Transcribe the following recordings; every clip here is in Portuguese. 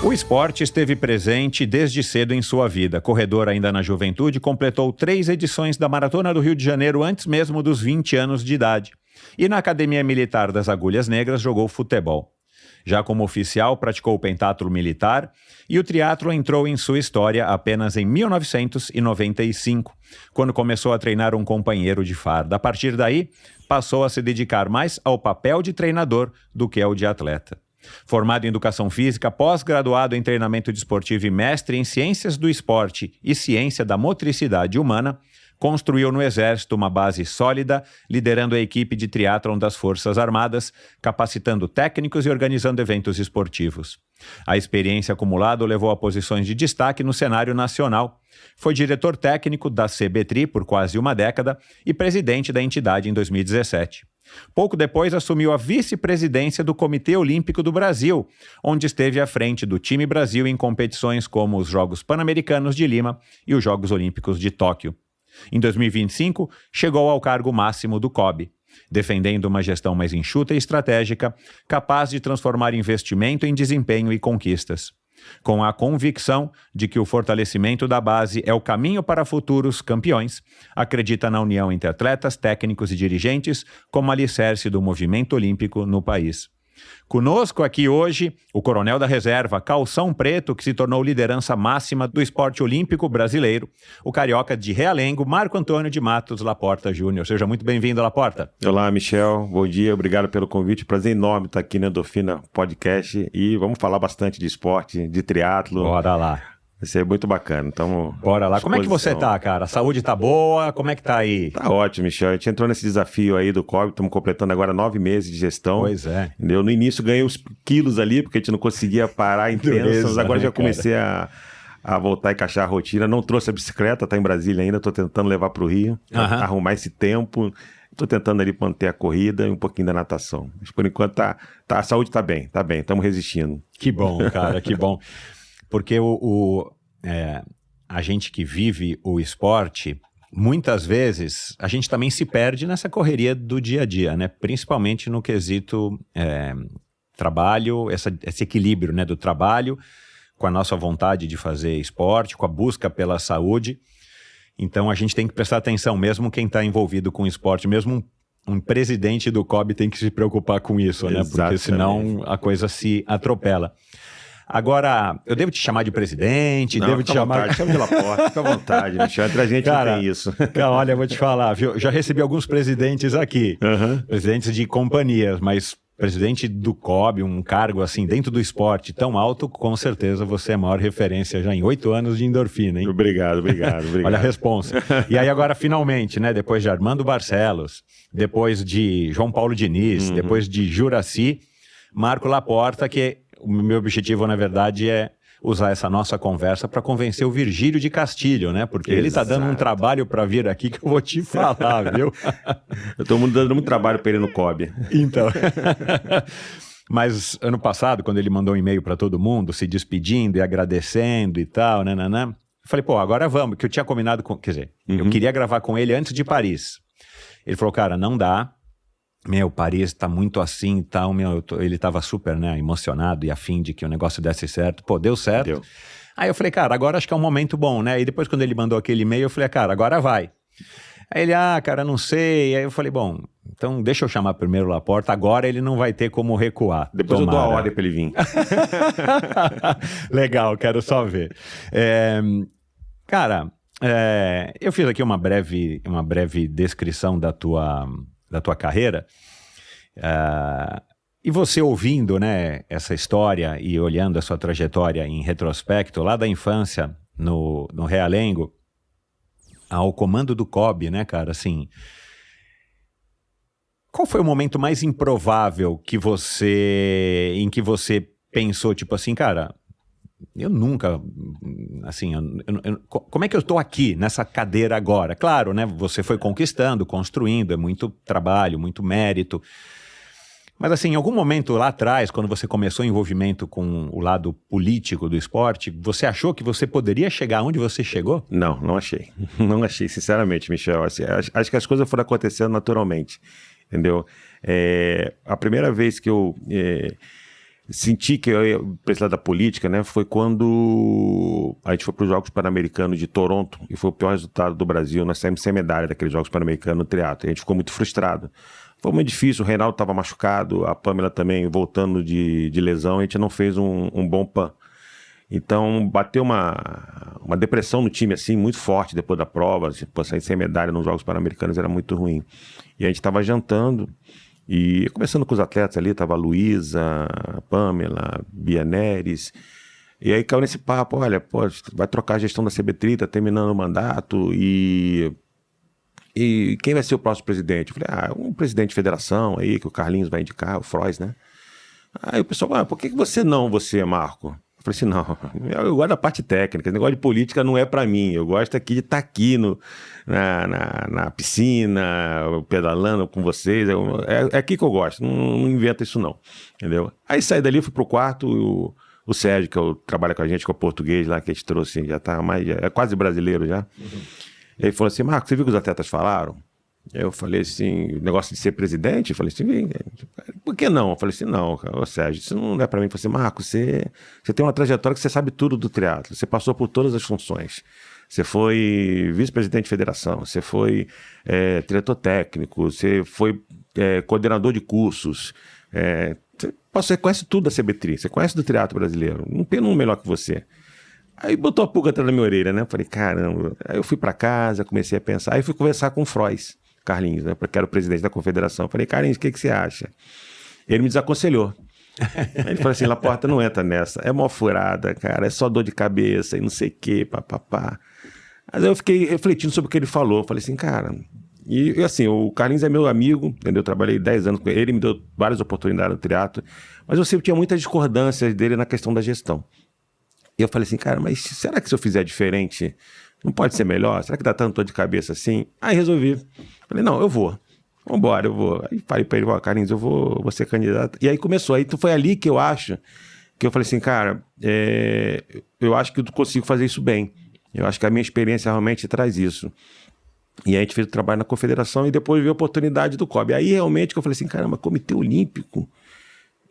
O esporte esteve presente desde cedo em sua vida. Corredor ainda na juventude, completou 3 edições da Maratona do Rio de Janeiro antes mesmo dos 20 anos de idade. E na Academia Militar das Agulhas Negras jogou futebol. Já como oficial, praticou o pentatlo militar e o triatlo entrou em sua história apenas em 1995, quando começou a treinar um companheiro de farda. A partir daí, passou a se dedicar mais ao papel de treinador do que ao de atleta. Formado em Educação Física, pós-graduado em Treinamento Desportivo e mestre em Ciências do Esporte e Ciência da Motricidade Humana, construiu no Exército uma base sólida, liderando a equipe de triatlon das Forças Armadas, capacitando técnicos e organizando eventos esportivos. A experiência acumulada o levou a posições de destaque no cenário nacional. Foi diretor técnico da CBTRI por quase uma década e presidente da entidade em 2017. Pouco depois assumiu a vice-presidência do Comitê Olímpico do Brasil, onde esteve à frente do time Brasil em competições como os Jogos Pan-Americanos de Lima e os Jogos Olímpicos de Tóquio. Em 2025, chegou ao cargo máximo do COB, defendendo uma gestão mais enxuta e estratégica, capaz de transformar investimento em desempenho e conquistas. Com a convicção de que o fortalecimento da base é o caminho para futuros campeões, acredita na união entre atletas, técnicos e dirigentes como alicerce do movimento olímpico no país. Conosco aqui hoje, o coronel da reserva, calção preto, que se tornou liderança máxima do esporte olímpico brasileiro, o carioca de Realengo, Marco Antônio de Matos Laporta Júnior. Seja muito bem-vindo, Laporta. Olá, Michel. Bom dia, obrigado pelo convite. Prazer enorme estar aqui na Endorfina Podcast e vamos falar bastante de esporte, de triatlo. Bora lá. Vai ser muito bacana. Então, bora lá. Como é que você tá, cara? A saúde tá boa? Como é que tá aí? Tá ótimo, Michel. A gente entrou nesse desafio aí do COVID, estamos completando agora 9 meses de gestão. Pois é. Eu no início ganhei uns quilos ali, porque a gente não conseguia parar intensas. Agora já comecei a voltar a encaixar a rotina. Não trouxe a bicicleta, tá em Brasília ainda, tô tentando levar pro Rio, arrumar esse tempo. Tô tentando ali manter a corrida e um pouquinho da natação. Mas por enquanto a saúde tá bem, estamos resistindo. Que bom, cara, que bom. Porque a gente que vive o esporte, muitas vezes a gente também se perde nessa correria do dia a dia, né? Principalmente no quesito trabalho, esse equilíbrio, né, do trabalho com a nossa vontade de fazer esporte, com a busca pela saúde. Então a gente tem que prestar atenção, mesmo quem está envolvido com esporte, mesmo um presidente do COB tem que se preocupar com isso, né? Porque senão a coisa se atropela. Agora, eu devo te chamar de presidente? Não, devo te chamar... Chama de Laporta, fica à vontade, Michel. Entre a gente cara, não tem isso. Cara, olha, eu vou te falar, viu? Já recebi alguns presidentes aqui, presidentes de companhias, mas presidente do COB, um cargo assim, dentro do esporte tão alto, com certeza você é a maior referência já em 8 anos de endorfina, hein? Obrigado. Olha a responsa. E aí agora, finalmente, né, depois de Armando Barcelos, depois de João Paulo Diniz, depois de Juracy, Marco Laporta, que o meu objetivo, na verdade, é usar essa nossa conversa para convencer o Virgílio de Castilho, né? Porque ele tá dando um trabalho para vir aqui que eu vou te falar, viu? Eu tô dando muito trabalho para ele no COB. Então. Mas ano passado, quando ele mandou um e-mail para todo mundo, se despedindo e agradecendo e tal, né? Eu falei, pô, agora vamos, que eu tinha combinado com... Quer dizer, eu queria gravar com ele antes de Paris. Ele falou, cara, não dá. Paris tá muito assim e tal, ele tava super, né, emocionado e afim de que o negócio desse certo. Pô, deu certo. Deu. Aí eu falei, cara, agora acho que é um momento bom, né? E depois quando ele mandou aquele e-mail, eu falei, cara, agora vai. Aí ele, cara, não sei. Aí eu falei, bom, então deixa eu chamar primeiro o Laporta, agora ele não vai ter como recuar. Depois eu dou a ordem pra ele vir. Legal, quero só ver. Cara, eu fiz aqui uma breve descrição da tua carreira, e você ouvindo, né, essa história e olhando a sua trajetória em retrospecto, lá da infância no Realengo, ao comando do COB, né, cara, assim, qual foi o momento mais improvável em que você pensou, tipo assim, cara, eu nunca, assim, como é que eu estou aqui nessa cadeira agora? Claro, né, você foi conquistando, construindo, é muito trabalho, muito mérito, Mas assim, em algum momento lá atrás, quando você começou o envolvimento com o lado político do esporte, você achou que você poderia chegar onde você chegou? Não achei. Não achei, sinceramente, Michel. Assim, acho que as coisas foram acontecendo naturalmente, entendeu? A primeira vez que eu senti que eu ia precisar da política, né, foi quando a gente foi para os Jogos Pan-Americanos de Toronto e foi o pior resultado do Brasil. Nós saímos sem medalha daqueles Jogos Pan-Americanos no triatlo. A gente ficou muito frustrado. Foi muito difícil, o Reinaldo estava machucado, a Pamela também voltando de lesão, a gente não fez um bom PAN. Então bateu uma depressão no time assim, muito forte depois da prova, assim, sair sem medalha nos Jogos Pan-Americanos era muito ruim. E a gente estava jantando e conversando com os atletas ali, estava a Luísa, a Pamela, Bia Neres, e aí caiu nesse papo, olha, pô, vai trocar a gestão da CB30, tá terminando o mandato e quem vai ser o próximo presidente? Eu falei, um presidente de federação aí, que o Carlinhos vai indicar, o Frois, né? Aí o pessoal, por que você, Marco? Eu falei assim, não, eu gosto da parte técnica, esse negócio de política não é pra mim, eu gosto aqui de estar aqui na piscina, pedalando com vocês, é aqui que eu gosto, não inventa isso não, entendeu? Aí saí dali, fui pro quarto, o Sérgio, que trabalha com a gente, que é o português lá, que a gente trouxe, já é quase brasileiro já. Ele falou assim, Marco, você viu o que os atletas falaram? Eu falei assim, negócio de ser presidente? Eu falei assim, por que não? Eu falei assim, não, Sérgio, isso não é pra mim. Eu falei assim, Marco, você tem uma trajetória que você sabe tudo do triatlo, você passou por todas as funções. Você foi vice-presidente de federação, você foi diretor técnico, você foi coordenador de cursos, você conhece tudo da CB3, você conhece do triatlo brasileiro, não tem um melhor que você. Aí botou a pulga atrás da minha orelha, né? Falei, caramba. Aí eu fui pra casa, comecei a pensar. Aí fui conversar com o Frois, Carlinhos, né? Porque era o presidente da confederação. Falei, Carlinhos, o que você acha? Ele me desaconselhou. Aí ele falou assim, Laporta, não entra nessa. É mó furada, cara. É só dor de cabeça e não sei o quê, papapá. Mas aí eu fiquei refletindo sobre o que ele falou. Falei assim, cara... E assim, o Carlinhos é meu amigo, entendeu? Eu trabalhei 10 anos com ele, me deu várias oportunidades no triatlo. Mas eu sempre tinha muitas discordâncias dele na questão da gestão. E eu falei assim, cara, mas será que se eu fizer diferente, não pode ser melhor? Será que dá tanto dor de cabeça assim? Aí resolvi. Falei, não, eu vou. Vambora, eu vou. Aí falei pra ele, Carlinhos, eu vou ser candidato. E aí começou. Aí então foi ali que eu acho, que eu falei assim, cara, eu acho que eu consigo fazer isso bem. Eu acho que a minha experiência realmente traz isso. E aí a gente fez o trabalho na confederação e depois veio a oportunidade do COB. Aí realmente que eu falei assim, caramba, Comitê Olímpico...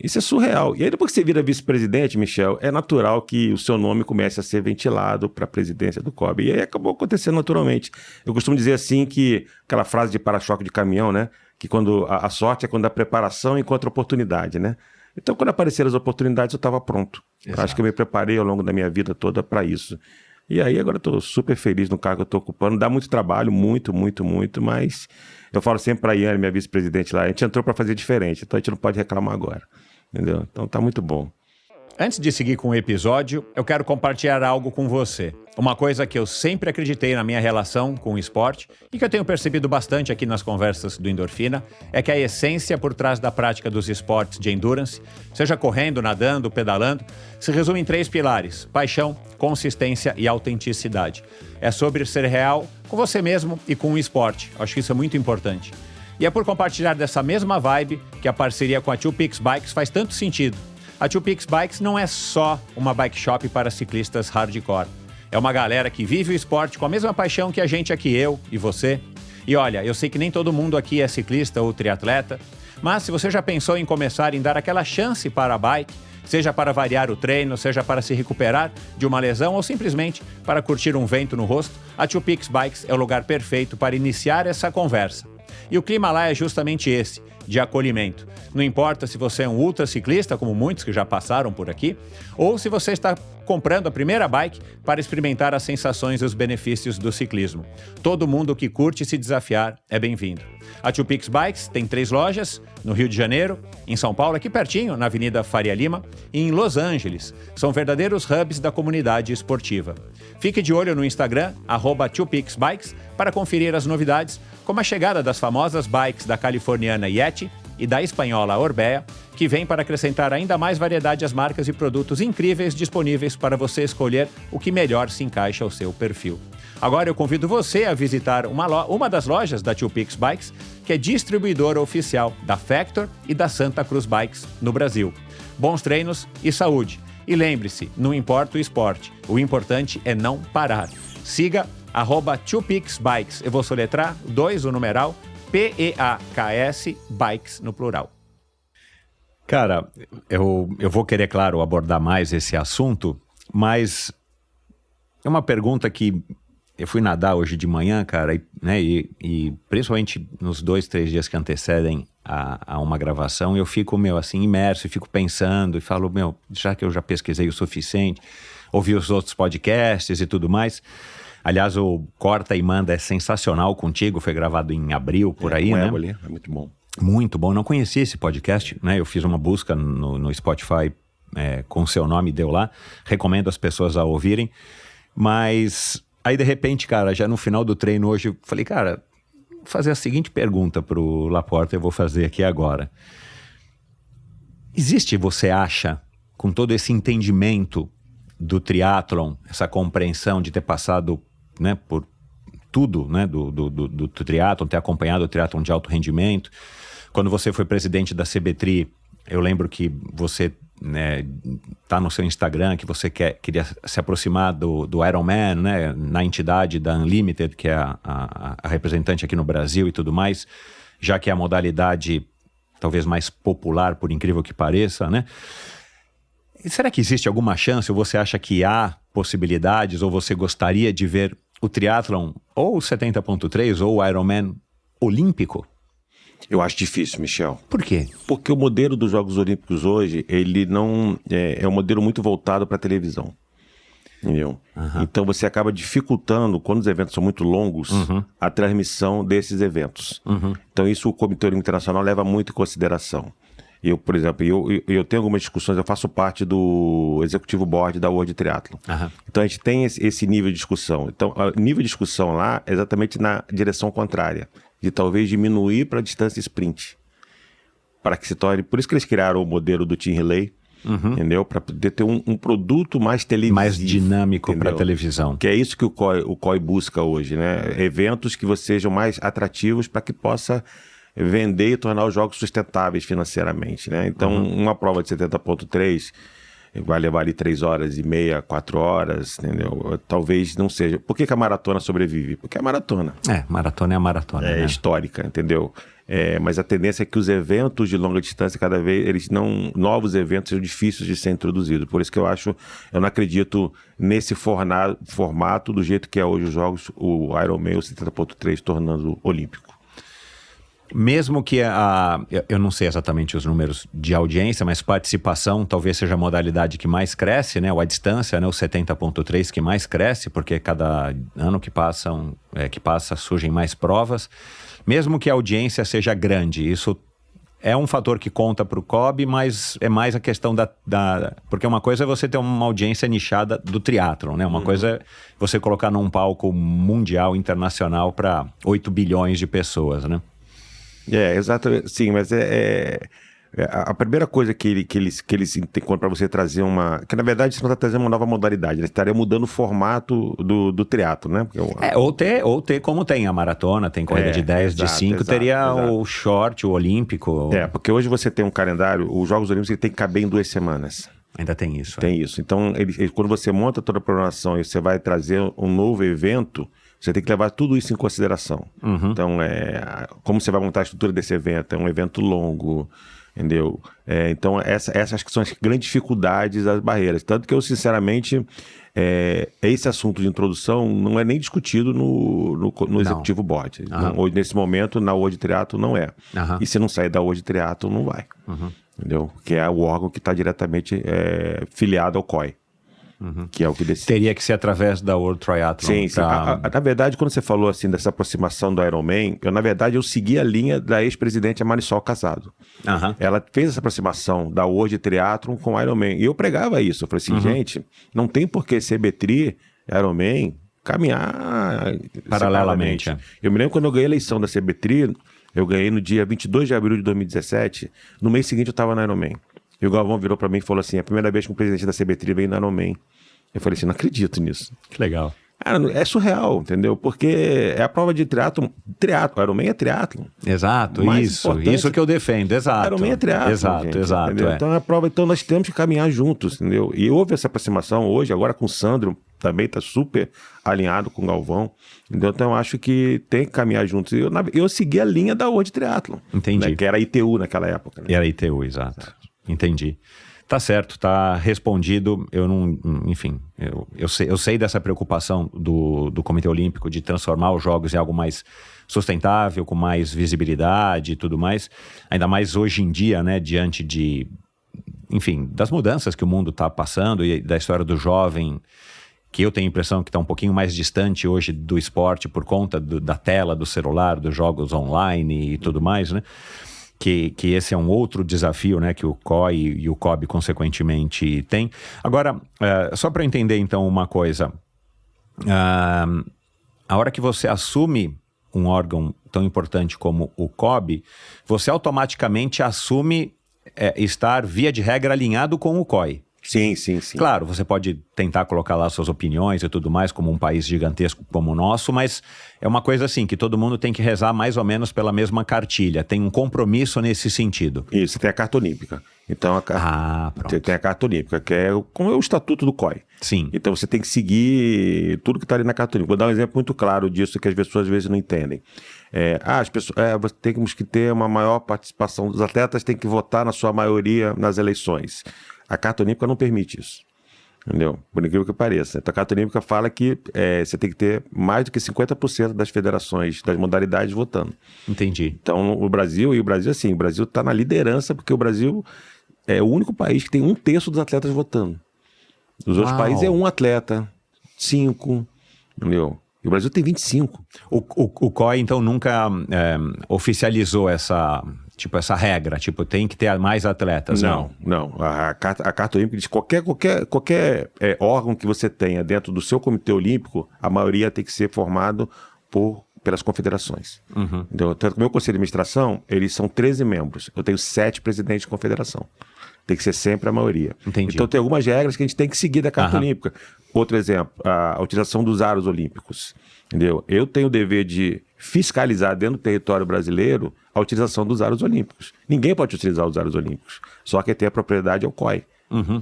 Isso é surreal. E aí depois que você vira vice-presidente, Michel, é natural que o seu nome comece a ser ventilado para a presidência do COB. E aí acabou acontecendo naturalmente. Eu costumo dizer assim que aquela frase de para-choque de caminhão, né? Que quando a sorte é quando a preparação encontra oportunidade, né? Então quando apareceram as oportunidades eu estava pronto. Acho que eu me preparei ao longo da minha vida toda para isso. E aí agora eu estou super feliz no cargo que eu estou ocupando. Dá muito trabalho, muito, mas eu falo sempre para a Iane, minha vice-presidente lá, a gente entrou para fazer diferente, então a gente não pode reclamar agora. Entendeu? Então tá muito bom. Antes de seguir com o episódio, eu quero compartilhar algo com você. Uma coisa que eu sempre acreditei na minha relação com o esporte e que eu tenho percebido bastante aqui nas conversas do Endorfina é que a essência por trás da prática dos esportes de endurance, seja correndo, nadando, pedalando, se resume em 3 pilares: paixão, consistência e autenticidade. É sobre ser real com você mesmo e com o esporte. Acho que isso é muito importante. E é por compartilhar dessa mesma vibe que a parceria com a Two Peaks Bikes faz tanto sentido. A Two Peaks Bikes não é só uma bike shop para ciclistas hardcore. É uma galera que vive o esporte com a mesma paixão que a gente aqui, eu e você. E olha, eu sei que nem todo mundo aqui é ciclista ou triatleta, mas se você já pensou em começar em dar aquela chance para a bike, seja para variar o treino, seja para se recuperar de uma lesão ou simplesmente para curtir um vento no rosto, a Two Peaks Bikes é o lugar perfeito para iniciar essa conversa. E o clima lá é justamente esse, de acolhimento. Não importa se você é um ultraciclista, como muitos que já passaram por aqui, ou se você está comprando a primeira bike para experimentar as sensações e os benefícios do ciclismo. Todo mundo que curte se desafiar é bem-vindo. A Two Peaks Bikes tem 3 lojas, no Rio de Janeiro, em São Paulo, aqui pertinho, na Avenida Faria Lima, e em Los Angeles. São verdadeiros hubs da comunidade esportiva. Fique de olho no Instagram, @2peaksbikes, para conferir as novidades, como a chegada das famosas bikes da californiana Yeti e da espanhola Orbea, que vem para acrescentar ainda mais variedade às marcas e produtos incríveis disponíveis para você escolher o que melhor se encaixa ao seu perfil. Agora eu convido você a visitar uma das lojas da Two Peaks Bikes, que é distribuidora oficial da Factor e da Santa Cruz Bikes no Brasil. Bons treinos e saúde. E lembre-se, não importa o esporte, o importante é não parar. Siga @2peaksbikes. Eu vou soletrar 2 o numeral, PEAKS, Bikes no plural. Cara, eu vou querer, claro, abordar mais esse assunto, mas é uma pergunta que eu fui nadar hoje de manhã, cara, e principalmente nos 2, 3 dias que antecedem a uma gravação, eu fico, assim, imerso, e fico pensando, e falo, já que eu já pesquisei o suficiente, ouvi os outros podcasts e tudo mais. Aliás, o Corta e Manda é sensacional contigo, foi gravado em abril, por aí, né? Ali, é muito bom. Muito bom, não conhecia esse podcast, né? Eu fiz uma busca no Spotify com o seu nome, deu lá. Recomendo as pessoas a ouvirem. Mas aí, de repente, cara, já no final do treino hoje, eu falei, cara, vou fazer a seguinte pergunta pro Laporta, eu vou fazer aqui agora. Existe, você acha, com todo esse entendimento do triatlon, essa compreensão de ter passado, né, por tudo, né, do triatlon, ter acompanhado o triatlon de alto rendimento. Quando você foi presidente da CBTRI, eu lembro que você tá no seu Instagram, que você queria se aproximar do Ironman, né, na entidade da Unlimited, que é a representante aqui no Brasil e tudo mais, já que é a modalidade talvez mais popular, por incrível que pareça, né? E será que existe alguma chance, ou você acha que há possibilidades, ou você gostaria de ver o triatlon, ou o 70.3, ou o Ironman olímpico? Eu acho difícil, Michel. Por quê? Porque o modelo dos Jogos Olímpicos hoje, ele não é um modelo muito voltado para a televisão. Entendeu? Uhum. Então você acaba dificultando, quando os eventos são muito longos, a transmissão desses eventos. Então isso o Comitê Olímpico Internacional leva muito em consideração. Eu, por exemplo, eu tenho algumas discussões, eu faço parte do Executivo Board da World Triathlon. Então a gente tem esse nível de discussão. Então o nível de discussão lá é exatamente na direção contrária, de talvez diminuir para a distância sprint. Para que se torne... Por isso que eles criaram o modelo do Team Relay, entendeu? Para poder ter um produto mais televisivo. Mais dinâmico para a televisão. Que é isso que o COI busca hoje, né? Eventos que sejam mais atrativos para que possa vender e tornar os jogos sustentáveis financeiramente, né? Então, uma prova de 70.3 vai levar ali 3 horas e meia, 4 horas, entendeu? Talvez não seja. Por que a maratona sobrevive? Porque é a maratona. Maratona é a maratona. É, né? Histórica, entendeu? Mas a tendência é que os eventos de longa distância, cada vez, novos eventos são difíceis de ser introduzidos. Por isso que eu não acredito nesse formato do jeito que é hoje os jogos, o Ironman, o 70.3, tornando olímpico. Mesmo que eu não sei exatamente os números de audiência, mas participação talvez seja a modalidade que mais cresce, né? Ou a distância, né? O 70.3 que mais cresce, porque cada ano que passa surgem mais provas. Mesmo que a audiência seja grande, isso é um fator que conta para o COB, mas é mais a questão porque uma coisa é você ter uma audiência nichada do triatlon, né? Uma coisa é você colocar num palco mundial, internacional para 8 bilhões de pessoas, né? Exatamente, sim, mas a primeira coisa que eles encontram para você trazer que na verdade você não está trazendo uma nova modalidade, eles estariam mudando o formato do triatlo, né? Ou ter como tem a maratona, tem corrida de 10, de 5, teria o short, o olímpico. Porque hoje você tem um calendário, os Jogos Olímpicos tem que caber em 2 semanas. Ainda tem isso. Tem isso. Então, quando você monta toda a programação e você vai trazer um novo evento, você tem que levar tudo isso em consideração. Então, como você vai montar a estrutura desse evento? É um evento longo, entendeu? Então, essas acho que são as grandes dificuldades, as barreiras. Tanto que eu, sinceramente, esse assunto de introdução não é nem discutido no Executivo Board. Hoje, nesse momento, na World Triathlon não é. E se não sair da World Triathlon, não vai. Entendeu? Que é o órgão que está diretamente filiado ao COI. Que é o que decide. Teria que ser através da World Triathlon. Sim. Na verdade, quando você falou assim dessa aproximação do Ironman, eu segui a linha da ex-presidente Marisol Casado. Ela fez essa aproximação da World Triathlon com o Ironman. E eu pregava isso. Eu falei assim, gente, não tem por que CBTRI, Ironman, caminhar paralelamente. Eu me lembro quando eu ganhei a eleição da CBTRI, eu ganhei no dia 22 de abril de 2017. No mês seguinte eu estava no Ironman. E o Galvão virou para mim e falou assim, a primeira vez que o presidente da CBTRI veio no Ironman. Eu falei assim, não acredito nisso. Que legal. Cara, é surreal, entendeu? Porque é a prova de triatlon, Ironman é triatlon. Exato, isso que eu defendo, exato. Ironman é triatlon, exato. Então é a prova, então nós temos que caminhar juntos, entendeu? E houve essa aproximação hoje, agora com o Sandro, também está super alinhado com o Galvão, entendeu? Então eu acho que tem que caminhar juntos. Eu segui a linha da World Triathlon. Entendi. Né? Que era ITU naquela época. Né? Era ITU, exato. Entendi. Tá certo, tá respondido. Eu não, enfim, eu sei dessa preocupação do Comitê Olímpico de transformar os Jogos em algo mais sustentável, com mais visibilidade e tudo mais. Ainda mais hoje em dia, né, diante de, enfim, das mudanças que o mundo está passando e da história do jovem, que eu tenho a impressão que está um pouquinho mais distante hoje do esporte por conta da tela, do celular, dos jogos online e tudo mais, né? Que esse é um outro desafio, né, que o COI e o COB, consequentemente, têm. Agora, só para eu entender, então, uma coisa. A hora que você assume um órgão tão importante como o COB, você automaticamente assume estar, via de regra, alinhado com o COI. Sim. Claro, você pode tentar colocar lá suas opiniões e tudo mais, como um país gigantesco como o nosso, mas é uma coisa assim, que todo mundo tem que rezar mais ou menos pela mesma cartilha, tem um compromisso nesse sentido. Isso, tem a Carta Olímpica. Então, pronto. Tem a Carta Olímpica, que é como é o estatuto do COI. Sim. Então você tem que seguir tudo que está ali na Carta Olímpica. Vou dar um exemplo muito claro disso que as pessoas às vezes não entendem. Temos que ter uma maior participação dos atletas, tem que votar na sua maioria nas eleições. A Carta Olímpica não permite isso, entendeu? Por incrível que pareça. Então, a Carta Olímpica fala que você tem que ter mais do que 50% das federações, das modalidades votando. Entendi. Então, o Brasil assim, o Brasil está na liderança porque o Brasil é o único país que tem 1/3 dos atletas votando. Os outros países é 1 atleta, 5, entendeu? E o Brasil tem 25. O COI, então, nunca oficializou essa regra, tem que ter mais atletas, não? Não. A Carta Olímpica diz que qualquer órgão que você tenha dentro do seu comitê olímpico, a maioria tem que ser formado pelas confederações. Uhum. Então, tanto que o meu conselho de administração, eles são 13 membros. Eu tenho 7 presidentes de confederação. Tem que ser sempre a maioria. Entendi. Então tem algumas regras que a gente tem que seguir da Carta Olímpica. Outro exemplo, a utilização dos aros olímpicos. Entendeu? Eu tenho o dever de fiscalizar dentro do território brasileiro a utilização dos aros olímpicos. Ninguém pode utilizar os aros olímpicos. Só quem tem a propriedade é o COI.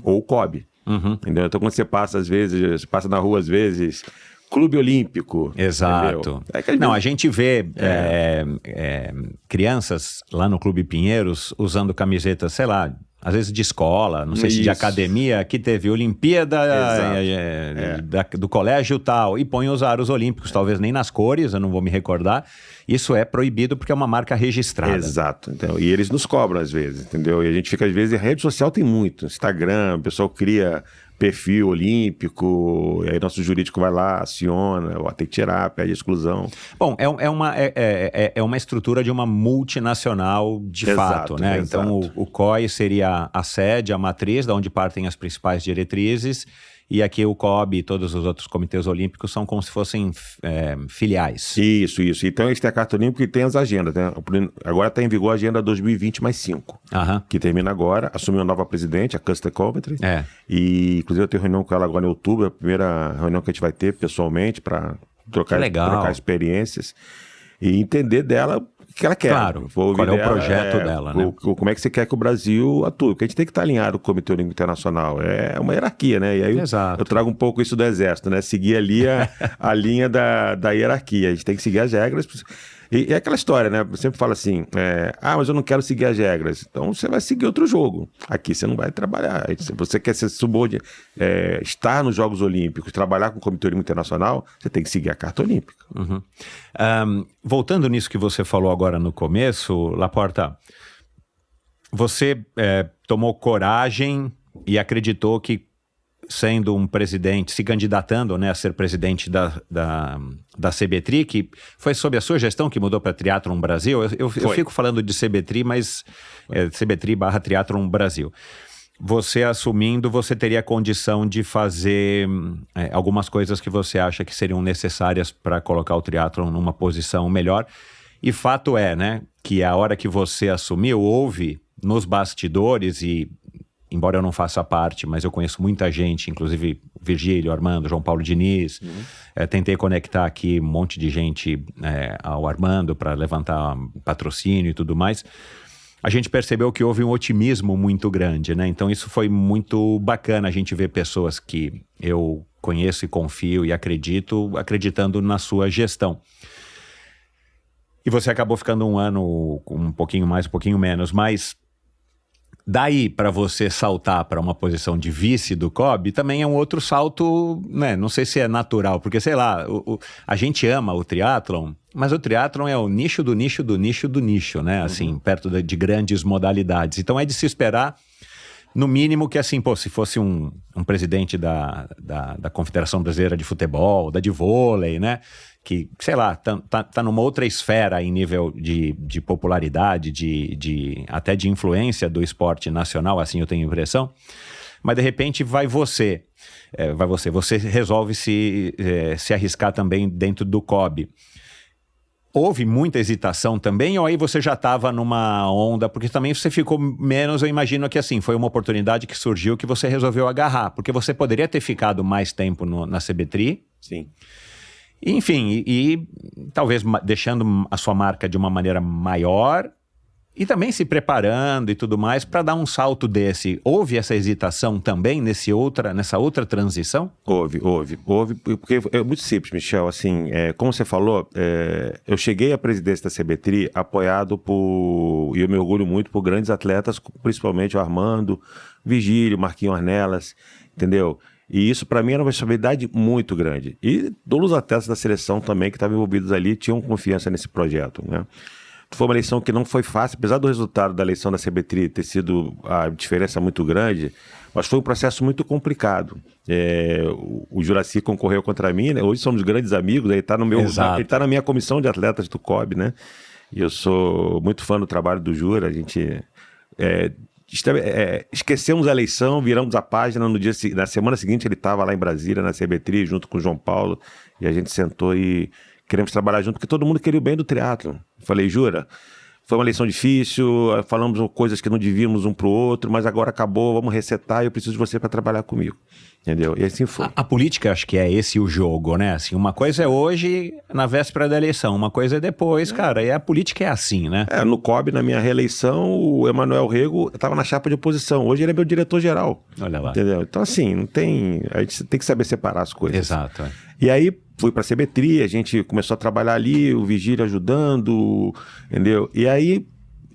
Ou o COB. Entendeu? Então quando você passa, às vezes, na rua, às vezes... Clube Olímpico. Exato. A gente vê crianças lá no Clube Pinheiros usando camisetas, sei lá, às vezes de escola, não sei se de academia, que teve Olimpíada do colégio tal, e põe os aros olímpicos, talvez nem nas cores, eu não vou me recordar. Isso é proibido porque é uma marca registrada. Exato. Então, e eles nos cobram às vezes, entendeu? E a gente fica às vezes, em rede social tem muito, Instagram, o pessoal cria perfil olímpico, e aí nosso jurídico vai lá, aciona, tem que tirar, pede exclusão. Bom, é uma estrutura de uma multinacional de fato, né? Exato. Então o COI seria a sede, a matriz, da onde partem as principais diretrizes, e aqui o COB e todos os outros comitês olímpicos são como se fossem filiais. Isso. Então eles têm a Carta Olímpica e tem as agendas. Né? Agora está em vigor a Agenda 2020+5, que termina agora. Assumiu a nova presidente, a Kirsten Coventry. E inclusive eu tenho reunião com ela agora em outubro, a primeira reunião que a gente vai ter pessoalmente para trocar experiências e entender dela o que ela quer. Claro, qual é o projeto dela, né? Como é que você quer que o Brasil atue? Porque a gente tem que estar alinhado com o Comitê Olímpico Internacional. É uma hierarquia, né? E aí eu trago um pouco isso do Exército, né? Seguir ali a linha da hierarquia. A gente tem que seguir as regras. E é aquela história, né? Eu sempre falo assim, mas eu não quero seguir as regras. Então você vai seguir outro jogo. Aqui você não vai trabalhar. Se você quer ser estar nos Jogos Olímpicos, trabalhar com o Comitê Olímpico Internacional, você tem que seguir a Carta Olímpica. Voltando nisso que você falou agora no começo, Laporta, você tomou coragem e acreditou que, sendo um presidente, se candidatando, né, a ser presidente da CBTRI, que foi sob a sua gestão que mudou para Triathlon Brasil. Eu fico falando de CBTRI, mas CBTRI/Triathlon Brasil. Você assumindo, você teria condição de fazer algumas coisas que você acha que seriam necessárias para colocar o triatlon numa posição melhor. E fato é, né, que a hora que você assumiu, houve nos bastidores e embora eu não faça parte, mas eu conheço muita gente, inclusive Virgílio, Armando, João Paulo Diniz. Tentei conectar aqui um monte de gente ao Armando para levantar patrocínio e tudo mais. A gente percebeu que houve um otimismo muito grande, né? Então isso foi muito bacana, a gente ver pessoas que eu conheço e confio e acredito, acreditando na sua gestão. E você acabou ficando um ano, um pouquinho mais, um pouquinho menos, mas daí para você saltar para uma posição de vice do COB também é um outro salto, né? Não sei se é natural, porque sei lá, a gente ama o triatlon, mas o triatlon é o nicho do nicho do nicho do nicho, né? Assim, perto de grandes modalidades. Então é de se esperar, no mínimo, que assim, pô, se fosse um presidente da Confederação Brasileira de Futebol, da de vôlei, né? Que, sei lá, tá numa outra esfera em nível de popularidade, até de influência do esporte nacional, assim eu tenho a impressão. Mas de repente você resolve se arriscar também dentro do COB. Houve muita hesitação também, ou aí você já estava numa onda, porque também você ficou menos, eu imagino que assim, foi uma oportunidade que surgiu que você resolveu agarrar, porque você poderia ter ficado mais tempo na CBTRI. Sim. Enfim, e talvez deixando a sua marca de uma maneira maior e também se preparando e tudo mais para dar um salto desse. Houve essa hesitação também nessa outra transição? Houve, porque é muito simples, Michel, assim, como você falou, eu cheguei à presidência da CBTRI apoiado e eu me orgulho muito por grandes atletas, principalmente o Armando, Vigílio, Marquinhos Ornelas, entendeu? E isso, para mim, era uma responsabilidade muito grande. E todos os atletas da seleção também que estavam envolvidos ali tinham confiança nesse projeto, né? Foi uma eleição que não foi fácil, apesar do resultado da eleição da CBTRI ter sido a diferença muito grande, mas foi um processo muito complicado. O Juracy concorreu contra mim, né? Hoje somos grandes amigos, ele está ele tá na minha comissão de atletas do COB, né? E eu sou muito fã do trabalho do Jura, a gente... esquecemos a eleição, viramos a página, na semana seguinte ele estava lá em Brasília, na CBTRI, junto com o João Paulo, e a gente sentou e queremos trabalhar junto, porque todo mundo queria o bem do triatlon. Falei, Jura, foi uma eleição difícil, falamos coisas que não devíamos um para o outro, mas agora acabou, vamos resetar e eu preciso de você para trabalhar comigo. Entendeu? E assim foi. A política, acho que é esse o jogo, né? Assim, uma coisa é hoje, na véspera da eleição, uma coisa é depois, cara. E a política é assim, né? No COB, na minha reeleição, o Emanuel Rego estava na chapa de oposição. Hoje ele é meu diretor-geral. Olha lá. Entendeu? Então, assim, a gente tem que saber separar as coisas. Exato. E aí, fui para a CBTRI, a gente começou a trabalhar ali, o Vigílio ajudando, entendeu? E aí,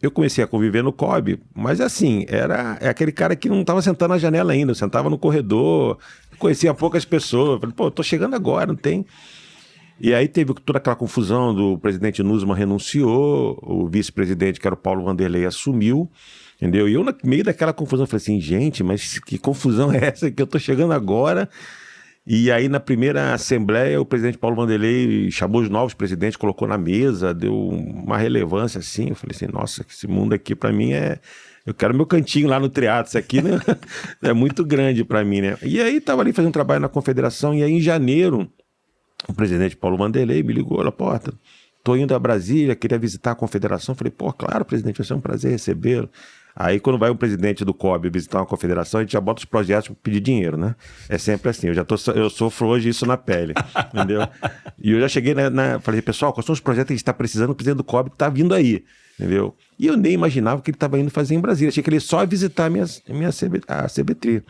eu comecei a conviver no COB, mas assim, é aquele cara que não estava sentando na janela ainda, eu sentava no corredor, conhecia poucas pessoas, falei, pô, tô chegando agora, não tem... E aí teve toda aquela confusão do presidente Nussmann renunciou, o vice-presidente, que era o Paulo Vanderlei, assumiu, entendeu? E eu, no meio daquela confusão, falei assim, gente, mas que confusão é essa que eu tô chegando agora? E aí, na primeira assembleia, o presidente Paulo Vanderlei chamou os novos presidentes, colocou na mesa, deu uma relevância assim. Eu falei assim, nossa, esse mundo aqui para mim eu quero meu cantinho lá no triatlo, isso aqui, né? É muito grande para mim, né? E aí, tava ali fazendo trabalho na confederação, e aí em janeiro, o presidente Paulo Vanderlei me ligou na porta. Tô indo a Brasília, queria visitar a confederação. Falei, pô, claro, presidente, vai ser um prazer recebê-lo. Aí, quando vai um presidente do COB visitar uma confederação, a gente já bota os projetos para pedir dinheiro, né? É sempre assim. Eu sofro hoje isso na pele, entendeu? E eu já cheguei falei, pessoal, quais são os projetos que a gente está precisando? O presidente do COB está vindo aí, entendeu? E eu nem imaginava que ele estava indo fazer em Brasília. Achei que ele ia só visitar a CBTRI.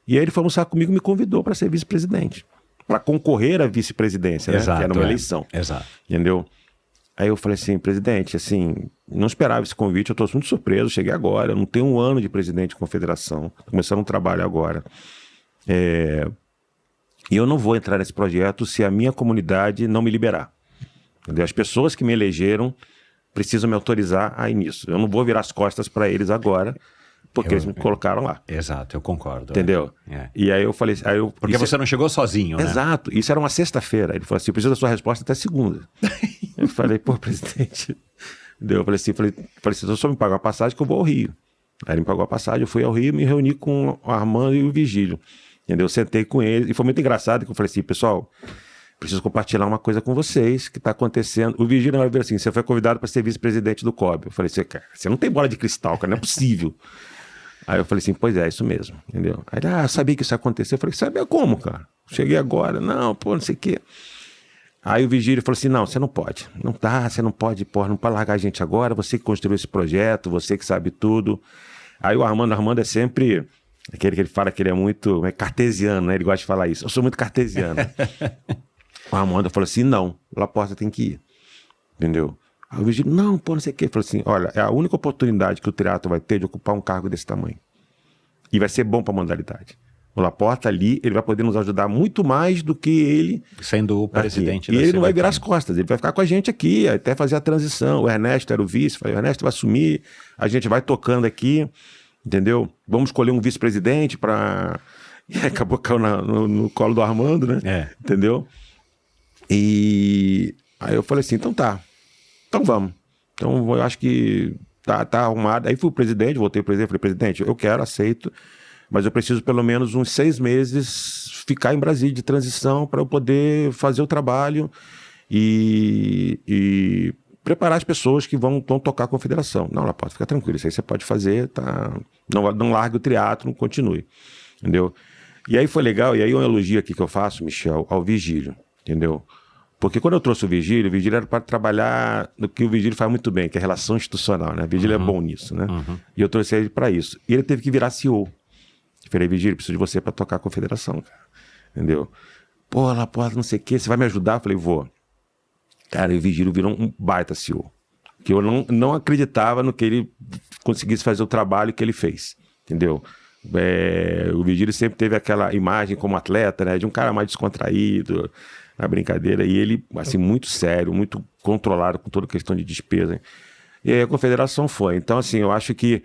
E aí ele foi almoçar comigo e me convidou para ser vice-presidente. Para concorrer à vice-presidência, né? Exato, que era uma eleição. Exato. Entendeu? Aí eu falei assim, presidente, assim, não esperava esse convite, eu estou muito surpreso, cheguei agora, eu não tenho um ano de presidente de confederação, tô começando um trabalho agora. E eu não vou entrar nesse projeto se a minha comunidade não me liberar. Entendeu? As pessoas que me elegeram precisam me autorizar a ir nisso. Eu não vou virar as costas para eles agora, porque eles me colocaram lá. Exato, eu concordo. Entendeu? E aí eu falei... Porque você não chegou sozinho, né? Exato, isso era uma sexta-feira. Ele falou assim, eu preciso da sua resposta até segunda. Eu falei, pô, presidente... Eu falei assim, eu só me paga uma passagem que eu vou ao Rio. Aí ele me pagou a passagem, eu fui ao Rio e me reuni com o Armando e o Vigílio. Entendeu? Eu sentei com eles e foi muito engraçado que eu falei assim, pessoal, preciso compartilhar uma coisa com vocês que está acontecendo. O Vigílio na hora veio assim, você foi convidado para ser vice-presidente do COB. Eu falei assim, cara, você não tem bola de cristal, cara, não é possível. Aí eu falei assim, pois é, isso mesmo, entendeu? Aí ele, sabia que isso ia acontecer. Eu falei, sabia como, cara? Cheguei agora, não sei o quê. Aí o Vigílio falou assim, não, você não pode. Não tá, você não pode largar a gente agora, você que construiu esse projeto, você que sabe tudo. Aí o Armando é sempre aquele que ele fala que ele é muito cartesiano, né? Ele gosta de falar isso. Eu sou muito cartesiano. O Armando falou assim, não, Laporta tem que ir, entendeu? Aí o Vigílio, não sei o quê. Ele falou assim, olha, é a única oportunidade que o teatro vai ter de ocupar um cargo desse tamanho. E vai ser bom para a modalidade. O Laporta ali, ele vai poder nos ajudar muito mais do que ele... Sendo o presidente aqui. E ele não vai virar as costas, ele vai ficar com a gente aqui, até fazer a transição. O Ernesto era o vice, falei, o Ernesto vai assumir, a gente vai tocando aqui, entendeu? Vamos escolher um vice-presidente para... E acabou caindo no colo do Armando, né? Entendeu? E aí eu falei assim, então tá, então vamos. Então eu acho que tá arrumado. Aí fui o presidente, voltei pro presidente, falei, presidente, eu quero, aceito, mas eu preciso pelo menos uns 6 meses ficar em Brasília de transição para eu poder fazer o trabalho e preparar as pessoas que vão tocar a confederação. Não, ela pode ficar tranquilo, isso aí você pode fazer, tá? Não largue o teatro, continue, entendeu? E aí foi legal, e aí um elogio aqui que eu faço, Michel, ao Vigílio, entendeu? Porque quando eu trouxe o Vigílio era para trabalhar no que o Vigílio faz muito bem, que é relação institucional, né? O Vigílio é bom nisso, né? E eu trouxe ele para isso. E ele teve que virar CEO. Eu falei, Vigílio, preciso de você para tocar a confederação, cara. Entendeu? Pô, não sei o quê, você vai me ajudar? Eu falei, vou. Cara, e o Vigílio virou um baita CEO. Que eu não acreditava no que ele conseguisse fazer o trabalho que ele fez. Entendeu? O Vigílio sempre teve aquela imagem como atleta, né? De um cara mais descontraído, na brincadeira. E ele, assim, muito sério, muito controlado com toda a questão de despesa. E aí a confederação foi. Então, assim, eu acho que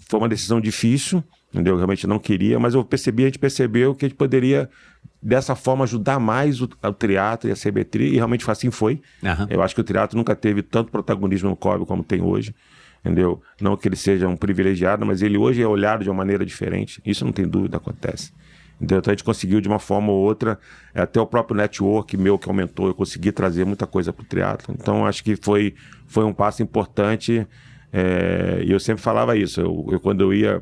foi uma decisão difícil, entendeu? Eu realmente não queria, mas a gente percebeu que a gente poderia, dessa forma, ajudar mais o teatro e a CBTRI, e realmente assim foi. Eu acho que o teatro nunca teve tanto protagonismo no COB como tem hoje, entendeu? Não que ele seja um privilegiado, mas ele hoje é olhado de uma maneira diferente. Isso não tem dúvida, acontece. Então a gente conseguiu de uma forma ou outra, até o próprio network meu que aumentou, eu consegui trazer muita coisa para o teatro. Então acho que foi um passo importante, e eu sempre falava isso. Quando eu ia,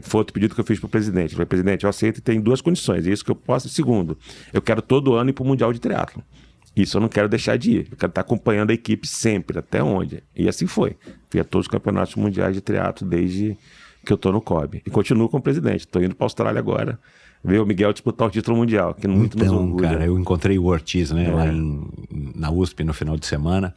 foi outro pedido que eu fiz para o presidente. Eu falei, presidente, eu aceito e tem 2 condições, é isso que eu posso. Segundo, eu quero todo ano ir para o Mundial de Triatlon. Isso eu não quero deixar de ir. Eu quero estar acompanhando a equipe sempre, até onde. E assim foi. Fui a todos os campeonatos mundiais de triatlo desde que eu estou no COB. E continuo como presidente. Estou indo para a Austrália agora, ver o Miguel disputar o título mundial, que muito nos orgulha. Cara, eu encontrei o Ortiz, né, lá na USP no final de semana.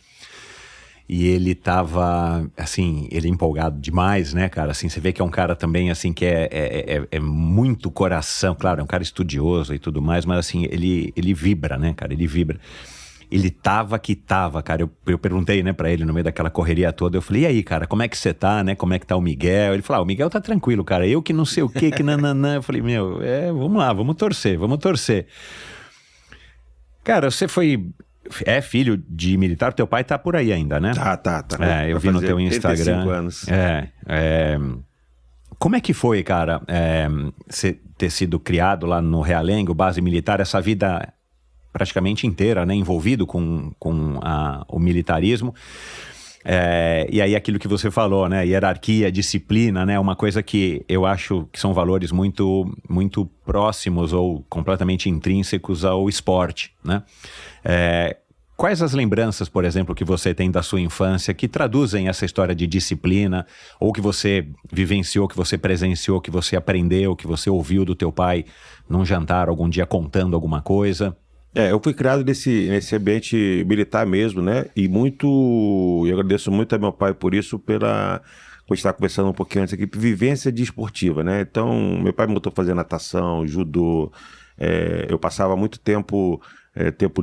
E ele tava, assim, ele é empolgado demais, né, cara? Assim, você vê que é um cara também, assim, que é muito coração. Claro, é um cara estudioso e tudo mais, mas, assim, ele vibra, né, cara? Ele vibra. Ele tava, cara. Eu perguntei, né, pra ele no meio daquela correria toda. Eu falei, e aí, cara, como é que você tá, né? Como é que tá o Miguel? Ele falou, o Miguel tá tranquilo, cara. Eu que não sei o quê, que nananã. Eu falei, vamos lá, vamos torcer. Cara, você foi... É filho de militar, teu pai tá por aí ainda, né? Tá. Eu vi no teu Instagram. 85 anos. Como é que foi, cara, você ter sido criado lá no Realengo, base militar, essa vida praticamente inteira, né? Envolvido com o militarismo. E aí aquilo que você falou, né? Hierarquia, disciplina, né? Uma coisa que eu acho que são valores muito, muito próximos ou completamente intrínsecos ao esporte, né? Quais as lembranças, por exemplo, que você tem da sua infância que traduzem essa história de disciplina, ou que você vivenciou, que você presenciou, que você aprendeu, que você ouviu do teu pai num jantar algum dia contando alguma coisa? Eu fui criado nesse ambiente militar mesmo, né? E eu agradeço muito a meu pai por isso, como a gente estava conversando um pouquinho antes aqui, vivência de esportiva, né? Então, meu pai me botou a fazer natação, judô, eu passava muito tempo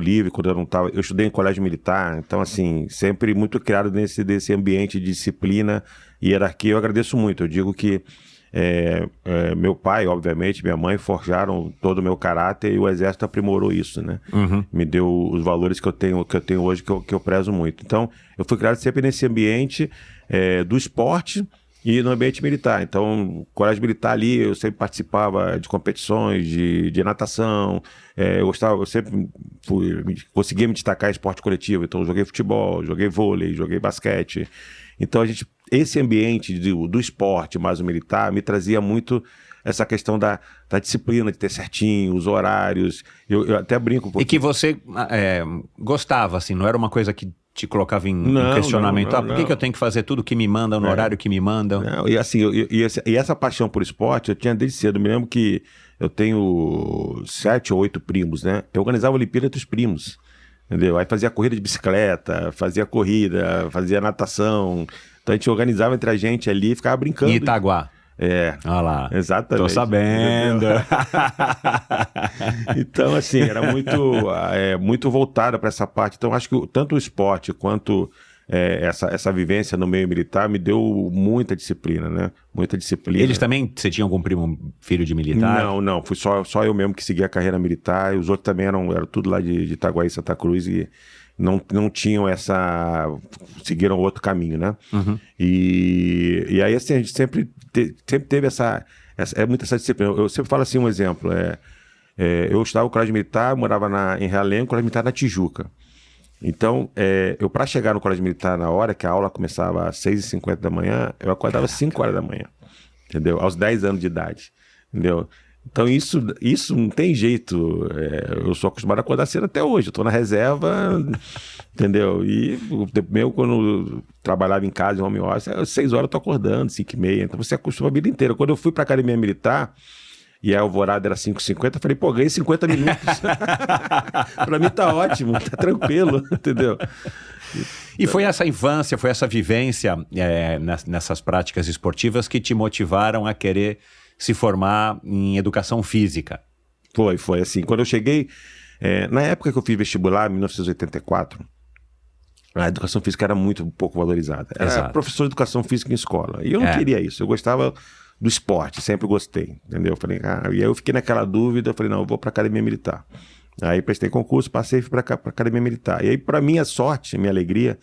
livre, quando eu não estava... Eu estudei em colégio militar, então, assim, sempre muito criado desse ambiente de disciplina e hierarquia. Eu agradeço muito, eu digo que meu pai, obviamente, minha mãe forjaram todo o meu caráter e o exército aprimorou isso, né? Me deu os valores que eu tenho hoje, que eu prezo muito. Então, eu fui criado sempre nesse ambiente do esporte e no ambiente militar. Então, o colégio militar ali, eu sempre participava de competições de natação, eu sempre conseguia me destacar em esporte coletivo. Então, eu joguei futebol, joguei vôlei, joguei basquete. Então, a gente esse ambiente do esporte mais o militar me trazia muito essa questão da disciplina, de ter certinho, os horários. Eu até brinco. E que você gostava, assim, não era uma coisa que te colocava em questionamento. Não, por que eu tenho que fazer tudo que me mandam no horário que me mandam? Não, e assim, e essa paixão por esporte eu tinha desde cedo. Eu me lembro que eu tenho 7 ou 8 primos, né? Eu organizava a Olimpíada dos primos, entendeu? Aí fazia corrida de bicicleta, fazia corrida, fazia natação. Então a gente organizava entre a gente ali e ficava brincando. Em Itaguá. Olha lá. Exatamente. Tô sabendo. Então, assim, era muito voltada para essa parte. Então, acho que tanto o esporte quanto essa vivência no meio militar me deu muita disciplina, né? Muita disciplina. Eles também, você tinha algum primo filho de militar? Não. Fui só eu mesmo que segui a carreira militar. E os outros também eram tudo lá de Itaguaí, Santa Cruz e não tinham seguiram outro caminho, né? Uhum. E aí, assim, a gente sempre teve muita essa disciplina. Eu sempre falo assim, um exemplo, eu estudava no colégio militar, morava em Realengo, colégio militar na Tijuca. Então, eu para chegar no colégio militar na hora, que a aula começava às 6h50 da manhã, eu acordava às 5 horas da manhã, entendeu? Aos 10 anos de idade, entendeu? Então isso não tem jeito, eu sou acostumado a acordar cedo até hoje, eu tô na reserva, entendeu? E mesmo quando eu trabalhava em casa, em home office, às 6 horas eu tô acordando, 5h30, então você acostuma a vida inteira. Quando eu fui pra academia militar, e a alvorada era 5h50, eu falei, pô, ganhei 50 minutos. Pra mim tá ótimo, tá tranquilo, entendeu? E foi essa infância, foi essa vivência nessas práticas esportivas que te motivaram a querer se formar em educação física? Foi assim. Quando eu cheguei, na época que eu fiz vestibular, em 1984, a educação física era muito pouco valorizada. Era professor de educação física em escola. E eu não queria isso. Eu gostava do esporte, sempre gostei, entendeu? Eu falei, e aí eu fiquei naquela dúvida, eu falei, não, eu vou para a academia militar. Aí prestei concurso, passei e fui para a academia militar. E aí, para minha sorte, minha alegria,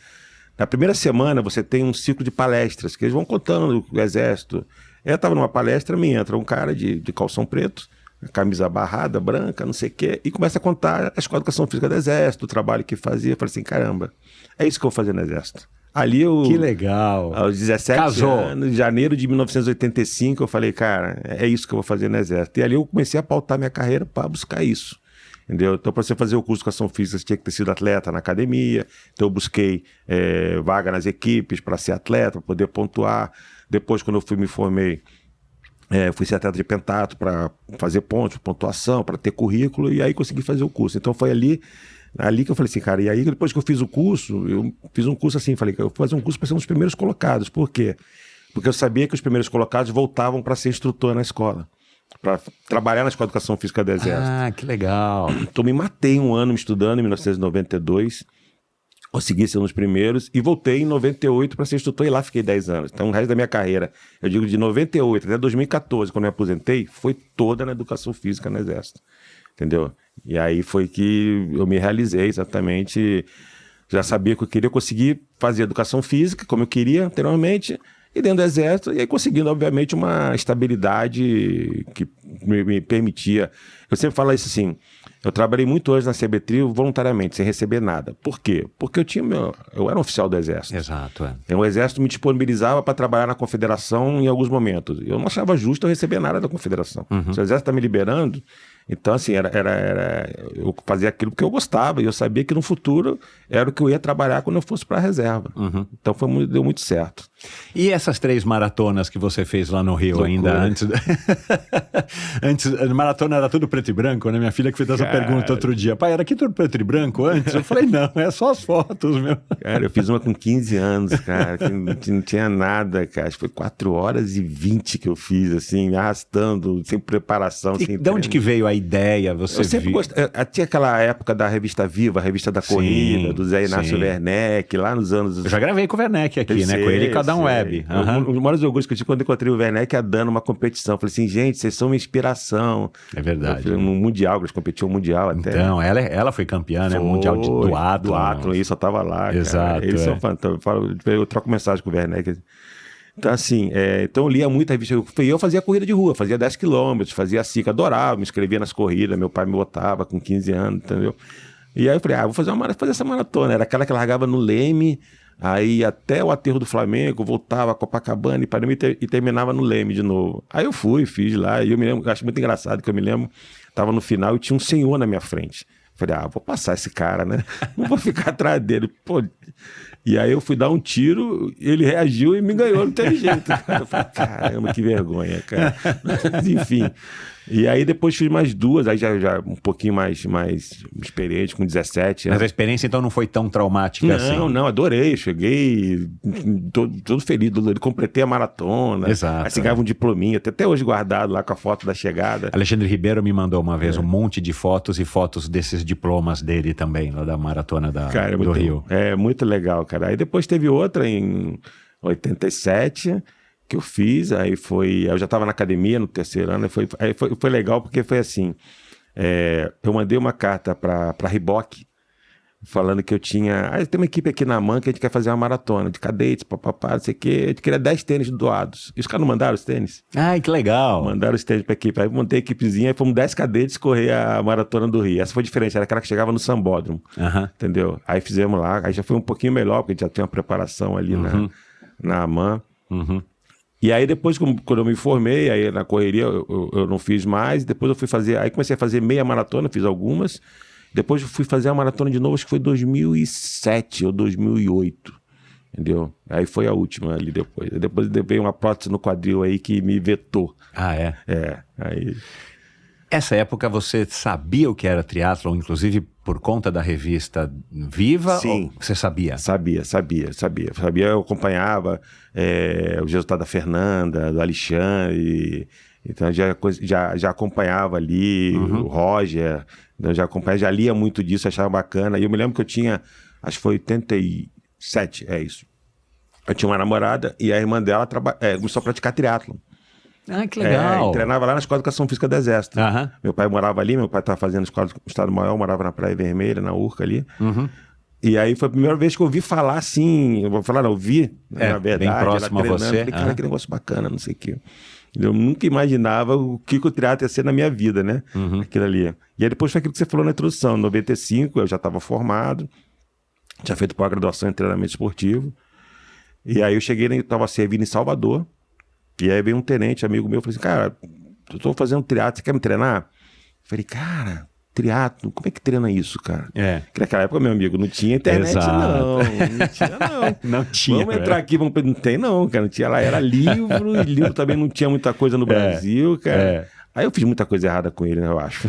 na primeira semana você tem um ciclo de palestras, que eles vão contando o exército. Eu estava numa palestra, me entra um cara de calção preto, camisa barrada, branca, não sei o quê, e começa a contar a escola de educação física do exército, o trabalho que fazia. Eu falei assim, caramba, é isso que eu vou fazer no exército. Ali eu... Que legal! Aos 17 anos, em janeiro de 1985, eu falei, cara, é isso que eu vou fazer no exército. E ali eu comecei a pautar minha carreira para buscar isso. Entendeu? Então, para você fazer o curso de educação física, você tinha que ter sido atleta na academia. Então, eu busquei vaga nas equipes para ser atleta, para poder pontuar. Depois, quando eu me formei, fui ser atleta de pentato para fazer pontos, pontuação, para ter currículo, e aí consegui fazer o curso. Então, foi ali que eu falei assim, cara, e aí depois que eu fiz o curso, eu fiz um curso assim, falei que eu vou fazer um curso para ser um dos primeiros colocados. Por quê? Porque eu sabia que os primeiros colocados voltavam para ser instrutor na escola, para trabalhar na Escola de Educação Física do Exército. Ah, que legal. Então me matei um ano me estudando em 1992, consegui ser um dos primeiros e voltei em 98 para ser instrutor e lá fiquei 10 anos. Então o resto da minha carreira, eu digo de 98 até 2014, quando eu me aposentei, foi toda na Educação Física no Exército, entendeu? E aí foi que eu me realizei exatamente, já sabia que eu queria conseguir fazer Educação Física como eu queria anteriormente, e dentro do Exército, e aí conseguindo, obviamente, uma estabilidade que me permitia. Eu sempre falo isso assim, eu trabalhei muito hoje na CBTRI voluntariamente, sem receber nada. Por quê? Porque eu era um oficial do Exército. Exato, O Exército me disponibilizava para trabalhar na Confederação em alguns momentos. Eu não achava justo eu receber nada da Confederação. Se o Exército está me liberando, então assim, eu fazia aquilo porque eu gostava, e eu sabia que no futuro era o que eu ia trabalhar quando eu fosse para a reserva. Então deu muito certo. E essas 3 maratonas que você fez lá no Rio, ainda antes... antes, a maratona era tudo preto e branco, né? Minha filha que fez essa pergunta outro dia. Pai, era aqui tudo preto e branco antes? Eu falei, não, é só as fotos, meu. Cara, eu fiz uma com 15 anos, cara, que não tinha nada, cara. Acho que foi 4h20 que eu fiz, assim, me arrastando, sem preparação, sem de onde que veio a ideia? Eu sempre gostei. Tinha aquela época da revista Viva, a revista da corrida, do Zé Inácio Werneck, lá nos anos... Eu já gravei com o Werneck aqui, né? Com ele e com a Dan Web. Os maiores orgulhos que eu tive quando encontrei o Werneck é dando uma competição. Eu falei assim, gente, vocês são uma inspiração. É verdade. No Mundial, eles competiam no Mundial até. Então, ela foi campeã, né? Mundial do Atlon. Do Atlon, isso, eu tava lá. Exato. Cara. Eles são fantásticos. Eu troco mensagem com o Werneck. Então, assim, então eu lia muita revista. Eu fazia corrida de rua, fazia 10 quilômetros, fazia ciclo, adorava, me inscrevia nas corridas, meu pai me botava com 15 anos, entendeu? E aí eu falei, vou fazer essa maratona. Era aquela que largava no Leme, Aí até o aterro do Flamengo, voltava a Copacabana, Ipanema e terminava no Leme de novo. Aí eu fui, fiz lá, e eu me lembro, eu acho muito engraçado que eu me lembro, tava no final e tinha um senhor na minha frente. Falei, vou passar esse cara, né? Não vou ficar atrás dele. Pô. E aí eu fui dar um tiro, ele reagiu e me ganhou, não teve jeito, cara. Eu falei, caramba, que vergonha, cara. Mas, enfim. E aí depois fiz mais duas, aí já um pouquinho mais experiente, com 17 anos. Mas a experiência então não foi tão traumática assim? Não, adorei. Cheguei todo feliz, completei a maratona. Exato. Aí você ganhava um diplominha, até hoje guardado lá com a foto da chegada. Alexandre Ribeiro me mandou uma vez um monte de fotos e fotos desses diplomas dele também, lá da maratona do Rio. É muito legal, cara. Aí depois teve outra em 87 que eu fiz, eu já estava na academia no terceiro ano, aí foi legal porque foi assim, eu mandei uma carta para Reebok, falando que eu tinha, tem uma equipe aqui na AMAN que a gente quer fazer uma maratona de cadetes, papapá, não sei o quê, a gente queria 10 tênis doados. E os caras não mandaram os tênis? Ai, que legal! Mandaram os tênis pra equipe, aí eu montei a equipezinha, aí fomos 10 cadetes correr a maratona do Rio. Essa foi diferente, era aquela que chegava no Sambódromo, entendeu? Aí fizemos lá, aí já foi um pouquinho melhor, porque a gente já tinha uma preparação ali na AMAN. E aí depois, quando eu me formei, aí na correria eu não fiz mais, depois eu fui fazer, aí comecei a fazer meia maratona, fiz algumas, depois eu fui fazer a maratona de novo, acho que foi 2007 ou 2008, entendeu? Aí foi a última ali depois. Depois veio uma prótese no quadril aí que me vetou. Ah, é? Aí... Essa época você sabia o que era triatlon, inclusive por conta da revista Viva? Sim. Ou você sabia? Sabia. Eu acompanhava os resultados da Fernanda, do Alexandre, então já acompanhava ali, o Roger, eu já acompanhava, já lia muito disso, achava bacana. E eu me lembro que eu tinha, acho que foi 87, é isso. Eu tinha uma namorada e a irmã dela começou a praticar triatlon. Ah, que legal. Treinava lá na Escola de Educação Física do Exército. Meu pai morava ali, meu pai estava fazendo escola do Estado Maior, morava na Praia Vermelha, na Urca ali. E aí foi a primeira vez que eu ouvi falar assim, eu vou falar, não, ouvi, na verdade. Bem próximo a você. Falei, cara, que negócio bacana, não sei o quê. Eu nunca imaginava o que o triatlo ia ser na minha vida, né? Aquilo ali. E aí depois foi aquilo que você falou na introdução, em 95 eu já estava formado, tinha feito pós-graduação em treinamento esportivo. E aí eu cheguei, estava servindo em Salvador. E aí veio um tenente, amigo meu, falou assim, cara, eu tô fazendo triatlo, você quer me treinar? Eu falei, cara, triatlo, como é que treina isso, cara? Porque naquela época, meu amigo, não tinha internet, não tinha, não. Não tinha. Vamos entrar aqui, não tem não, cara, não tinha lá, era livro, e livro também não tinha muita coisa no Brasil, cara. Aí eu fiz muita coisa errada com ele, né, eu acho.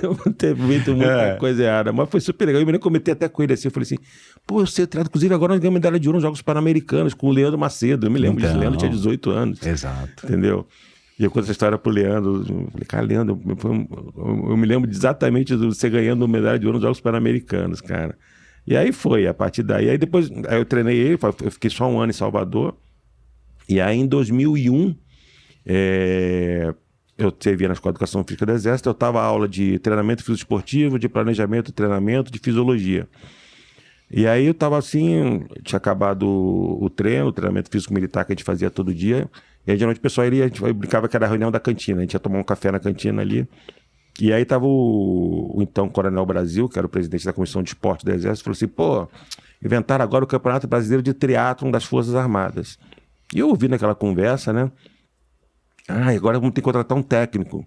Eu teve muita coisa errada, mas foi super legal. Eu me lembro que eu comentei até com ele assim, eu falei assim, pô, eu sei triatlo, inclusive agora nós ganhamos medalha de ouro nos Jogos Pan-Americanos com o Leandro Macedo, eu me lembro disso, o Leandro tinha 18 anos. Exato. Entendeu? E eu conto essa história pro Leandro, eu falei, cara, Leandro, eu me lembro exatamente de você ganhando medalha de ouro nos Jogos Pan-Americanos, cara. E aí foi, a partir daí, aí depois eu treinei ele, eu fiquei só um ano em Salvador, e aí em 2001, eu servia na Escola de Educação Física do Exército, eu estava aula de treinamento físico-esportivo, de planejamento, treinamento, de fisiologia. E aí eu estava assim, tinha acabado o treinamento físico-militar que a gente fazia todo dia, e aí geralmente o pessoal a gente brincava que era a reunião da cantina, a gente ia tomar um café na cantina ali, e aí estava o então Coronel Brasil, que era o presidente da Comissão de Esporte do Exército, falou assim, pô, inventaram agora o Campeonato Brasileiro de Triatlon das Forças Armadas. E eu ouvi naquela conversa, né, agora vamos ter que contratar um técnico,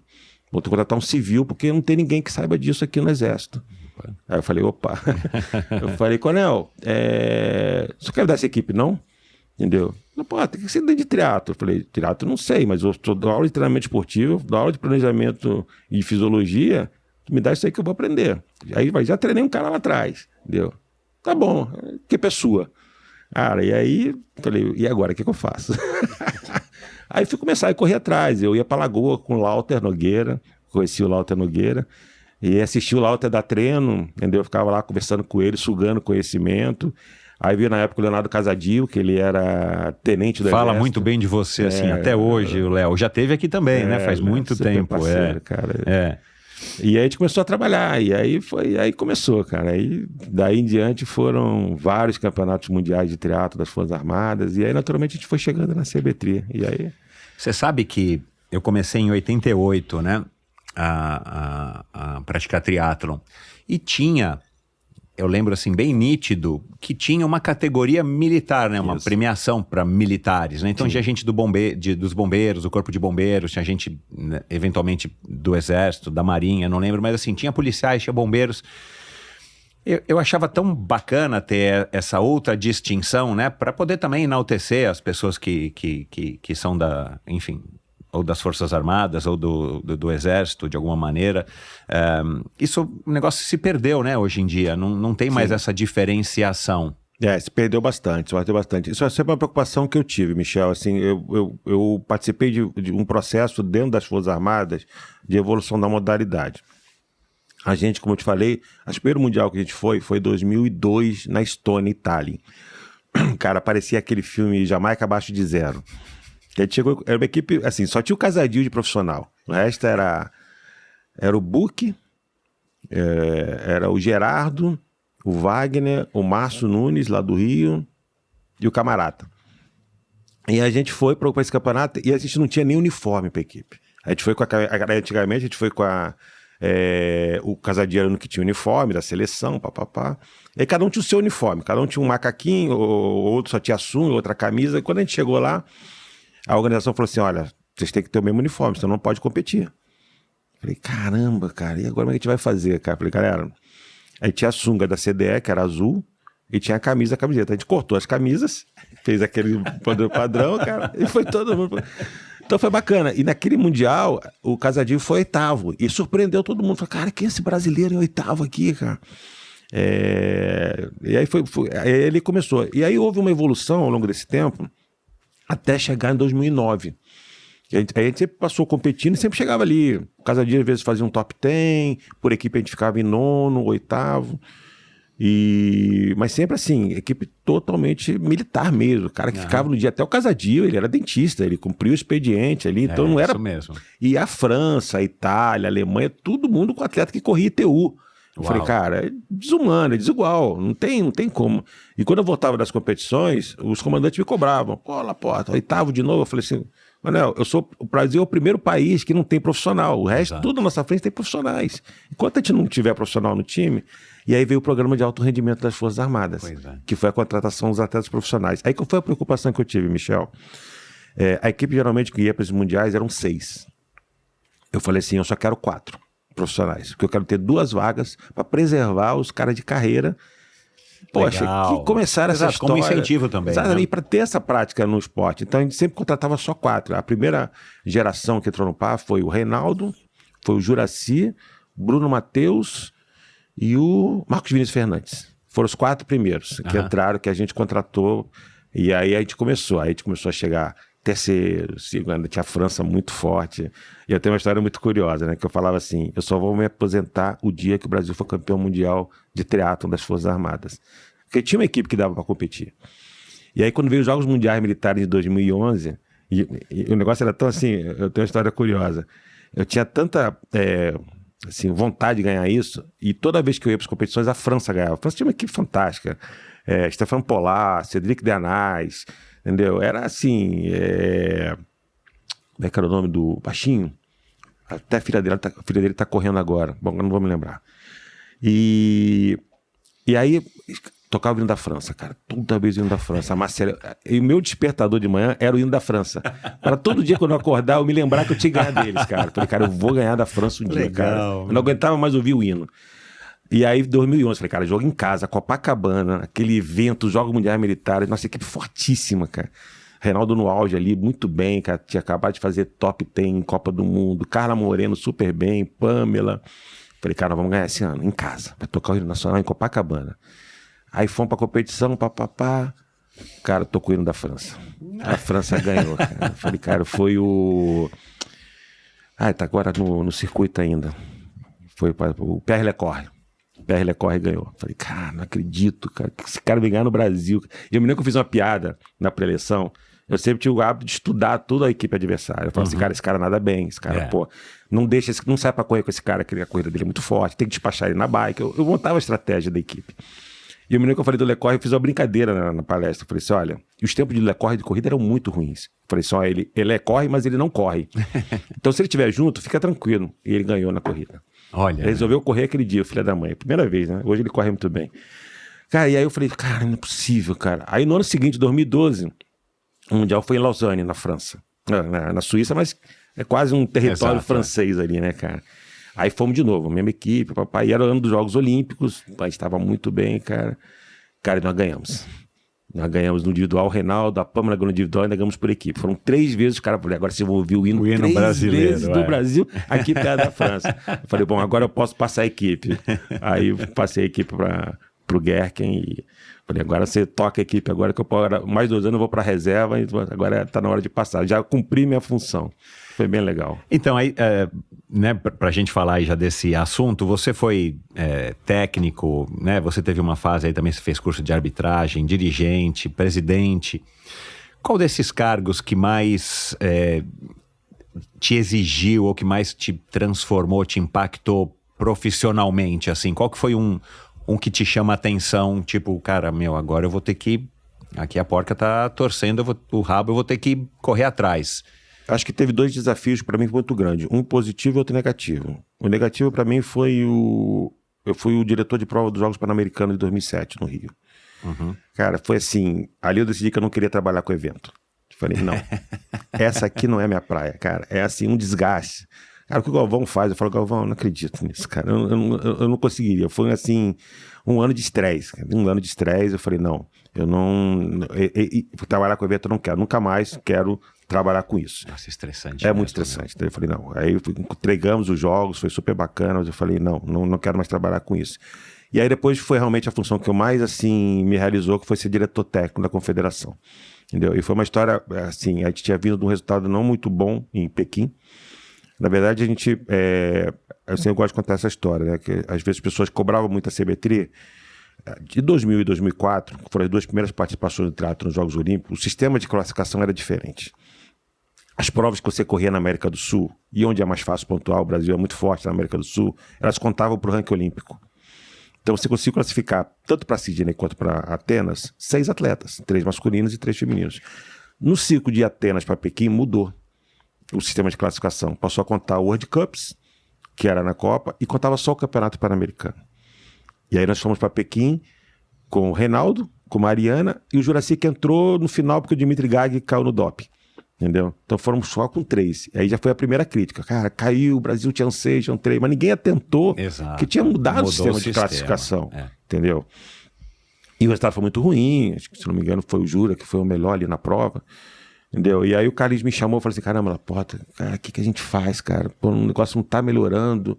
vamos ter que contratar um civil, porque não tem ninguém que saiba disso aqui no Exército. Aí eu falei, opa. Eu falei, Coronel, você quer dar essa equipe, não? Entendeu? Pô, tem que ser dentro de triatlo. Eu falei, triatlo não sei, mas eu dou aula de treinamento esportivo, dou aula de planejamento e de fisiologia, me dá isso aí que eu vou aprender. Aí já treinei um cara lá atrás, entendeu? Tá bom, a equipe é sua. Cara, e aí, falei, e agora, o que eu faço? Aí fui começar a correr atrás. Eu ia pra Lagoa com o Lauter Nogueira, conheci o Lauter Nogueira, e assisti o Lauter dar treino, entendeu? Eu ficava lá conversando com ele, sugando conhecimento. Aí veio na época o Leonardo Casadio, que ele era tenente do Fala Exército. muito bem de você, assim, até hoje, o Léo. Já teve aqui também, né? Faz muito tempo. Parceiro, cara. E aí a gente começou a trabalhar, e aí começou, cara. Aí daí em diante foram vários campeonatos mundiais de triatlo das Forças Armadas, e aí naturalmente a gente foi chegando na CBTRI. E aí... Você sabe que eu comecei em 88, né? A praticar triatlon. E tinha eu lembro assim, bem nítido, que tinha uma categoria militar, né? Uma premiação para militares, né? Então tinha gente dos bombeiros, do corpo de bombeiros, tinha gente, né, eventualmente, do exército, da marinha, não lembro, mas assim, tinha policiais, tinha bombeiros. Eu achava tão bacana ter essa outra distinção, né? Para poder também enaltecer as pessoas que são enfim, ou das Forças Armadas, ou do Exército, de alguma maneira. O negócio se perdeu, né, hoje em dia. Não tem mais essa diferenciação. Se perdeu bastante. Isso é sempre uma preocupação que eu tive, Michel. Assim, eu participei de um processo dentro das Forças Armadas de evolução da modalidade. A gente, como eu te falei, o primeiro mundial que a gente foi em 2002, na Estônia, Itália. Cara, parecia aquele filme Jamaica Abaixo de Zero. A gente chegou, era uma equipe, assim, só tinha o Casadio de profissional. O resto era o Buque, era o Gerardo, o Wagner, o Márcio Nunes, lá do Rio, e o Camarata. E a gente foi para esse campeonato e a gente não tinha nem uniforme para a equipe. A gente foi antigamente a gente foi com o Casadiano que tinha uniforme da seleção, papapá. E aí cada um tinha o seu uniforme, cada um tinha um macaquinho, ou outro só tinha sunga, outra camisa. E quando a gente chegou lá, a organização falou assim, olha, vocês têm que ter o mesmo uniforme, senão não pode competir. Falei, caramba, cara, e agora como é que a gente vai fazer, cara? Falei, galera, aí tinha a sunga da CDE, que era azul, e tinha a camiseta. A gente cortou as camisas, fez aquele padrão, cara, e foi todo mundo. Então foi bacana. E naquele Mundial, o Casadio foi 8º, e surpreendeu todo mundo. Falei, cara, quem é esse brasileiro em 8º aqui, cara? E aí aí ele começou. E aí houve uma evolução ao longo desse tempo, até chegar em 2009. A gente sempre passou competindo e sempre chegava ali. O Casadio às vezes fazia um top 10, por equipe a gente ficava em 9º, 8º. Mas sempre assim, equipe totalmente militar mesmo. O cara que ficava no dia, até o Casadio, ele era dentista, ele cumpriu o expediente ali, então não era. Isso mesmo. E a França, a Itália, a Alemanha, todo mundo com atleta que corria ITU. Eu falei, cara, é desumano, é desigual, não tem como. E quando eu voltava das competições, os comandantes me cobravam. Pô, Laporta, 8º de novo. Eu falei assim, Manel, o Brasil é o primeiro país que não tem profissional. O resto, tudo na nossa frente tem profissionais. Enquanto a gente não tiver profissional no time, e aí veio o programa de alto rendimento das Forças Armadas, que foi a contratação dos atletas profissionais. Aí qual foi a preocupação que eu tive, Michel? A equipe geralmente que ia para esses mundiais eram 6. Eu falei assim, eu só quero 4 profissionais, porque eu quero ter 2 vagas para preservar os caras de carreira. Poxa, que começaram essa história. Como incentivo também. Exatamente, para ter essa prática no esporte. Então a gente sempre contratava só 4. A primeira geração que entrou no PAF foi o Reinaldo, foi o Juraci, Bruno Matheus e o Marcos Vinícius Fernandes. Foram os 4 primeiros que entraram, que a gente contratou. E aí a gente começou a chegar terceiro, segundo, tinha a França muito forte. E eu tenho uma história muito curiosa, né? Que eu falava assim, eu só vou me aposentar o dia que o Brasil for campeão mundial de triatlon das Forças Armadas. Porque tinha uma equipe que dava para competir. E aí quando veio os Jogos Mundiais Militares de 2011, e o negócio era tão assim, eu tenho uma história curiosa. Eu tinha tanta assim, vontade de ganhar isso, e toda vez que eu ia para as competições, a França ganhava. A França tinha uma equipe fantástica. Stéphane Pollard, Cédric Dernaz, entendeu? Era assim, como é que era o nome do baixinho? Até a filha dele tá correndo agora. Bom, eu não vou me lembrar. E aí, tocava o hino da França, cara. Toda vez o hino da França. A Marcela... E o meu despertador de manhã era o hino da França. Para todo dia, quando eu acordar, eu me lembrar que eu tinha ganhado deles, cara. Falei, cara, eu vou ganhar da França um dia, cara. Eu não aguentava mais ouvir o hino. E aí, em 2011, falei, cara, jogo em casa, Copacabana, aquele evento, Jogos Mundiais Militares, nossa equipe fortíssima, cara. Reinaldo no auge ali, muito bem, cara, tinha acabado de fazer top 10 em Copa do Mundo, Carla Moreno super bem, Pamela. Falei, cara, nós vamos ganhar esse ano, em casa, vai tocar o hino nacional em Copacabana. Aí fomos pra competição, papapá, cara, tocou o hino da França. A França ganhou, cara. Falei, cara, foi o... tá agora no circuito ainda. Foi o Pierre Lecorre. Pierre Lecorre ganhou. Falei, cara, não acredito, cara, que esse cara vem ganhar no Brasil. E eu me lembro que eu fiz uma piada na pré-eleição. Eu sempre tinha o hábito de estudar toda a equipe adversária. Eu falava assim, cara, esse cara nada bem, esse cara, pô, não sai pra correr com esse cara, que a corrida dele é muito forte, tem que despachar ele na bike. Eu montava a estratégia da equipe. E eu me lembro que eu falei do Lecorre, eu fiz uma brincadeira na palestra. Eu falei assim, olha, e os tempos de Lecorre de corrida eram muito ruins. Eu falei assim, ó, ele corre, mas ele não corre. Então se ele estiver junto, fica tranquilo. E ele ganhou na corrida. Olha. Resolveu correr aquele dia, filho da mãe. Primeira vez, né? Hoje ele corre muito bem. Cara, e aí eu falei, cara, não é possível, cara. Aí no ano seguinte, 2012, o Mundial foi em Lausanne, na França. Na Suíça, mas é quase um território francês ali, né, cara? Aí fomos de novo, mesma equipe, papai. E era o ano dos Jogos Olímpicos, o país estava muito bem, cara. Cara, e nós ganhamos. Nós ganhamos no individual, o Reinaldo, a Pâmela ganhou no individual e nós ganhamos por equipe. Foram 3 vezes os caras falaram, agora vocês vão ouvir o hino 3 brasileiro, vezes do Brasil, a equipe era da França. Eu falei, bom, agora eu posso passar a equipe. Aí eu passei a equipe pro Gerken e falei, agora você toca a equipe, agora que mais 2 anos eu vou pra reserva, e agora tá na hora de passar. Já cumpri minha função. Foi bem legal. Então, aí, né, pra gente falar aí já desse assunto, você foi técnico, né? Você teve uma fase aí também, você fez curso de arbitragem, dirigente, presidente. Qual desses cargos que mais te exigiu ou que mais te transformou, te impactou profissionalmente, assim? Qual que foi um que te chama a atenção, tipo, cara, agora eu vou ter que... Aqui a porca tá torcendo, o rabo eu vou ter que correr atrás. Acho que teve 2 desafios para mim muito grandes. Um positivo e outro negativo. O negativo para mim foi eu fui o diretor de prova dos Jogos Pan-Americanos de 2007, no Rio. Uhum. Cara, foi assim, ali eu decidi que eu não queria trabalhar com evento. Falei, não, essa aqui não é minha praia, cara. É assim, um desgaste. Cara, o que o Galvão faz? Eu falo, Galvão, eu não acredito nisso, cara. Eu não conseguiria. Foi assim, um ano de estresse. Eu falei, não, eu não... trabalhar com evento eu não quero. Nunca mais quero trabalhar com isso. Nossa, estressante. É muito estressante. Então eu falei, não. Aí entregamos os jogos, foi super bacana, mas eu falei, não quero mais trabalhar com isso. E aí depois foi realmente a função que eu mais, assim, me realizou, que foi ser diretor técnico da confederação. Entendeu? E foi uma história, assim, a gente tinha vindo de um resultado não muito bom em Pequim. Na verdade, a gente, eu gosto de contar essa história, né? Que às vezes as pessoas cobravam muito a CBTRI. De 2000 e 2004, que foram as 2 primeiras participações do triatlo nos Jogos Olímpicos, o sistema de classificação era diferente. As provas que você corria na América do Sul, e onde é mais fácil pontuar, o Brasil é muito forte na América do Sul, elas contavam para o ranking olímpico. Então você conseguiu classificar, tanto para Sydney quanto para Atenas, 6 atletas, 3 masculinos e 3 femininos. No ciclo de Atenas para Pequim, mudou o sistema de classificação. Passou a contar o World Cups, que era na Copa, e contava só o Campeonato Pan-Americano. E aí nós fomos para Pequim com o Reinaldo, com a Mariana, e o Juraci que entrou no final porque o Dimitri Gag caiu no doping. Entendeu? Então fomos só com 3. Aí já foi a primeira crítica. Cara, caiu, o Brasil tinha 6, tinha 3, mas ninguém atentou. Exato. Que tinha mudado o sistema de classificação. Entendeu? E o resultado foi muito ruim. Acho que, se não me engano, foi o Jura que foi o melhor ali na prova. Entendeu? E aí o Carlinhos me chamou e falou assim, caramba, Laporta, cara, o que a gente faz, cara? Pô, o negócio não tá melhorando.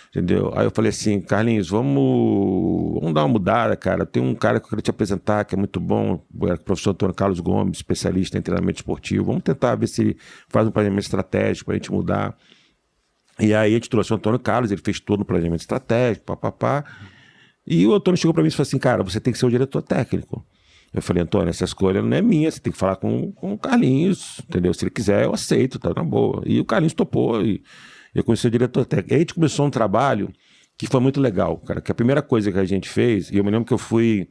Entendeu? Aí eu falei assim, Carlinhos, vamos dar uma mudada, cara. Tem um cara que eu quero te apresentar que é muito bom, o professor Antônio Carlos Gomes, especialista em treinamento esportivo. Vamos tentar ver se ele faz um planejamento estratégico pra gente mudar. E aí a gente trouxe o Antônio Carlos, ele fez todo o planejamento estratégico, papapá. E o Antônio chegou pra mim e falou assim, cara, você tem que ser o diretor técnico. Eu falei, Antônio, essa escolha não é minha, você tem que falar com o Carlinhos, entendeu? Se ele quiser, eu aceito, tá na boa. E o Carlinhos topou e eu conheci o diretor técnico. Aí a gente começou um trabalho que foi muito legal, cara. Que a primeira coisa que a gente fez, e eu me lembro que eu fui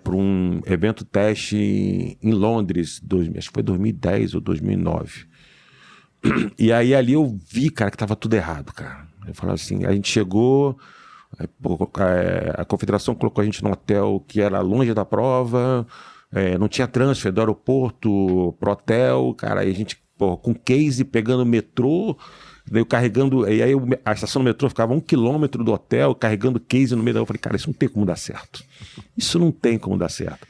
para um evento teste em Londres, acho que foi 2010 ou 2009. E aí ali eu vi, cara, que tava tudo errado, cara. Eu falava assim, a gente chegou, a confederação colocou a gente num hotel que era longe da prova, não tinha transfer do aeroporto pro hotel, cara, aí a gente com case, pegando o metrô, daí carregando, e aí a estação do metrô ficava 1 quilômetro do hotel, carregando case no meio da... Eu falei, cara, isso não tem como dar certo. Isso não tem como dar certo.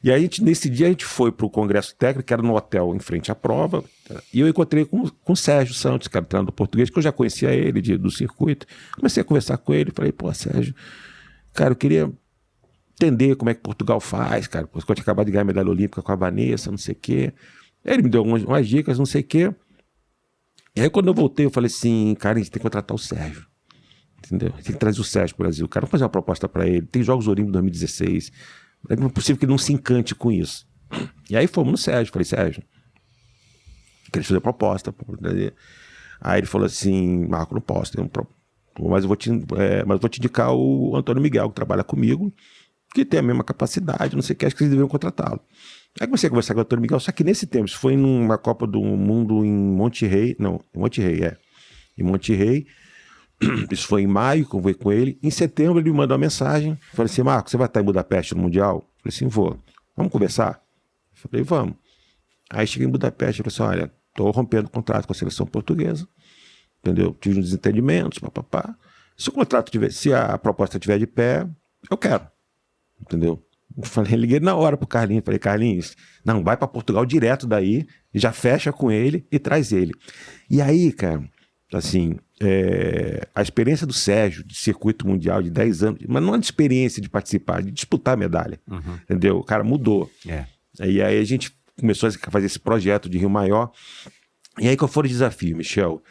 E aí, nesse dia, a gente foi para o congresso técnico, que era no hotel em frente à prova, e eu encontrei com o Sérgio Santos, que era treinador português, que eu já conhecia ele do circuito. Comecei a conversar com ele, falei, pô, Sérgio, cara, eu queria entender como é que Portugal faz, cara, porque eu tinha acabado de ganhar a medalha olímpica com a Vanessa, não sei o quê. Ele me deu algumas dicas, não sei o quê. E aí, quando eu voltei, eu falei assim, cara, a gente tem que contratar o Sérgio. Entendeu? A gente tem que trazer o Sérgio para o Brasil. Cara, vamos fazer uma proposta para ele. Tem Jogos Olímpicos em 2016. Não é possível que ele não se encante com isso. E aí fomos no Sérgio. Falei, Sérgio, queria fazer a proposta. Aí ele falou assim, Marco, não posso. Mas eu vou te indicar o Antônio Miguel, que trabalha comigo, que tem a mesma capacidade, não sei o que, acho que vocês deveriam contratá-lo. Aí comecei a conversar com o Antônio Miguel, só que nesse tempo, isso foi numa Copa do Mundo em Monterrey, em Monterrey. Isso foi em maio, que eu fui com ele. Em setembro ele me mandou uma mensagem. Falei assim, Marco, você vai estar em Budapeste no Mundial? Falei assim, vou. Vamos conversar? Falei, vamos. Aí cheguei em Budapeste e falei assim, olha, estou rompendo o contrato com a seleção portuguesa. Entendeu? Tive uns desentendimentos, papapá. Se o contrato tiver, se a proposta estiver de pé, eu quero. Entendeu? Liguei na hora pro Carlinhos. Falei, Carlinhos, não, vai para Portugal direto daí, já fecha com ele e traz ele. E aí, cara, assim, a experiência do Sérgio, de circuito mundial de 10 anos, mas não a experiência de participar, de disputar a medalha. Entendeu? O cara mudou. E aí a gente começou a fazer esse projeto de Rio Maior. E aí qual foi o desafio, Michel?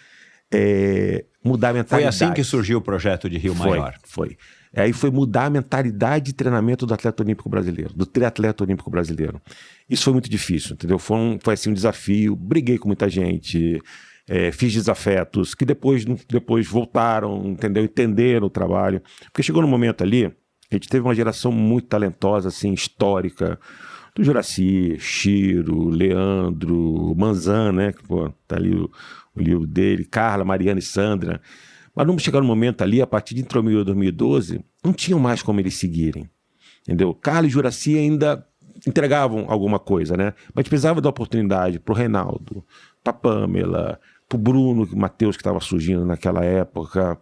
Mudar a mentalidade. Foi assim que surgiu o projeto de Rio Maior. Foi. Aí foi mudar a mentalidade de treinamento do atleta olímpico brasileiro, do triatleta olímpico brasileiro. Isso foi muito difícil, entendeu? Foi assim um desafio, briguei com muita gente, fiz desafetos, que depois voltaram, entendeu? Entenderam o trabalho. Porque chegou no momento ali, a gente teve uma geração muito talentosa, assim, histórica, do Juracy, Chiro, Leandro, Manzan, né? Que, pô, tá ali o livro dele, Carla, Mariana e Sandra. Mas vamos chegar no momento ali, a partir de 2012, não tinham mais como eles seguirem. Entendeu? Carla e Juracy ainda entregavam alguma coisa, né? Mas a gente precisava da oportunidade pro Reinaldo, pra Pamela, pro Bruno, Matheus, que estava surgindo naquela época,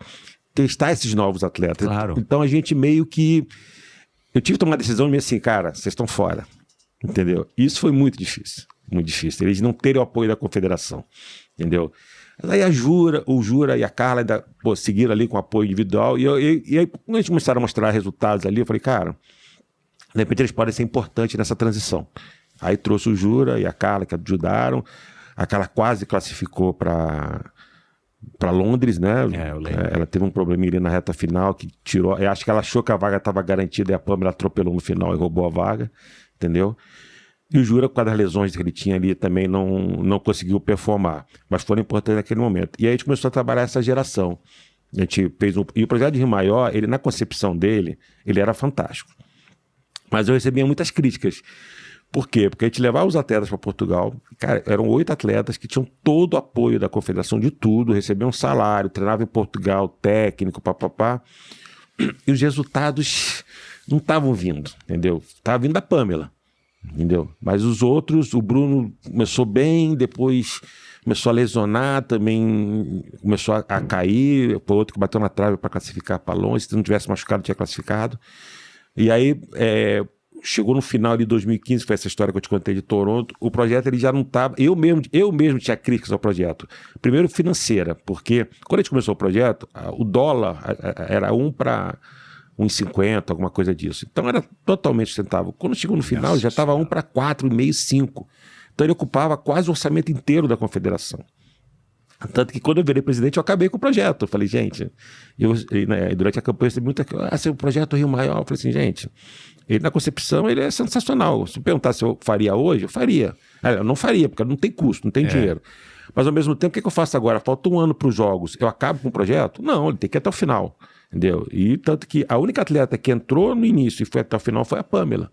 testar esses novos atletas. Claro. Então a gente meio que... Eu tive que tomar uma decisão e me assim, cara, vocês estão fora. Entendeu? Isso foi muito difícil. Muito difícil. Eles não terem o apoio da confederação. Entendeu? Mas aí o Jura e a Carla ainda seguiram ali com apoio individual. E aí, quando a gente começaram a mostrar resultados ali, eu falei, cara, de repente eles podem ser importantes nessa transição. Aí trouxe o Jura e a Carla, que ajudaram. A Carla quase classificou para Londres, né? Eu lembro. Ela teve um probleminha ali na reta final que tirou. Eu acho que ela achou que a vaga estava garantida e a Pamela atropelou no final e roubou a vaga. Entendeu? E o Jura, por causa das lesões que ele tinha ali, também não conseguiu performar. Mas foram importantes naquele momento. E aí a gente começou a trabalhar essa geração. A gente fez e o projeto de Rio Maior, ele, na concepção dele, ele era fantástico. Mas eu recebia muitas críticas. Por quê? Porque a gente levava os atletas para Portugal. Cara, eram 8 atletas que tinham todo o apoio da confederação de tudo, recebiam um salário, treinavam em Portugal, técnico, papapá. E os resultados não estavam vindo, entendeu? Estava vindo da Pamela. Entendeu? Mas os outros, o Bruno começou bem, depois começou a lesionar, também começou a cair, foi outro que bateu na trave para classificar para Londres, se não tivesse machucado tinha classificado. E aí chegou no final de 2015, foi essa história que eu te contei de Toronto, o projeto ele já não estava, eu mesmo tinha críticas ao projeto. Primeiro financeira, porque quando a gente começou o projeto, o dólar era 1 para 1,50, alguma coisa disso. Então era totalmente sustentável. Quando chegou no final, já estava 1 para 4,5, 5. Então ele ocupava quase o orçamento inteiro da confederação. Tanto que quando eu virei presidente, eu acabei com o projeto. Eu falei, gente, durante a campanha eu recebi muita coisa. Se o projeto Rio Maior, eu falei assim, gente, ele na concepção ele é sensacional. Se perguntar se eu faria hoje, eu faria. Eu não faria, porque não tem custo, não tem dinheiro. Mas ao mesmo tempo, o que eu faço agora? Falta 1 ano para os Jogos, eu acabo com o projeto? Não, ele tem que ir até o final. Entendeu? E tanto que a única atleta que entrou no início e foi até o final foi a Pamela.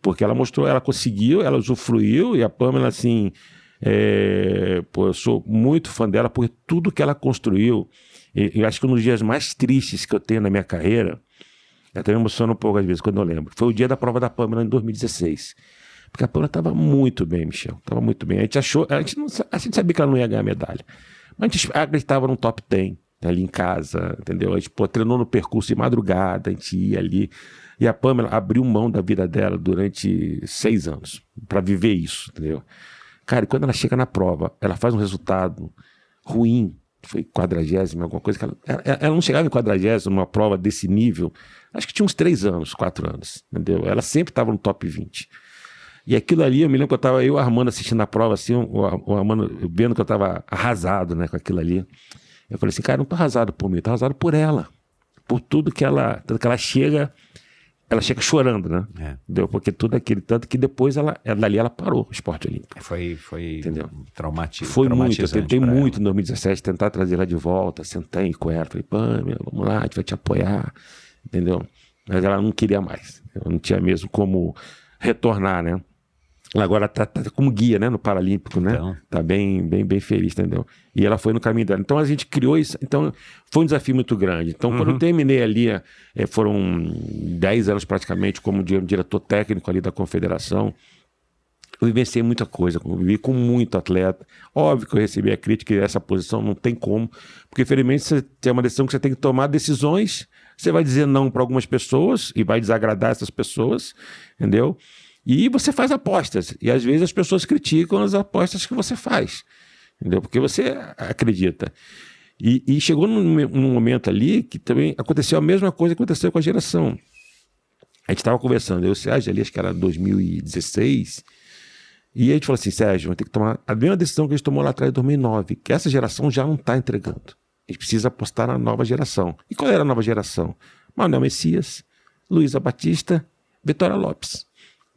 Porque ela mostrou, ela conseguiu, ela usufruiu, e a Pamela, assim, eu sou muito fã dela por tudo que ela construiu. Eu acho que um dos dias mais tristes que eu tenho na minha carreira, eu até me emociono um pouco às vezes quando eu lembro, foi o dia da prova da Pamela em 2016. Porque a Pamela estava muito bem, Michel, estava muito bem. A gente sabia que ela não ia ganhar medalha, mas a gente acreditava no top 10. Ali em casa, entendeu? A gente treinou no percurso de madrugada, a gente ia ali. E a Pamela abriu mão da vida dela durante 6 anos para viver isso, entendeu? Cara, e quando ela chega na prova, ela faz um resultado ruim, foi 40ª, alguma coisa, que ela não chegava em 40ª numa prova desse nível, acho que tinha uns 3 anos, 4 anos, entendeu? Ela sempre estava no top 20. E aquilo ali, eu me lembro que eu estava, eu e o Armando assistindo a prova, assim, o Armando vendo que eu estava arrasado, né, com aquilo ali. Eu falei assim, cara, não tô arrasado por mim, tô arrasado por ela. Por tudo que ela chega chorando, né? Entendeu? Porque tudo aquele, tanto que depois dali ela parou o esporte olímpico. Foi traumatizante. Foi muito, eu tentei muito em 2017 tentar trazer ela de volta, sentei com ela, falei, Pamela, vamos lá, a gente vai te apoiar, entendeu? Mas ela não queria mais, eu não tinha mesmo como retornar, né? Agora tá como guia, né, no Paralímpico, né? Então. Tá bem feliz, entendeu? E ela foi no caminho dela. Então a gente criou isso. Então foi um desafio muito grande. Então quando eu terminei ali, foram 10 anos praticamente como diretor técnico ali da confederação. Eu vivenciei muita coisa, convivi com muito atleta. Óbvio que eu recebi a crítica e essa posição não tem como, porque infelizmente você tem uma decisão que você tem que tomar decisões, você vai dizer não para algumas pessoas e vai desagradar essas pessoas, entendeu? E você faz apostas, e às vezes as pessoas criticam as apostas que você faz, entendeu? Porque você acredita. E chegou num momento ali que também aconteceu a mesma coisa que aconteceu com a geração. A gente estava conversando, eu e o Sérgio ali, acho que era 2016, e a gente falou assim, Sérgio, vamos ter que tomar a mesma decisão que a gente tomou lá atrás em 2009, que essa geração já não está entregando. A gente precisa apostar na nova geração. E qual era a nova geração? Manuel Messias, Luísa Batista, Vitória Lopes.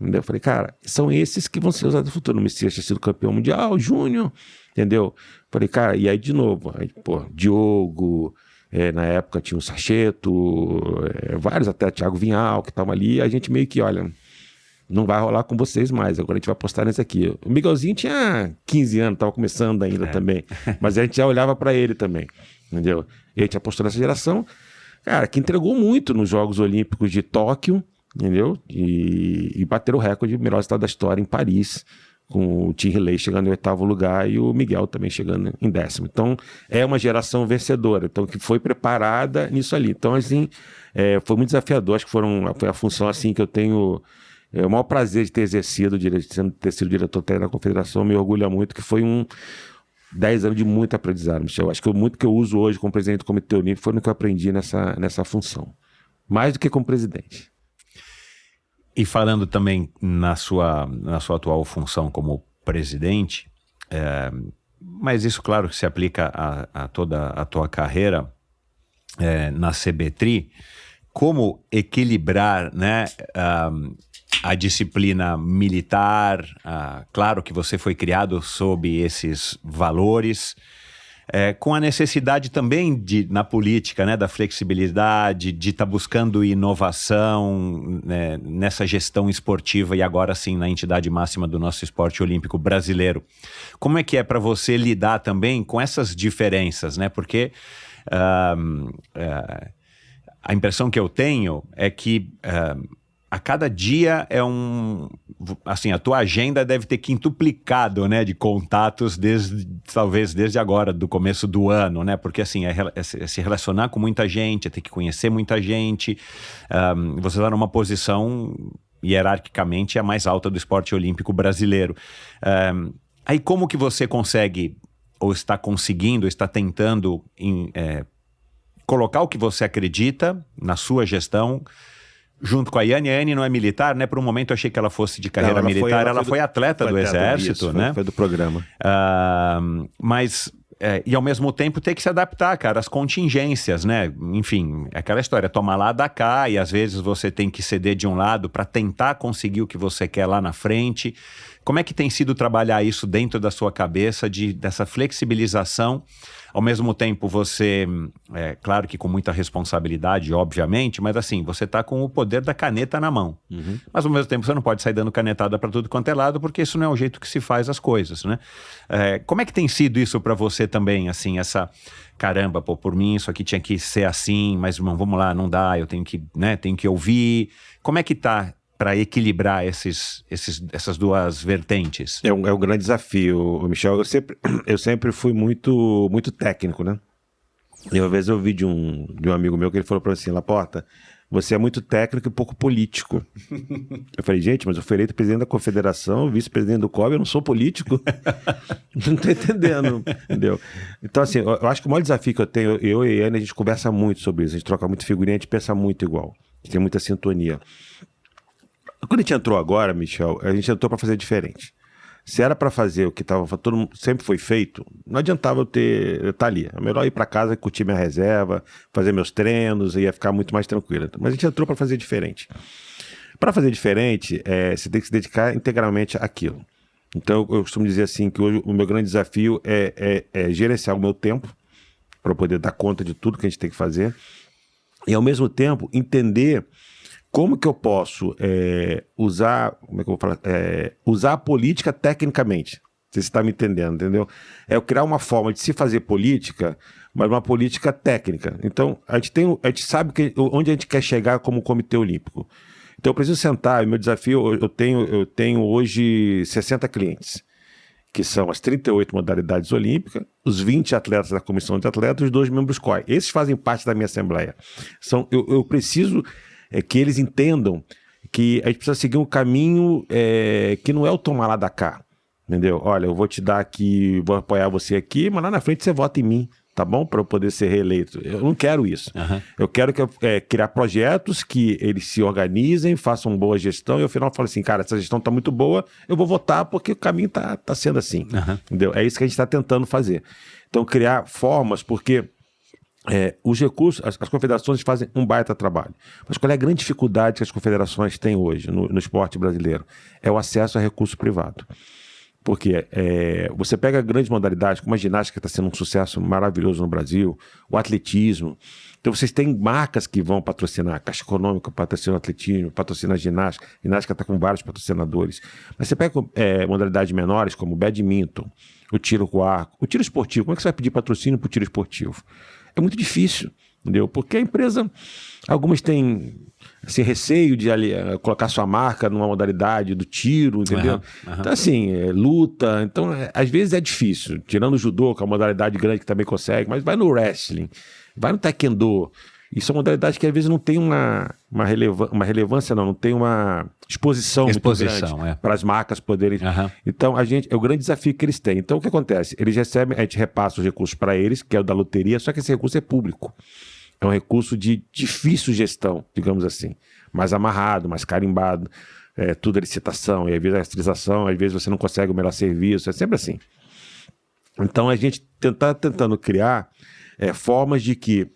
Entendeu? Eu falei, cara, são esses que vão ser usados no futuro. O Messias tinha sido campeão mundial, Júnior, entendeu? Falei, cara, e aí de novo, aí, Diogo, na época tinha o Sacheto, vários até, Thiago Vinhal, que estavam ali, a gente meio que, olha, não vai rolar com vocês mais, agora a gente vai apostar nesse aqui. O Miguelzinho tinha 15 anos, estava começando ainda também, mas a gente já olhava para ele também, entendeu? E a gente apostou nessa geração, cara, que entregou muito nos Jogos Olímpicos de Tóquio, entendeu? E bateram o recorde de melhor estado da história em Paris, com o Tim Riley chegando em 8º lugar e o Miguel também chegando em 10º. Então, é uma geração vencedora, então, que foi preparada nisso ali. Então, assim, foi muito desafiador, acho que foi a função, assim, que eu tenho o maior prazer de ter exercido, ter sido diretor técnico da Confederação, me orgulha muito, que foi 10 anos de muito aprendizado, Michel. Acho que muito que eu uso hoje como presidente do Comitê Olímpico foi no que eu aprendi nessa função. Mais do que como presidente. E falando também na sua atual função como presidente, mas isso, claro, que se aplica a toda a tua carreira na CBTRI, como equilibrar, né, a disciplina militar, claro que você foi criado sob esses valores, com a necessidade também na política, né, da flexibilidade, de estar buscando inovação, né, nessa gestão esportiva e agora sim na entidade máxima do nosso esporte olímpico brasileiro. Como é que é para você lidar também com essas diferenças, né? Porque a impressão que eu tenho é que a cada dia assim, a tua agenda deve ter quintuplicado, né, de contatos talvez desde agora, do começo do ano, né, porque assim, é se relacionar com muita gente, é ter que conhecer muita gente, você está numa posição hierarquicamente a mais alta do esporte olímpico brasileiro. Aí como que você consegue, ou está conseguindo, está tentando colocar o que você acredita na sua gestão, junto com a Yane. A Yane não é militar, né? Por um momento eu achei que ela fosse de carreira militar. Ela foi atleta do Exército, né? Foi do programa. Mas, e ao mesmo tempo ter que se adaptar, cara, às contingências, né? Enfim, é aquela história, toma lá, dá cá, e às vezes você tem que ceder de um lado para tentar conseguir o que você quer lá na frente. Como é que tem sido trabalhar isso dentro da sua cabeça, dessa flexibilização? Ao mesmo tempo, você, claro que com muita responsabilidade, obviamente, mas assim, você está com o poder da caneta na mão. Uhum. Mas ao mesmo tempo, você não pode sair dando canetada para tudo quanto é lado, porque isso não é o jeito que se faz as coisas, né? Como é que tem sido isso para você também, assim, caramba, pô, por mim isso aqui tinha que ser assim, mas irmão, vamos lá, não dá, eu tenho que ouvir. Como é que tá para equilibrar essas duas vertentes? É um grande desafio, Michel. Eu sempre fui muito, muito técnico, né? E uma vez eu ouvi de um amigo meu que ele falou para mim assim, Laporta, você é muito técnico e pouco político. Eu falei, gente, mas eu fui eleito presidente da Confederação, vice-presidente do COB, eu não sou político. Não tô entendendo, entendeu? Então, assim, eu acho que o maior desafio que eu tenho, eu e a Ana, a gente conversa muito sobre isso, a gente troca muito figurinha, a gente pensa muito igual, a gente tem muita sintonia. Quando a gente entrou agora, Michel, a gente entrou para fazer diferente. Se era para fazer o que todo mundo sempre foi feito, não adiantava eu estar ali. É melhor ir para casa, curtir minha reserva, fazer meus treinos, ia ficar muito mais tranquilo. Mas a gente entrou para fazer diferente. Para fazer diferente, você tem que se dedicar integralmente àquilo. Então, eu costumo dizer assim, que hoje o meu grande desafio é gerenciar o meu tempo, para poder dar conta de tudo que a gente tem que fazer, e ao mesmo tempo entender como que eu posso usar, como é que eu vou falar? Usar a política tecnicamente. Você está me entendendo, entendeu? É eu criar uma forma de se fazer política, mas uma política técnica. Então, a gente sabe onde a gente quer chegar como Comitê Olímpico. Então, eu preciso sentar, meu desafio, eu tenho hoje 60 clientes, que são as 38 modalidades olímpicas, os 20 atletas da comissão de atletas e os 2 membros COI. Esses fazem parte da minha assembleia. Eu preciso que eles entendam que a gente precisa seguir um caminho que não é o tomar lá da cá, entendeu? Olha, eu vou te dar aqui, vou apoiar você aqui, mas lá na frente você vota em mim, tá bom? Para eu poder ser reeleito. Eu não quero isso. Uhum. Eu quero criar projetos que eles se organizem, façam boa gestão e ao final eu falo assim, cara, essa gestão tá muito boa, eu vou votar porque o caminho tá sendo assim, entendeu? É isso que a gente está tentando fazer. Então, criar formas, porque os recursos, as confederações fazem um baita trabalho. Mas qual é a grande dificuldade que as confederações têm hoje no esporte brasileiro? É o acesso a recurso privado. Porque você pega grandes modalidades, como a ginástica, que está sendo um sucesso maravilhoso no Brasil, o atletismo. Então vocês têm marcas que vão patrocinar, a Caixa Econômica patrocina o atletismo, patrocina a ginástica. A ginástica está com vários patrocinadores. Mas você pega modalidades menores, como o badminton, o tiro com arco, o tiro esportivo. Como é que você vai pedir patrocínio para o tiro esportivo? É muito difícil, entendeu? Porque a empresa, algumas têm assim, receio de colocar sua marca numa modalidade do tiro, entendeu? Então, assim, luta. Então, às vezes é difícil. Tirando o judô, que é uma modalidade grande que também consegue, mas vai no wrestling, vai no taekwondo. Isso é uma modalidade que às vezes não tem uma relevância, não tem uma exposição muito grande para as marcas poderem. Então, é o grande desafio que eles têm. Então, o que acontece? Eles recebem, a gente repassa os recursos para eles, que é o da loteria, só que esse recurso é público. É um recurso de difícil gestão, digamos assim. Mais amarrado, mais carimbado, tudo é licitação, e às vezes é esterilização, às vezes você não consegue o melhor serviço, é sempre assim. Então, a gente tentando criar formas de que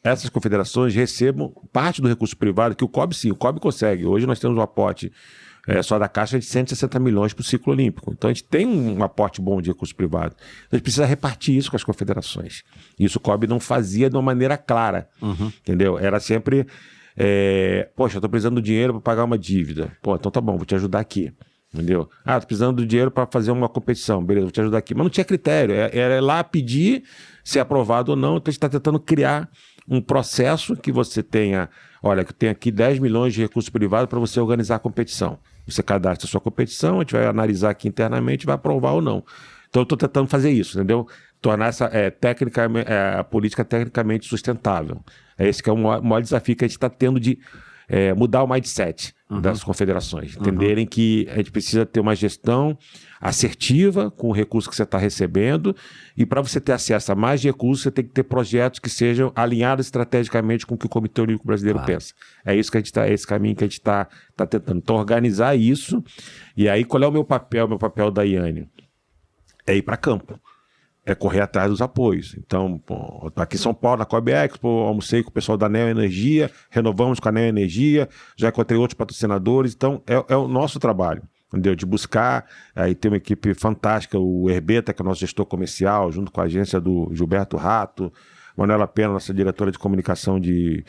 essas confederações recebam parte do recurso privado, que o COB sim, o COB consegue. Hoje nós temos um aporte só da Caixa de 160 milhões para o ciclo olímpico. Então a gente tem um aporte bom de recurso privado. Então, a gente precisa repartir isso com as confederações. Isso o COB não fazia de uma maneira clara, entendeu? Era sempre, poxa, eu estou precisando de dinheiro para pagar uma dívida. Pô, então tá bom, vou te ajudar aqui. Entendeu? Estou precisando do dinheiro para fazer uma competição. Beleza, vou te ajudar aqui. Mas não tinha critério. Era lá pedir se é aprovado ou não. Então a gente está tentando criar um processo que você tenha, olha, que tem aqui 10 milhões de recursos privados para você organizar a competição. Você cadastra a sua competição, a gente vai analisar aqui internamente e vai aprovar ou não. Então eu estou tentando fazer isso, entendeu? Tornar essa a política tecnicamente sustentável. Esse que é o maior desafio que a gente está tendo de mudar o mindset das confederações. Entenderem que a gente precisa ter uma gestão assertiva com o recurso que você está recebendo, e para você ter acesso a mais recursos, você tem que ter projetos que sejam alinhados estrategicamente com o que o Comitê Olímpico Brasileiro pensa. É isso que a gente esse caminho que a gente está tentando. Então, organizar isso. E aí, qual é o meu papel? O meu papel da IANE é ir para campo. É correr atrás dos apoios. Então, aqui em São Paulo, na Coab Expo, almocei com o pessoal da Neo Energia, renovamos com a Neo Energia, já encontrei outros patrocinadores. Então, é o nosso trabalho, entendeu? De buscar, aí tem uma equipe fantástica, o Herbeta, que é o nosso gestor comercial, junto com a agência do Gilberto Rato, Manuela Pena, nossa diretora de comunicação de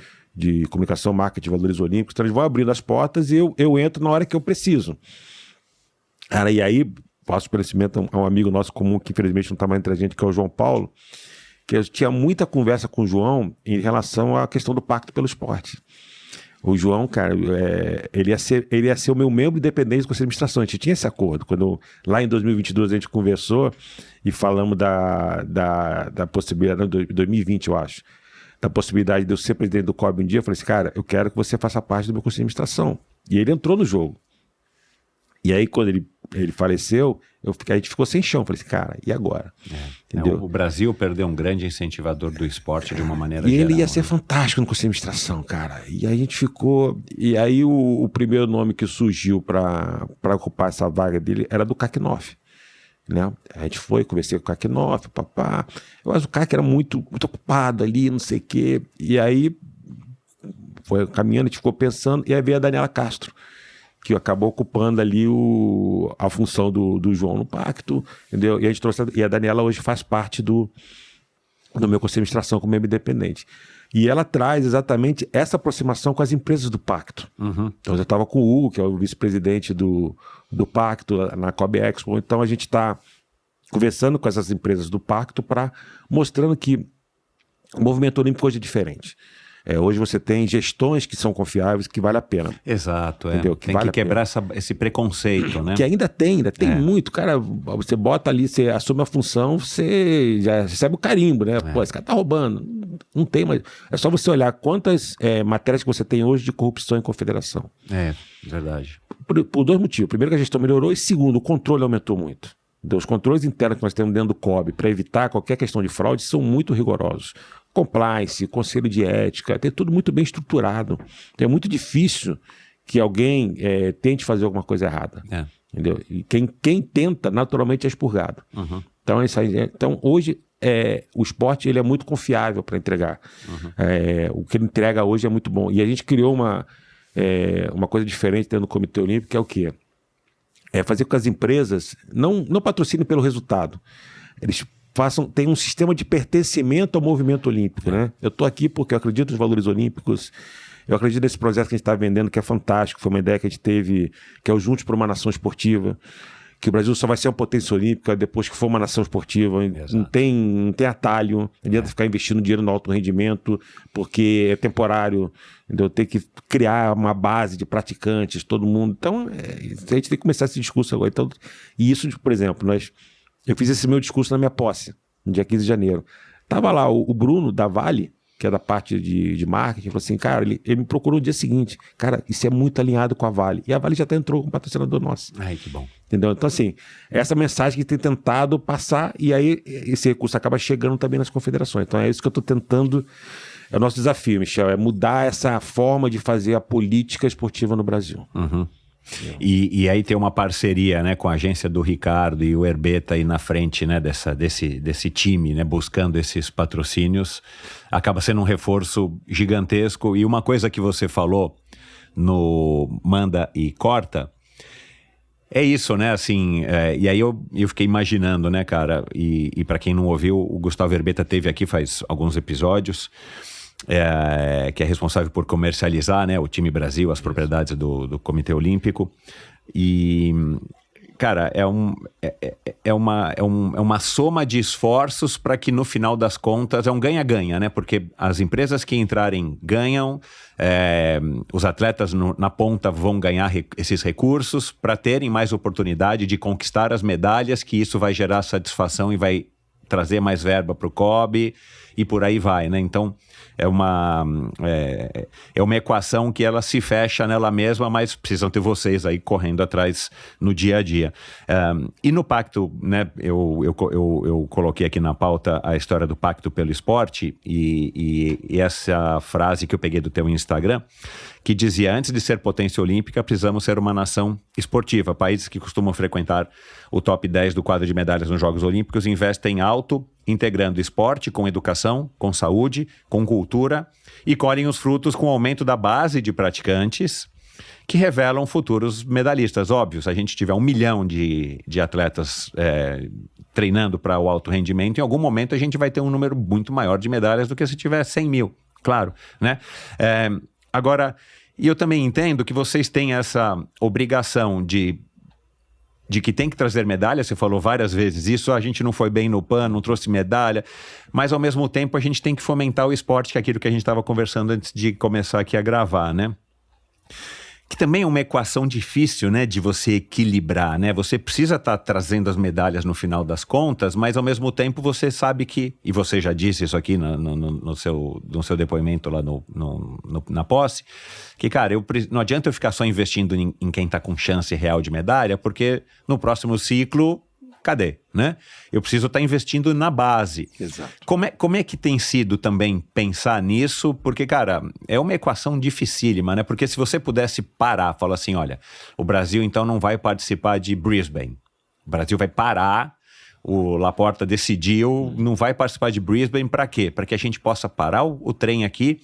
comunicação, marketing e valores olímpicos. Então, eles vão abrindo as portas e eu entro na hora que eu preciso. Cara, e aí faço conhecimento a um amigo nosso comum, que infelizmente não está mais entre a gente, que é o João Paulo, que eu tinha muita conversa com o João em relação à questão do Pacto pelo Esporte. O João, cara, ele ia ser o meu membro independente do Conselho de Administração. A gente tinha esse acordo. Quando lá em 2022 a gente conversou e falamos da possibilidade, em 2020 eu acho, da possibilidade de eu ser presidente do COB um dia, eu falei assim, cara, eu quero que você faça parte do meu Conselho de Administração. E ele entrou no jogo. E aí, quando ele faleceu, a gente ficou sem chão. Falei assim, cara, e agora? Entendeu? O Brasil perdeu um grande incentivador do esporte de uma maneira geral. E ele ia ser fantástico no Conselho de Administração, cara. E aí a gente ficou... E aí o primeiro nome que surgiu para ocupar essa vaga dele era do Kakinoff. Né? A gente foi, conversei com o Kakinoff, papá. Mas o Kak era muito ocupado ali, não sei o quê. E aí foi caminhando, a gente ficou pensando, e aí veio a Daniela Castro, que acabou ocupando ali a função do João no pacto, entendeu? E a gente trouxe, e a Daniela hoje faz parte do meu conselho de administração como membro independente. E ela traz exatamente essa aproximação com as empresas do Pacto. Então, eu estava com o Hugo, que é o vice-presidente do Pacto, na Cobb Expo. Então, a gente está conversando com essas empresas do Pacto mostrando que o movimento olímpico hoje é diferente. Hoje você tem gestões que são confiáveis, que vale a pena. Exato, entendeu? Tem que quebrar esse preconceito, né? Que ainda tem muito. Cara, você bota ali, você assume a função, você já recebe o carimbo, né? Pô, esse cara tá roubando. Não tem mais. É só você olhar quantas matérias que você tem hoje de corrupção em confederação. Verdade. Por dois motivos. Primeiro, que a gestão melhorou, e segundo, o controle aumentou muito. Então, os controles internos que nós temos dentro do COB para evitar qualquer questão de fraude são muito rigorosos. Compliance, conselho de ética, tem tudo muito bem estruturado. Então, é muito difícil que alguém tente fazer alguma coisa errada. Entendeu? E quem tenta, naturalmente, é expurgado. Então, então, hoje, o esporte ele é muito confiável para entregar. O que ele entrega hoje é muito bom. E a gente criou uma coisa diferente dentro do Comitê Olímpico, que é o quê? Fazer com que as empresas não patrocinem pelo resultado. Eles tem um sistema de pertencimento ao movimento olímpico, né? Eu estou aqui porque eu acredito nos valores olímpicos, eu acredito nesse projeto que a gente está vendendo, que é fantástico, foi uma ideia que a gente teve, que é o Juntos por uma Nação Esportiva, que o Brasil só vai ser uma potência olímpica depois que for uma nação esportiva. Não tem atalho, não adianta ficar investindo dinheiro no alto rendimento, porque é temporário, entendeu? Tem que criar uma base de praticantes, todo mundo. Então, a gente tem que começar esse discurso agora. Então, e isso, por exemplo, eu fiz esse meu discurso na minha posse, no dia 15 de janeiro. Tava lá o Bruno da Vale, que é da parte de marketing, falou assim, cara, ele me procurou no dia seguinte. Cara, isso é muito alinhado com a Vale. E a Vale já até entrou como patrocinador nosso. Ai, que bom. Entendeu? Então, assim, essa mensagem que tem tentado passar, e aí esse recurso acaba chegando também nas confederações. Então, é isso que eu estou tentando, é o nosso desafio, Michel, é mudar essa forma de fazer a política esportiva no Brasil. E aí tem uma parceria, né, com a agência do Ricardo e o Herbeta aí na frente, né, desse time, né, buscando esses patrocínios, acaba sendo um reforço gigantesco. E uma coisa que você falou no Manda e Corta é isso, né, assim, e aí eu fiquei imaginando, né, cara, e para quem não ouviu, o Gustavo Herbeta teve aqui faz alguns episódios, que é responsável por comercializar, né, o time Brasil, as propriedades do Comitê Olímpico. E, cara, é uma soma de esforços para que no final das contas é um ganha-ganha, né? Porque as empresas que entrarem ganham, os atletas na ponta vão ganhar esses recursos para terem mais oportunidade de conquistar as medalhas, que isso vai gerar satisfação e vai trazer mais verba para o COB e por aí vai, né? Então, é uma equação que ela se fecha nela mesma, mas precisam ter vocês aí correndo atrás no dia a dia. E no Pacto, né, eu coloquei aqui na pauta a história do Pacto pelo Esporte e essa frase que eu peguei do teu Instagram, que dizia, antes de ser potência olímpica, precisamos ser uma nação esportiva. Países que costumam frequentar o top 10 do quadro de medalhas nos Jogos Olímpicos investem alto, integrando esporte com educação, com saúde, com cultura, e colhem os frutos com o aumento da base de praticantes que revelam futuros medalhistas. Óbvio, se a gente tiver 1 milhão de atletas treinando para o alto rendimento, em algum momento a gente vai ter um número muito maior de medalhas do que se tiver 100 mil, claro, né? Agora, e eu também entendo que vocês têm essa obrigação de que tem que trazer medalha, você falou várias vezes isso, a gente não foi bem no PAN, não trouxe medalha, mas ao mesmo tempo a gente tem que fomentar o esporte, que é aquilo que a gente estava conversando antes de começar aqui a gravar, né? Que também é uma equação difícil, né, de você equilibrar, né? Você precisa estar trazendo as medalhas no final das contas, mas ao mesmo tempo você sabe que, e você já disse isso aqui no seu depoimento lá na posse, que, cara, não adianta eu ficar só investindo em quem está com chance real de medalha, porque no próximo ciclo, cadê, né? Eu preciso estar investindo na base. Exato. Como é que tem sido também pensar nisso? Porque, cara, é uma equação dificílima, né? Porque se você pudesse parar, falar assim, olha, o Brasil então não vai participar de Brisbane. O Brasil vai parar, o Laporta decidiu, não vai participar de Brisbane, para quê? Para que a gente possa parar o trem aqui,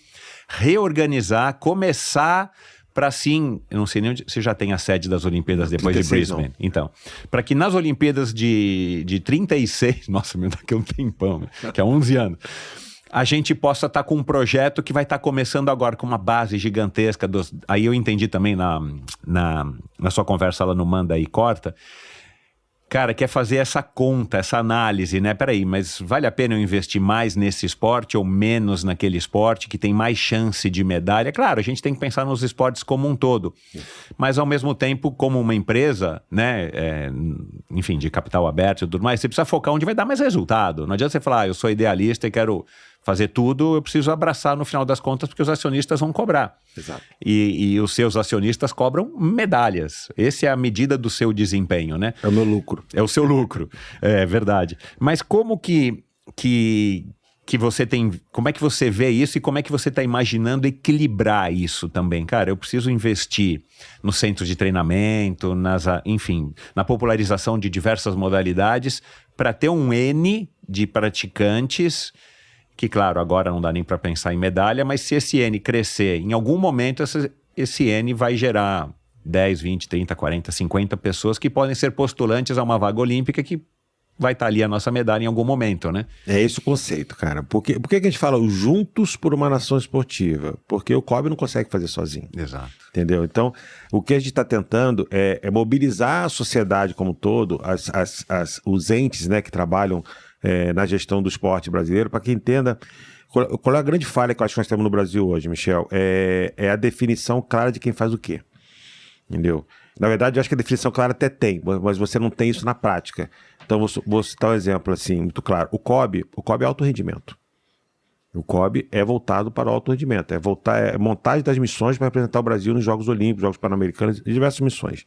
reorganizar, começar para assim, eu não sei nem se já tem a sede das Olimpíadas depois 36, de Brisbane. Não. Então, para que nas Olimpíadas de 36, nossa, meu, daqui a um tempão, que é 11 anos, a gente possa estar com um projeto que vai estar começando agora com uma base gigantesca. Aí eu entendi também na sua conversa lá no Manda e Corta, cara, quer fazer essa conta, essa análise, né? Peraí, mas vale a pena eu investir mais nesse esporte ou menos naquele esporte que tem mais chance de medalha? Claro, a gente tem que pensar nos esportes como um todo, mas ao mesmo tempo, como uma empresa, né? Enfim, de capital aberto e tudo mais, você precisa focar onde vai dar mais resultado. Não adianta você falar, eu sou idealista e quero fazer tudo, eu preciso abraçar no final das contas, porque os acionistas vão cobrar. Exato. E os seus acionistas cobram medalhas. Essa é a medida do seu desempenho, né? É o meu lucro. É o seu lucro, é verdade. Mas como que você tem... Como é que você vê isso e como é que você está imaginando equilibrar isso também? Cara, eu preciso investir no centro de treinamento, enfim, na popularização de diversas modalidades para ter um N de praticantes... que, claro, agora não dá nem para pensar em medalha, mas se esse N crescer, em algum momento esse N vai gerar 10, 20, 30, 40, 50 pessoas que podem ser postulantes a uma vaga olímpica que vai estar ali a nossa medalha em algum momento, né? É esse o conceito, cara. Por que a gente fala juntos por uma nação esportiva? Porque o COB não consegue fazer sozinho. Exato. Entendeu? Então, o que a gente está tentando é mobilizar a sociedade como um todo, os entes, né, que trabalham na gestão do esporte brasileiro, para que entenda qual é a grande falha que eu acho que nós temos no Brasil hoje, Michel, é a definição clara de quem faz o quê. Entendeu? Na verdade, eu acho que a definição clara até tem, mas você não tem isso na prática. Então, vou citar um exemplo assim, muito claro. O COB é alto rendimento. O COB é voltado para o alto rendimento, é montagem das missões para representar o Brasil nos Jogos Olímpicos, Jogos Pan-Americanos e diversas missões.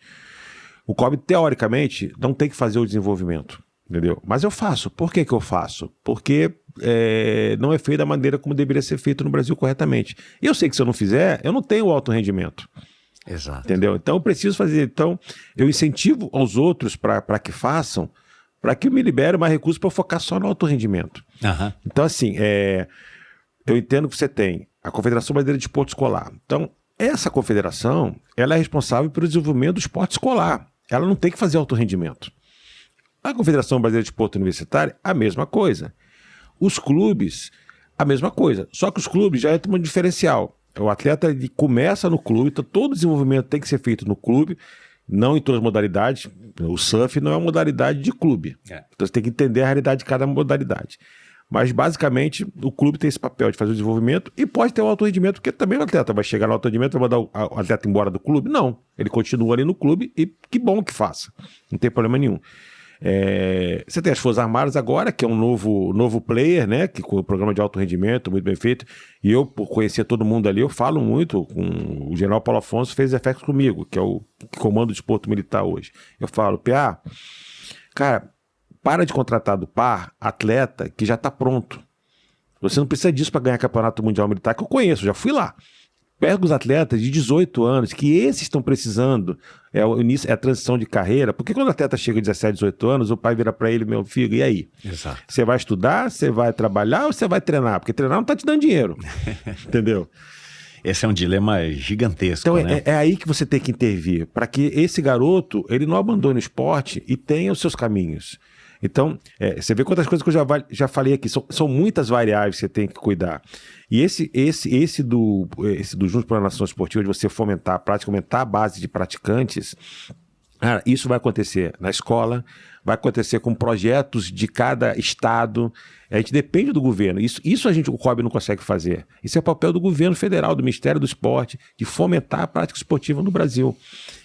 O COB, teoricamente, não tem que fazer o desenvolvimento. Entendeu? Mas eu faço. Por que eu faço? Porque não é feito da maneira como deveria ser feito no Brasil corretamente. E eu sei que se eu não fizer, eu não tenho o alto rendimento. Exato. Entendeu? Então eu preciso fazer. Então eu incentivo aos outros para que façam, para que eu me libere mais recursos para eu focar só no alto rendimento. Uhum. Então assim, eu entendo que você tem a Confederação Brasileira de Esporte Escolar. Então essa confederação, ela é responsável pelo desenvolvimento do esporte escolar. Ela não tem que fazer alto rendimento. A Confederação Brasileira de Esporte Universitário, a mesma coisa. Os clubes, a mesma coisa. Só que os clubes já entram um diferencial. O atleta ele começa no clube, então todo o desenvolvimento tem que ser feito no clube, não em todas as modalidades. O surf não é uma modalidade de clube. Então você tem que entender a realidade de cada modalidade. Mas basicamente o clube tem esse papel de fazer o desenvolvimento e pode ter um alto rendimento, porque também o atleta vai chegar no alto rendimento e vai mandar o atleta embora do clube? Não. Ele continua ali no clube e que bom que faça. Não tem problema nenhum. Você tem as Forças Armadas agora, que é um novo player, né? Que com o programa de alto rendimento, muito bem feito. E eu, por conhecer todo mundo ali, eu falo muito com o general Paulo Afonso, fez efeitos comigo, que é o comando do desporto militar hoje. Eu falo, PA, cara, para de contratar do par atleta que já está pronto. Você não precisa disso para ganhar campeonato mundial militar, que eu conheço, já fui lá. Pega os atletas de 18 anos, que esses estão precisando, o início, é a transição de carreira, porque quando o atleta chega a 17, 18 anos, o pai vira para ele, meu filho, e aí? Exato. Você vai estudar, você vai trabalhar ou você vai treinar? Porque treinar não está te dando dinheiro, entendeu? Esse é um dilema gigantesco, então, né? É aí que você tem que intervir, para que esse garoto, ele não abandone o esporte e tenha os seus caminhos. Então, você vê quantas coisas que eu já falei aqui, são muitas variáveis que você tem que cuidar. E esse do Juntos para a Nação Esportiva, de você fomentar a prática, aumentar a base de praticantes, cara, isso vai acontecer na escola, vai acontecer com projetos de cada estado. A gente depende do governo. Isso o COB não consegue fazer. Isso é o papel do governo federal, do Ministério do Esporte, de fomentar a prática esportiva no Brasil.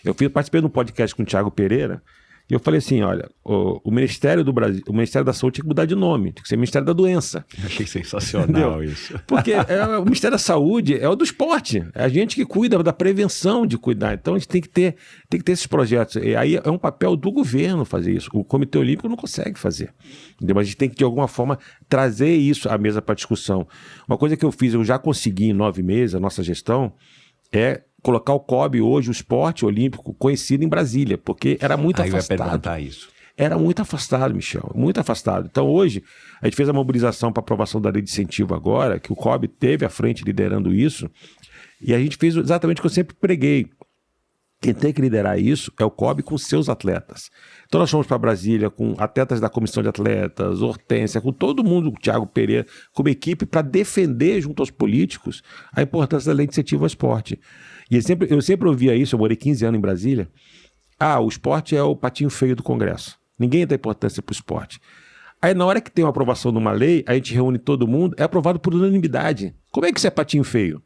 Eu participei de um podcast com o Thiago Pereira, e eu falei assim, olha, o Ministério do Brasil, o Ministério da Saúde tinha que mudar de nome, tinha que ser Ministério da Doença. Eu achei sensacional isso. Porque o Ministério da Saúde é o do esporte, é a gente que cuida da prevenção de cuidar. Então a gente tem que ter esses projetos. E aí é um papel do governo fazer isso. O Comitê Olímpico não consegue fazer. Entendeu? Mas a gente tem que, de alguma forma, trazer isso à mesa para discussão. Uma coisa que eu fiz, eu já consegui em 9 meses, a nossa gestão, é colocar o COB hoje, o esporte olímpico, conhecido em Brasília, porque era muito afastado. Eu ia perguntar isso. Era muito afastado, Michel, muito afastado. Então hoje, a gente fez a mobilização para aprovação da lei de incentivo agora, que o COB teve à frente liderando isso, e a gente fez exatamente o que eu sempre preguei, Quem tem que liderar isso é o COB com seus atletas. Então nós fomos para Brasília com atletas da comissão de atletas, Hortência, com todo mundo, o Thiago Pereira, como equipe, para defender junto aos políticos a importância da lei de incentivo ao esporte. E eu sempre ouvia isso, eu morei 15 anos em Brasília. O esporte é o patinho feio do Congresso. Ninguém dá importância para o esporte. Aí na hora que tem uma aprovação de uma lei, a gente reúne todo mundo, é aprovado por unanimidade. Como é que isso é patinho feio?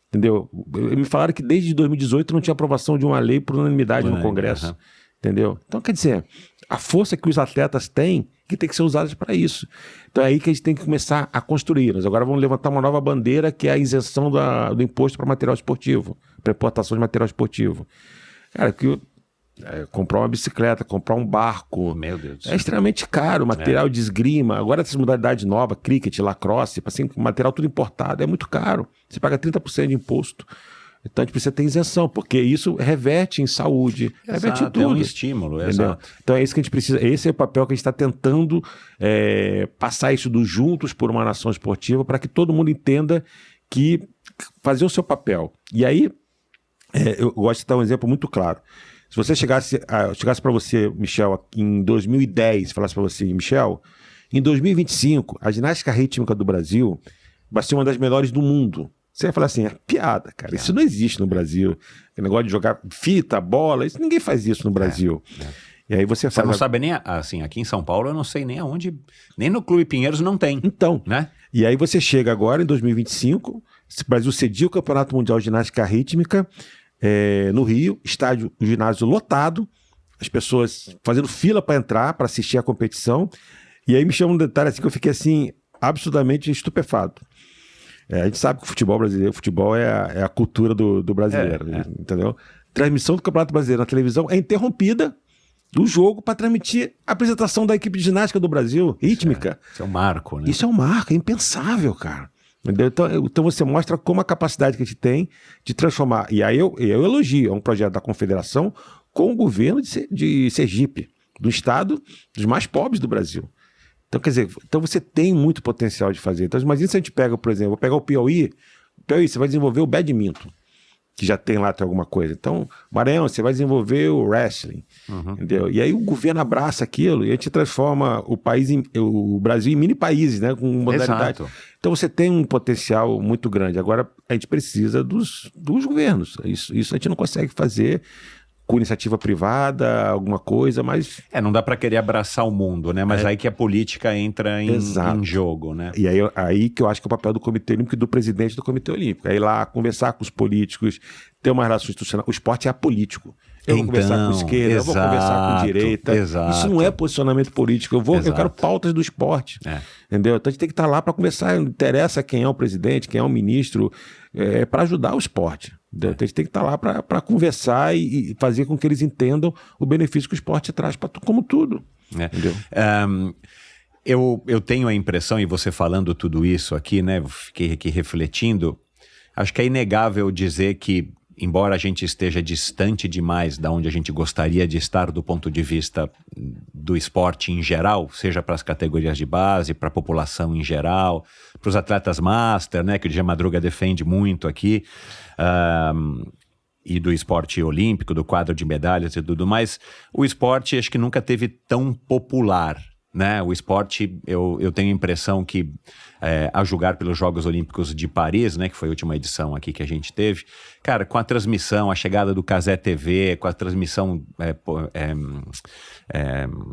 Entendeu? Me falaram que desde 2018 não tinha aprovação de uma lei por unanimidade no Congresso. Entendeu? Então, quer dizer, a força que os atletas têm que tem que ser usada para isso. Então é aí que a gente tem que começar a construir. Nós agora vamos levantar uma nova bandeira, que é a isenção do imposto para material esportivo, para importação de material esportivo. Cara, comprar uma bicicleta, comprar um barco, meu Deus, é extremamente caro, material de esgrima, agora essas modalidades novas, cricket, lacrosse, assim, material tudo importado, é muito caro, você paga 30% de imposto, então a gente precisa ter isenção, porque isso reverte em saúde, reverte em tudo. É um estímulo, exato. Então é isso que a gente precisa, esse é o papel que a gente está tentando passar isso do Juntos por uma Nação Esportiva, para que todo mundo entenda que fazer o seu papel. E aí, eu gosto de dar um exemplo muito claro. Se você chegasse para você, Michel, em 2010, falasse para você, Michel, em 2025, a ginástica rítmica do Brasil vai ser uma das melhores do mundo. Você ia falar assim, é piada, cara, isso não existe no Brasil. O negócio de jogar fita, bola, isso ninguém faz isso no Brasil. E aí você não sabe nem, assim, aqui em São Paulo eu não sei nem aonde, nem no Clube Pinheiros não tem. Então, né? E aí você chega agora em 2025, o Brasil cedia o Campeonato Mundial de Ginástica Rítmica, no Rio, o ginásio lotado, as pessoas fazendo fila para entrar, para assistir a competição, e aí me chama um detalhe assim que eu fiquei assim, absolutamente estupefado. A gente sabe que o futebol brasileiro, é a cultura do brasileiro, entendeu? Transmissão do Campeonato Brasileiro na televisão é interrompida do jogo para transmitir a apresentação da equipe de ginástica do Brasil, rítmica. Isso é um marco, né? Isso é um marco, é impensável, cara. Entendeu? Então você mostra como a capacidade que a gente tem de transformar. E aí eu elogio, é um projeto da Confederação com o governo de Sergipe, do estado dos mais pobres do Brasil. Então, quer dizer, você tem muito potencial de fazer. Então, imagina se a gente pega, por exemplo, vou pegar o Piauí, você vai desenvolver o badminton, que já tem lá alguma coisa. Então, Maranhão, você vai desenvolver o wrestling, entendeu? E aí o governo abraça aquilo e a gente transforma o Brasil em mini países, né? Com modalidade. Exato. Então você tem um potencial muito grande. Agora a gente precisa dos governos. Isso a gente não consegue fazer com iniciativa privada, alguma coisa, mas... não dá para querer abraçar o mundo, né? Mas aí que a política entra em jogo, né? E aí que eu acho que é o papel do Comitê Olímpico e do presidente do Comitê Olímpico. É ir lá conversar com os políticos, ter uma relação institucional. O esporte é apolítico. Eu vou conversar com esquerda, eu vou conversar com direita. Isso não é posicionamento político. Eu quero pautas do esporte. Entendeu? Então a gente tem que estar lá para conversar. Não interessa quem é o presidente, quem é o ministro, para ajudar o esporte. Então a gente tem que estar lá para conversar e fazer com que eles entendam o benefício que o esporte traz como tudo. Entendeu? Eu tenho a impressão, e você falando tudo isso aqui, né? Fiquei aqui refletindo. Acho que é inegável dizer que, embora a gente esteja distante demais da onde a gente gostaria de estar do ponto de vista do esporte em geral, seja para as categorias de base, para a população em geral, para os atletas master, né, que o Dja Madruga defende muito aqui, e do esporte olímpico, do quadro de medalhas e tudo mais, o esporte acho que nunca teve tão popular, né? O esporte, eu tenho a impressão que, a julgar pelos Jogos Olímpicos de Paris, né, que foi a última edição aqui que a gente teve, cara, com a transmissão, a chegada do Cazé TV, com a transmissão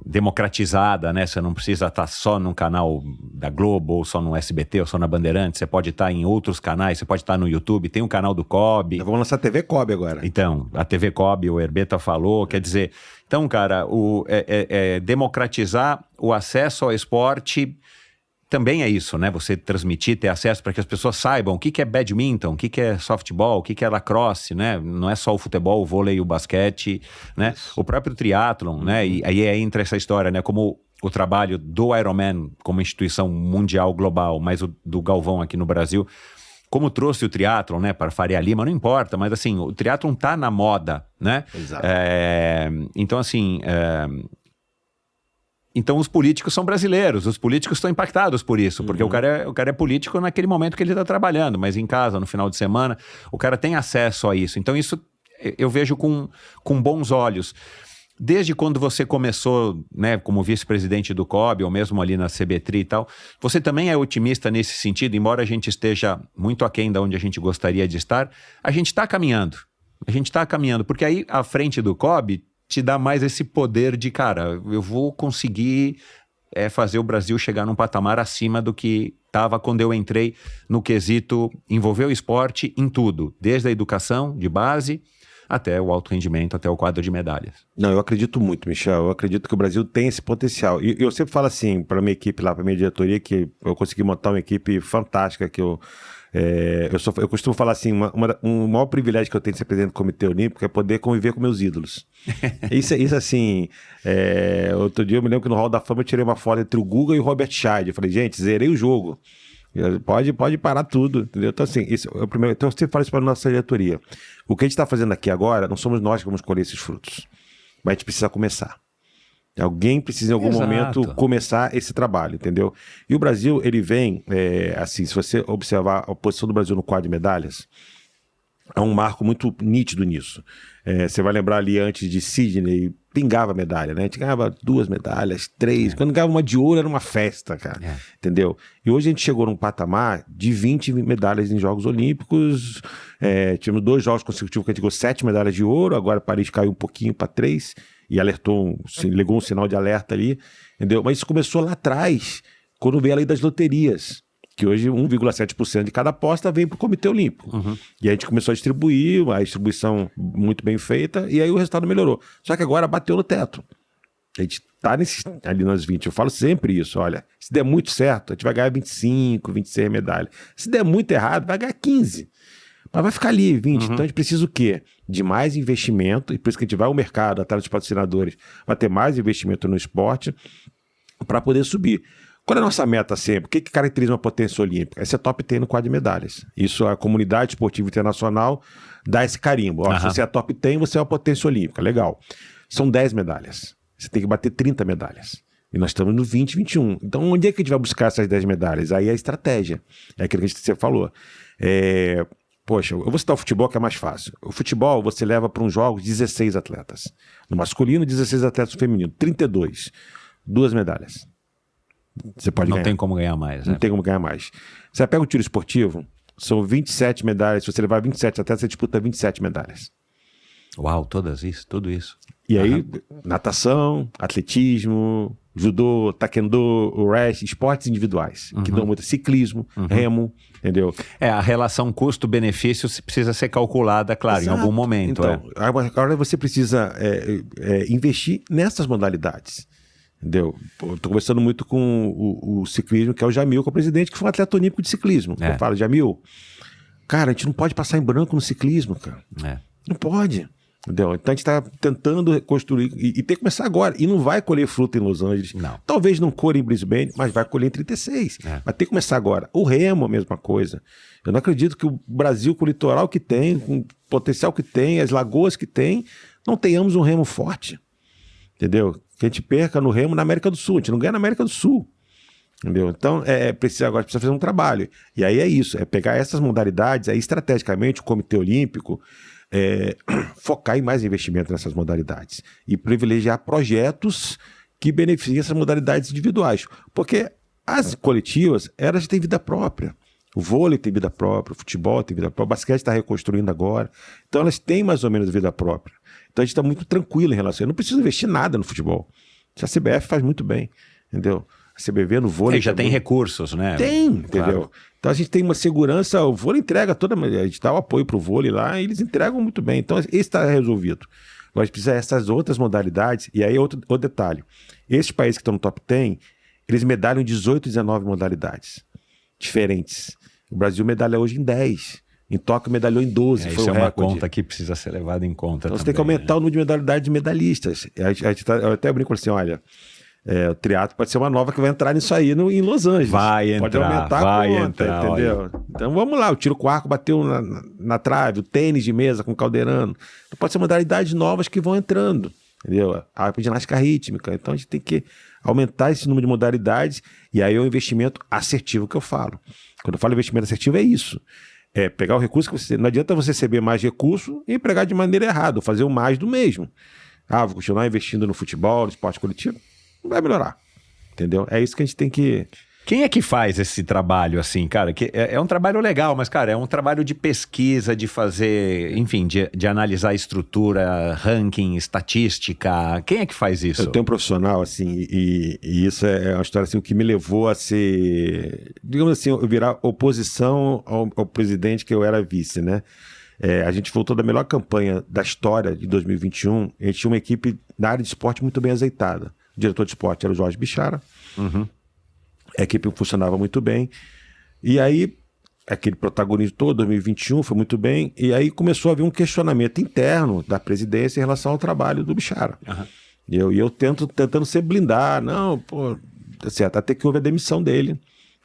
democratizada, né? Você não precisa estar só no canal da Globo, ou só no SBT, ou só na Bandeirantes, você pode estar em outros canais, você pode estar no YouTube, tem o canal do COB. Vamos lançar a TV COB agora. Então, a TV COB, o Herbeta falou, quer dizer... Então, cara, democratizar o acesso ao esporte também é isso, né? Você transmitir, ter acesso para que as pessoas saibam o que é badminton, o que é softball, o que é lacrosse, né? Não é só o futebol, o vôlei, o basquete, né? Isso. O próprio triatlon, né? E aí entra essa história, né? Como o trabalho do Ironman como instituição mundial, global, mas o do Galvão aqui no Brasil... Como trouxe o triatlon, né, para Faria Lima, não importa, mas assim, o triatlon tá na moda, né? Exato. Então, assim, então os políticos são brasileiros, os políticos estão impactados por isso, porque o cara é político naquele momento que ele está trabalhando, mas em casa, no final de semana, o cara tem acesso a isso. Então isso eu vejo com bons olhos. Desde quando você começou, né, como vice-presidente do COB, ou mesmo ali na CBTRI e tal, você também é otimista nesse sentido, embora a gente esteja muito aquém de onde a gente gostaria de estar, a gente está caminhando. A gente está caminhando, porque aí à frente do COB te dá mais esse poder de, cara, eu vou conseguir fazer o Brasil chegar num patamar acima do que estava quando eu entrei no quesito envolver o esporte em tudo, desde a educação de base até o alto rendimento, até o quadro de medalhas. Não, eu acredito muito, Michel. Eu acredito que o Brasil tem esse potencial. E eu sempre falo assim para a minha equipe lá, para a minha diretoria, que eu consegui montar uma equipe fantástica, que eu costumo falar assim, um maior privilégio que eu tenho de ser presidente do Comitê Olímpico é poder conviver com meus ídolos. Isso assim, outro dia eu me lembro que no Hall da Fama eu tirei uma foto entre o Guga e o Robert Scheid. Eu falei, gente, zerei o jogo. Pode parar tudo, entendeu? Então, assim, isso é o primeiro. Então, eu sempre falo isso para a nossa diretoria. O que a gente está fazendo aqui agora, não somos nós que vamos colher esses frutos. Mas a gente precisa começar. Alguém precisa, em algum momento, começar esse trabalho, entendeu? E o Brasil, ele vem, assim, se você observar a posição do Brasil no quadro de medalhas, há um marco muito nítido nisso. Você vai lembrar ali antes de Sydney, pingava medalha, né? A gente ganhava 2 medalhas, 3. Quando ganhava uma de ouro era uma festa, cara. Entendeu? E hoje a gente chegou num patamar de 20 medalhas em Jogos Olímpicos. Tivemos 2 jogos consecutivos que a gente ganhou 7 medalhas de ouro. Agora Paris caiu um pouquinho para 3 e ligou um sinal de alerta ali. Entendeu? Mas isso começou lá atrás, quando veio a lei das loterias. Que hoje 1,7% de cada aposta vem para o Comitê Olímpico. Uhum. E a gente começou a distribuir, a distribuição muito bem feita, e aí o resultado melhorou. Só que agora bateu no teto. A gente está ali nas 20. Eu falo sempre isso, olha, se der muito certo, a gente vai ganhar 25, 26 medalhas. Se der muito errado, vai ganhar 15. Mas vai ficar ali, 20. Uhum. Então a gente precisa o quê? De mais investimento, e por isso que a gente vai ao mercado, atrás dos patrocinadores, vai ter mais investimento no esporte para poder subir. Qual é a nossa meta sempre? O que caracteriza uma potência olímpica? É ser top 10 no quadro de medalhas. Isso a comunidade esportiva internacional dá esse carimbo. Se você é top 10, você é uma potência olímpica. Legal. São 10 medalhas. Você tem que bater 30 medalhas. E nós estamos no 20, 21. Então, onde é que a gente vai buscar essas 10 medalhas? Aí é a estratégia. É aquilo que você falou. Poxa, eu vou citar o futebol, que é mais fácil. O futebol, você leva para uns jogos 16 atletas. No masculino, 16 atletas no feminino. 32. 2 medalhas. Você pode ganhar. Não tem como ganhar mais. Não tem como ganhar mais. Você pega o tiro esportivo, são 27 medalhas. Se você levar 27 atletas, você disputa 27 medalhas. Uau, tudo isso. E aí, natação, atletismo, judô, taekwondo, o wrestling, esportes individuais, que dão muito ciclismo, remo, entendeu? A relação custo-benefício precisa ser calculada, claro, Exato. Em algum momento. Então, agora você precisa investir nessas modalidades. Entendeu? Estou conversando muito com o ciclismo, que é o Jamil, que é o presidente, que foi um atleta olímpico de ciclismo. Eu falo, Jamil, cara, a gente não pode passar em branco no ciclismo, cara. Não pode. Entendeu? Então a gente está tentando reconstruir e tem que começar agora. E não vai colher fruta em Los Angeles. Não. Talvez não colhe em Brisbane, mas vai colher em 36. Mas tem que começar agora. O remo, a mesma coisa. Eu não acredito que o Brasil, com o litoral que tem, com o potencial que tem, as lagoas que tem, não tenhamos um remo forte. Entendeu? Que a gente perca no remo na América do Sul. A gente não ganha na América do Sul. Entendeu? Então, precisa fazer um trabalho. E aí é isso, é pegar essas modalidades, aí estrategicamente o Comitê Olímpico focar em mais investimento nessas modalidades e privilegiar projetos que beneficiem essas modalidades individuais. Porque as coletivas, elas têm vida própria. O vôlei tem vida própria, o futebol tem vida própria, o basquete está reconstruindo agora. Então, elas têm mais ou menos vida própria. Então, a gente está muito tranquilo em relação a isso. Eu não preciso investir nada no futebol. A CBF faz muito bem, entendeu? A CBV no vôlei... já tem recursos, né? Tem, entendeu? Claro. Então, a gente tem uma segurança... O vôlei entrega toda... A gente dá o apoio para o vôlei lá e eles entregam muito bem. Então, esse está resolvido. Agora, a gente precisa dessas outras modalidades. E aí, outro detalhe. Esses países que estão no top 10, eles medalham 18, 19 modalidades diferentes. O Brasil medalha hoje em 10. Em Tóquio medalhou em 12. Isso é uma conta que precisa ser levada em conta. Então você tem que aumentar o número de modalidades de medalhistas. Eu até brinco assim, olha, o triatlo pode ser uma nova que vai entrar nisso aí em Los Angeles. Pode aumentar a conta, entendeu? Olha. Então vamos lá, o tiro com arco bateu na trave, o tênis de mesa com caldeirano. Então, pode ser modalidades novas que vão entrando, entendeu? A ginástica rítmica. Então a gente tem que aumentar esse número de modalidades e aí é o investimento assertivo que eu falo. Quando eu falo investimento assertivo é isso. pegar o recurso que você... Não adianta você receber mais recurso e empregar de maneira errada, fazer o mais do mesmo. Vou continuar investindo no futebol, no esporte coletivo, não vai melhorar, entendeu? É isso que a gente tem que... Quem é que faz esse trabalho assim, cara? Que é um trabalho legal, mas, cara, é um trabalho de pesquisa, de fazer, enfim, de analisar estrutura, ranking, estatística. Quem é que faz isso? Eu tenho um profissional, assim, e isso é uma história assim, que me levou a ser, digamos assim, eu virar oposição ao presidente que eu era vice, né? A gente voltou da melhor campanha da história de 2021, a gente tinha uma equipe na área de esporte muito bem azeitada. O diretor de esporte era o Jorge Bichara. Uhum. A equipe funcionava muito bem. E aí, aquele protagonismo todo, 2021, foi muito bem. E aí começou a haver um questionamento interno da presidência em relação ao trabalho do Bichara. Uhum. E eu tentando ser blindar. Não, pô, certo, até que houve a demissão dele.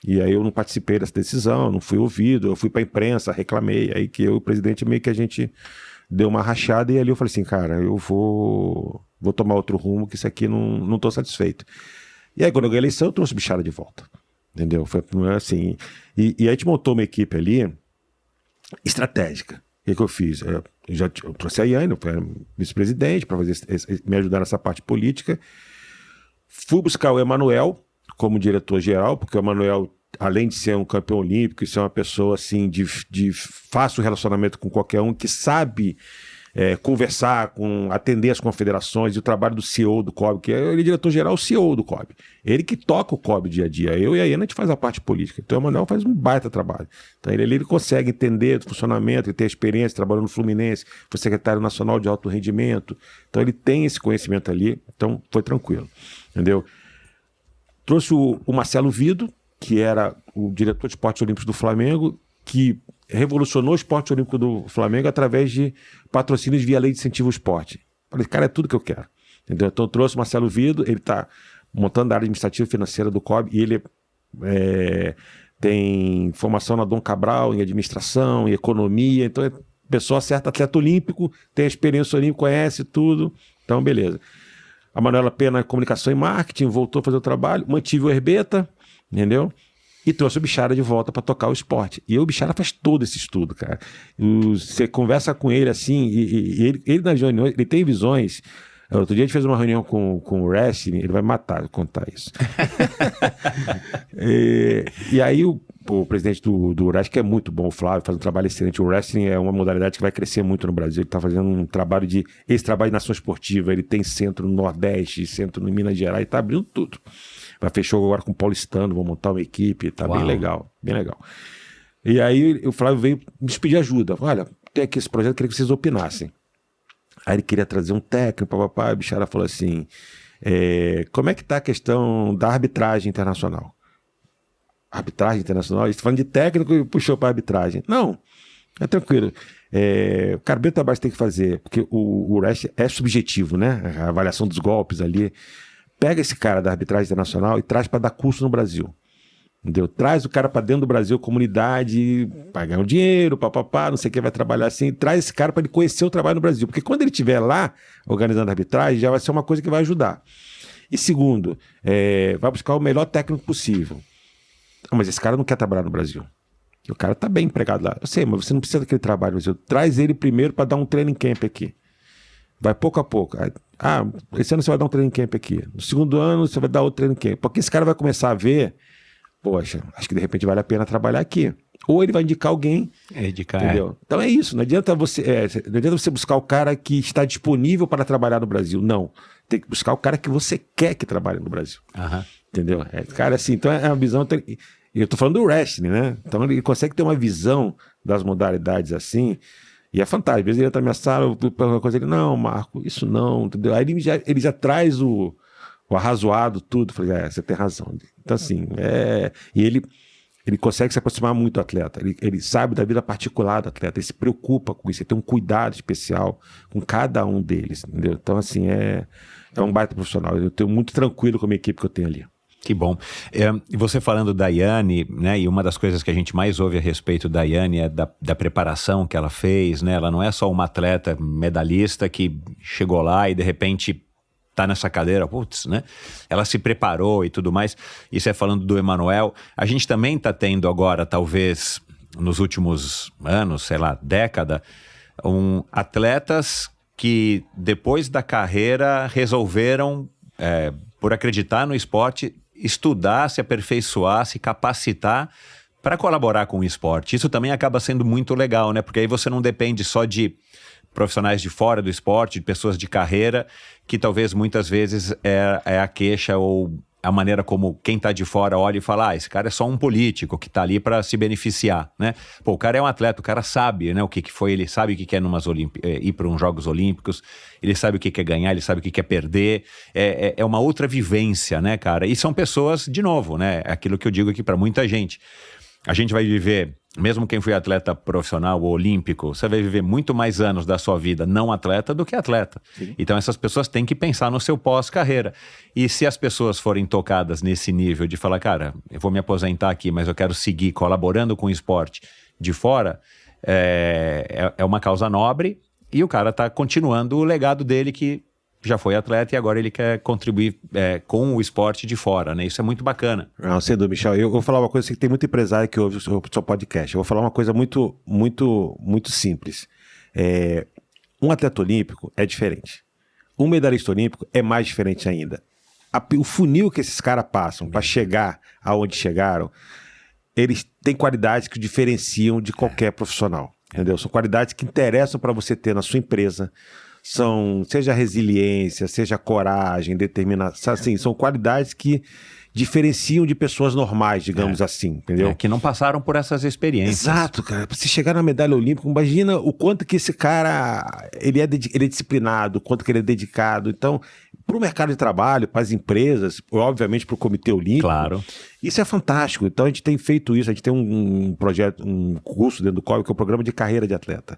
E aí eu não participei dessa decisão, não fui ouvido. Eu fui para a imprensa, reclamei. Aí que eu e o presidente meio que a gente deu uma rachada. E ali eu falei assim, cara, eu vou tomar outro rumo, que isso aqui não estou satisfeito. E aí, quando eu ganhei a eleição, eu trouxe o Bichara de volta. Entendeu? Foi assim. E a gente montou uma equipe ali estratégica. O que eu fiz? Eu trouxe a Yane, eu fui vice-presidente, para me ajudar nessa parte política. Fui buscar o Emanuel como diretor-geral, porque o Emanuel, além de ser um campeão olímpico, isso é uma pessoa assim, de fácil relacionamento com qualquer um, que sabe. Conversar, atender as confederações, e o trabalho do CEO do COB, que ele é diretor-geral, o CEO do COB. Ele que toca o COB dia a dia. Eu e a Iana, a gente faz a parte política. Então o Emanuel faz um baita trabalho. Então ele consegue entender o funcionamento, ele tem experiência, trabalhando no Fluminense, foi secretário nacional de alto rendimento. Então ele tem esse conhecimento ali, então foi tranquilo. Entendeu? Trouxe o Marcelo Vido, que era o diretor de esportes olímpicos do Flamengo, que revolucionou o esporte olímpico do Flamengo através de patrocínios via lei de incentivo ao esporte. Falei, cara, é tudo que eu quero. Entendeu? Então eu trouxe o Marcelo Vido, ele está montando a área administrativa e financeira do COB, e ele tem formação na Dom Cabral, em administração, em economia, então é pessoa certa, atleta olímpico, tem experiência olímpica, conhece tudo, então beleza. A Manuela Pena, comunicação e marketing, voltou a fazer o trabalho, mantive o Herbeta, entendeu? E trouxe o Bichara de volta para tocar o esporte. E o Bichara faz todo esse estudo, cara. Você conversa com ele assim, e ele nas reuniões, ele tem visões. Outro dia a gente fez uma reunião com o wrestling, ele vai matar eu contar isso. e aí o presidente do wrestling, que é muito bom, o Flávio, faz um trabalho excelente. O wrestling é uma modalidade que vai crescer muito no Brasil. Ele está fazendo um trabalho esse trabalho de nação esportiva. Ele tem centro no Nordeste, centro no Minas Gerais, está abrindo tudo. Fechou agora com o Paulistano, vou montar uma equipe, tá bem legal, bem legal. E aí o Flávio veio me pedir ajuda. Olha, tem aqui esse projeto, queria que vocês opinassem. Aí ele queria trazer um técnico, papapá, a Bichara falou assim, como é que tá a questão da arbitragem internacional? Arbitragem internacional? Ele está falando de técnico e puxou para arbitragem. Não, é tranquilo. O cara bem trabalho tem que fazer, porque o resto é subjetivo, né? A avaliação dos golpes ali. Pega esse cara da arbitragem internacional e traz para dar curso no Brasil. Entendeu? Traz o cara para dentro do Brasil, comunidade, vai ganhar um dinheiro, papapá, não sei o que, vai trabalhar assim. Traz esse cara para ele conhecer o trabalho no Brasil. Porque quando ele estiver lá, organizando a arbitragem, já vai ser uma coisa que vai ajudar. E segundo, vai buscar o melhor técnico possível. Mas esse cara não quer trabalhar no Brasil. O cara tá bem empregado lá. Eu sei, mas você não precisa daquele trabalho no Brasil. Traz ele primeiro para dar um training camp aqui. Vai pouco a pouco. Esse ano você vai dar um training camp aqui. No segundo ano você vai dar outro training camp. Porque esse cara vai começar a ver, poxa, acho que de repente vale a pena trabalhar aqui. Ou ele vai indicar alguém. Entendeu? Então é isso. Não adianta você buscar o cara que está disponível para trabalhar no Brasil. Não. Tem que buscar o cara que você quer que trabalhe no Brasil. Uhum. Entendeu? Cara, assim, então é uma visão... Eu tô falando do wrestling, né? Então ele consegue ter uma visão das modalidades assim... E é fantástico. Às vezes ele entra na minha sala, eu pergunto uma coisa, ele, não, Marco, isso não, entendeu? Aí ele já traz o arrazoado, tudo. Eu falei, você tem razão. Então, assim, e ele consegue se aproximar muito do atleta. Ele sabe da vida particular do atleta, ele se preocupa com isso, ele tem um cuidado especial com cada um deles, entendeu? Então, assim, é um baita profissional. Eu tenho muito tranquilo com a minha equipe que eu tenho ali. Que bom. E você falando da Yane, né? E uma das coisas que a gente mais ouve a respeito da Yane é da preparação que ela fez, né? Ela não é só uma atleta medalhista que chegou lá e de repente tá nessa cadeira, putz, né? Ela se preparou e tudo mais. Isso é falando do Emanuel. A gente também tá tendo agora, talvez, nos últimos anos, sei lá, década, atletas que depois da carreira resolveram, por acreditar no esporte, estudar, se aperfeiçoar, se capacitar para colaborar com o esporte. Isso também acaba sendo muito legal, né? Porque aí você não depende só de profissionais de fora do esporte, de pessoas de carreira, que talvez muitas vezes é a queixa ou a maneira como quem está de fora olha e fala, esse cara é só um político que está ali para se beneficiar, né? Pô, o cara é um atleta, o cara sabe, né, o que foi, ele sabe o que é ir para uns Jogos Olímpicos, ele sabe o que é ganhar, ele sabe o que é perder, é uma outra vivência, né, cara? E são pessoas, de novo, né, aquilo que eu digo aqui para muita gente. A gente vai viver, mesmo quem foi atleta profissional ou olímpico, você vai viver muito mais anos da sua vida não atleta do que atleta. Sim. Então essas pessoas têm que pensar no seu pós-carreira. E se as pessoas forem tocadas nesse nível de falar, cara, eu vou me aposentar aqui, mas eu quero seguir colaborando com o esporte de fora, é uma causa nobre e o cara está continuando o legado dele que já foi atleta e agora ele quer contribuir com o esporte de fora, né? Isso é muito bacana. Não, sem dúvida, Michel. Eu vou falar uma coisa que tem muito empresário que ouve o seu podcast. Eu vou falar uma coisa muito, muito, muito simples. Um atleta olímpico é diferente. Um medalhista olímpico é mais diferente ainda. O funil que esses caras passam para chegar aonde chegaram, eles têm qualidades que o diferenciam de qualquer profissional. Entendeu? São qualidades que interessam para você ter na sua empresa. Seja resiliência, seja coragem, determinação, assim, são qualidades que diferenciam de pessoas normais, digamos assim, entendeu? Que não passaram por essas experiências. Exato, cara. Pra você chegar na medalha olímpica, imagina o quanto que esse cara, ele é disciplinado, o quanto que ele é dedicado. Então, para o mercado de trabalho, para as empresas, obviamente para o Comitê Olímpico, claro. Isso é fantástico. Então, a gente tem feito isso, a gente tem um projeto, um curso dentro do COB, que é o Programa de Carreira de Atleta,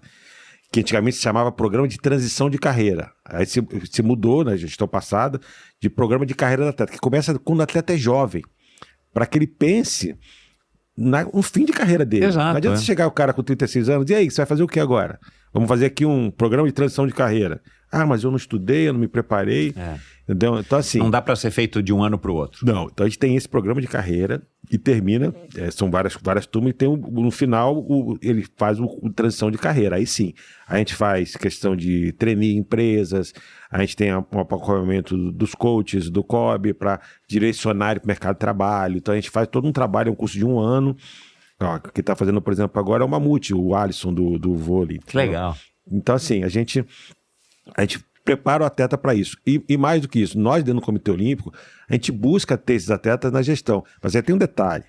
que antigamente se chamava Programa de Transição de Carreira. Aí se mudou na gestão passada de Programa de Carreira do Atleta, que começa quando o atleta é jovem, para que ele pense no fim de carreira dele. Exato, não adianta você chegar o cara com 36 anos e aí, você vai fazer o que agora? Vamos fazer aqui um programa de transição de carreira. Mas eu não estudei, eu não me preparei. Entendeu? Então, assim, não dá para ser feito de um ano para o outro. Não. Então a gente tem esse programa de carreira e termina, são várias turmas e tem no final ele faz o transição de carreira. Aí sim, a gente faz questão de trainee em empresas, a gente tem um acompanhamento dos coaches do COB para direcionar para o mercado de trabalho. Então a gente faz todo um trabalho, um curso de 1 ano. Que está fazendo, por exemplo, agora é o Mamute, o Alisson do vôlei. Que legal. Então, assim, a gente prepara o atleta para isso. E mais do que isso, nós dentro do Comitê Olímpico, a gente busca ter esses atletas na gestão. Mas aí tem um detalhe,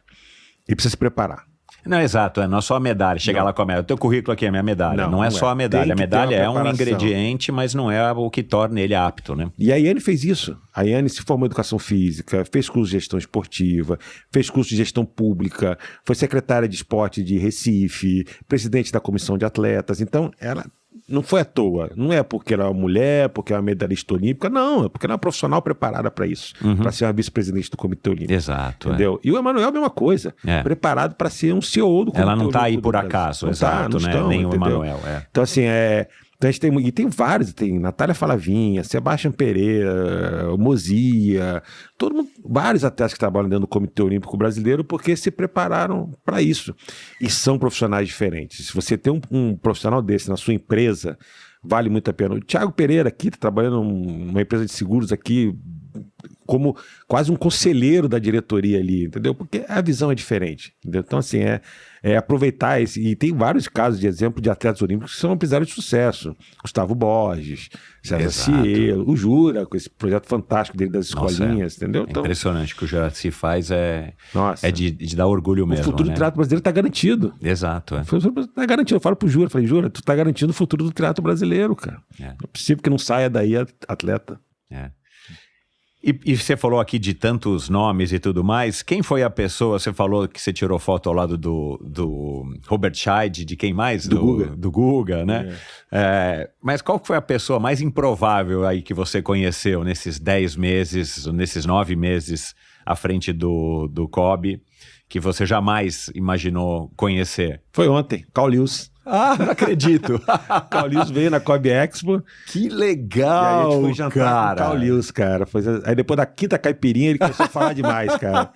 ele precisa se preparar. Não, exato, não é só a medalha, chegar lá com a medalha. O teu currículo aqui é a minha medalha. Não é só a medalha. A medalha é um ingrediente, mas não é o que torna ele apto, né? E a Iane fez isso. A Iane se formou em educação física, fez curso de gestão esportiva, fez curso de gestão pública, foi secretária de esporte de Recife, presidente da comissão de atletas. Então, ela não foi à toa. Não é porque ela é uma mulher, porque é uma medalhista olímpica. Não, é porque ela é uma profissional preparada para isso. Para ser uma vice-presidente do Comitê Olímpico. Exato. Entendeu? E o Emanuel é a mesma coisa. Preparado para ser um CEO do Comitê Olímpico. Ela não está aí por acaso, exato, né? Nem o Emanuel. Então, assim, então a gente tem, e tem vários, tem Natália Falavinha, Sebastião Pereira, Mozia, vários atletas que trabalham dentro do Comitê Olímpico Brasileiro porque se prepararam para isso. E são profissionais diferentes. Se você tem um profissional desse na sua empresa, vale muito a pena. O Thiago Pereira aqui, está trabalhando numa empresa de seguros aqui, como quase um conselheiro da diretoria ali, entendeu? Porque a visão é diferente, entendeu? Então, assim, aproveitar esse... E tem vários casos de exemplo de atletas olímpicos que são empresários de sucesso. Gustavo Borges, César Cielo, o Jura, com esse projeto fantástico dele das escolinhas, entendeu? Então, impressionante. O que o Juraci faz é de dar orgulho mesmo. O futuro do triatlo brasileiro está garantido. Exato. Está garantido. Eu falo pro Jura, Jura, tu está garantindo o futuro do triatlo brasileiro, cara. Não é possível que não saia daí atleta. E você falou aqui de tantos nomes e tudo mais. Quem foi a pessoa, você falou que você tirou foto ao lado do Robert Scheid, de quem mais? Do Guga, né? Mas qual foi a pessoa mais improvável aí que você conheceu nesses 10 meses, nesses 9 meses à frente do COB, que você jamais imaginou conhecer? Foi ontem, Carl Lewis. Ah, não acredito. O Carl Lewis veio na Kobe Expo. Que legal, e aí a gente foi jantar com o Carl Lewis, cara. Aí depois da quinta caipirinha ele começou a falar demais, cara.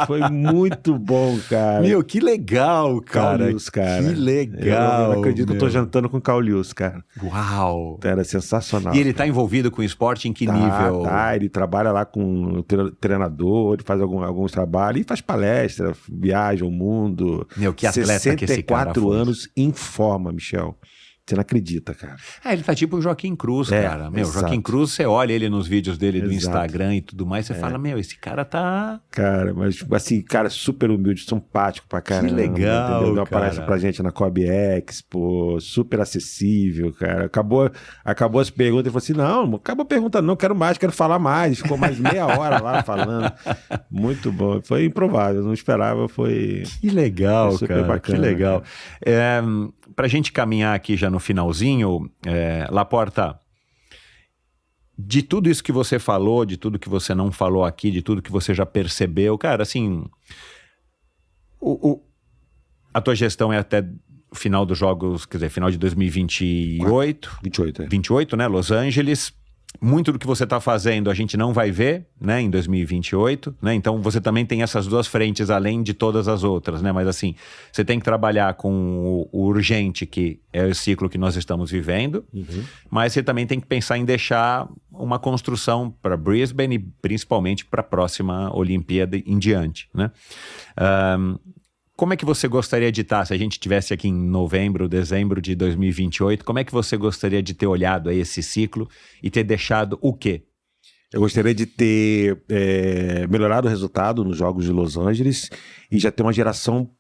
Foi muito bom, cara. Meu, que legal, cara. Carl Lewis, cara. Que legal. Eu não acredito que eu tô jantando com o Carl Lewis, cara. Uau. Era sensacional. E ele tá envolvido com esporte em que nível? Ele trabalha lá com o treinador, ele faz alguns trabalhos, e faz palestra, viaja o mundo. Meu, que atleta que esse cara foi. 64 anos em forma, Michel. Você não acredita, cara. Ele tá tipo o Joaquim Cruz, cara. Meu, exato. Joaquim Cruz, você olha ele nos vídeos dele do Instagram e tudo mais, você fala, meu, esse cara tá... Cara, mas assim, cara, super humilde, simpático pra caramba. Que legal, entendeu? Deu uma cara. palestra pra gente na Kobe Expo, super acessível, cara. Acabou as perguntas, ele falou assim, não acabou perguntando, não, quero mais, quero falar mais. Ficou mais meia hora lá falando. Muito bom, foi improvável, não esperava, foi... Que legal, foi super cara, bacana, que legal. Pra gente caminhar aqui já no finalzinho, Laporta, de tudo isso que você falou, de tudo que você não falou aqui, de tudo que você já percebeu, cara, assim, a tua gestão é até o final dos jogos, quer dizer, final de 2028. 28, né, Los Angeles. Muito do que você está fazendo a gente não vai ver, né, em 2028, né, então você também tem essas duas frentes além de todas as outras, né, mas assim, você tem que trabalhar com o urgente, que é o ciclo que nós estamos vivendo, mas você também tem que pensar em deixar uma construção para Brisbane e principalmente para a próxima Olimpíada em diante, né. Como é que você gostaria de estar, se a gente estivesse aqui em novembro, dezembro de 2028, como é que você gostaria de ter olhado aí esse ciclo e ter deixado o quê? Eu gostaria de ter melhorado o resultado nos Jogos de Los Angeles e já ter uma geração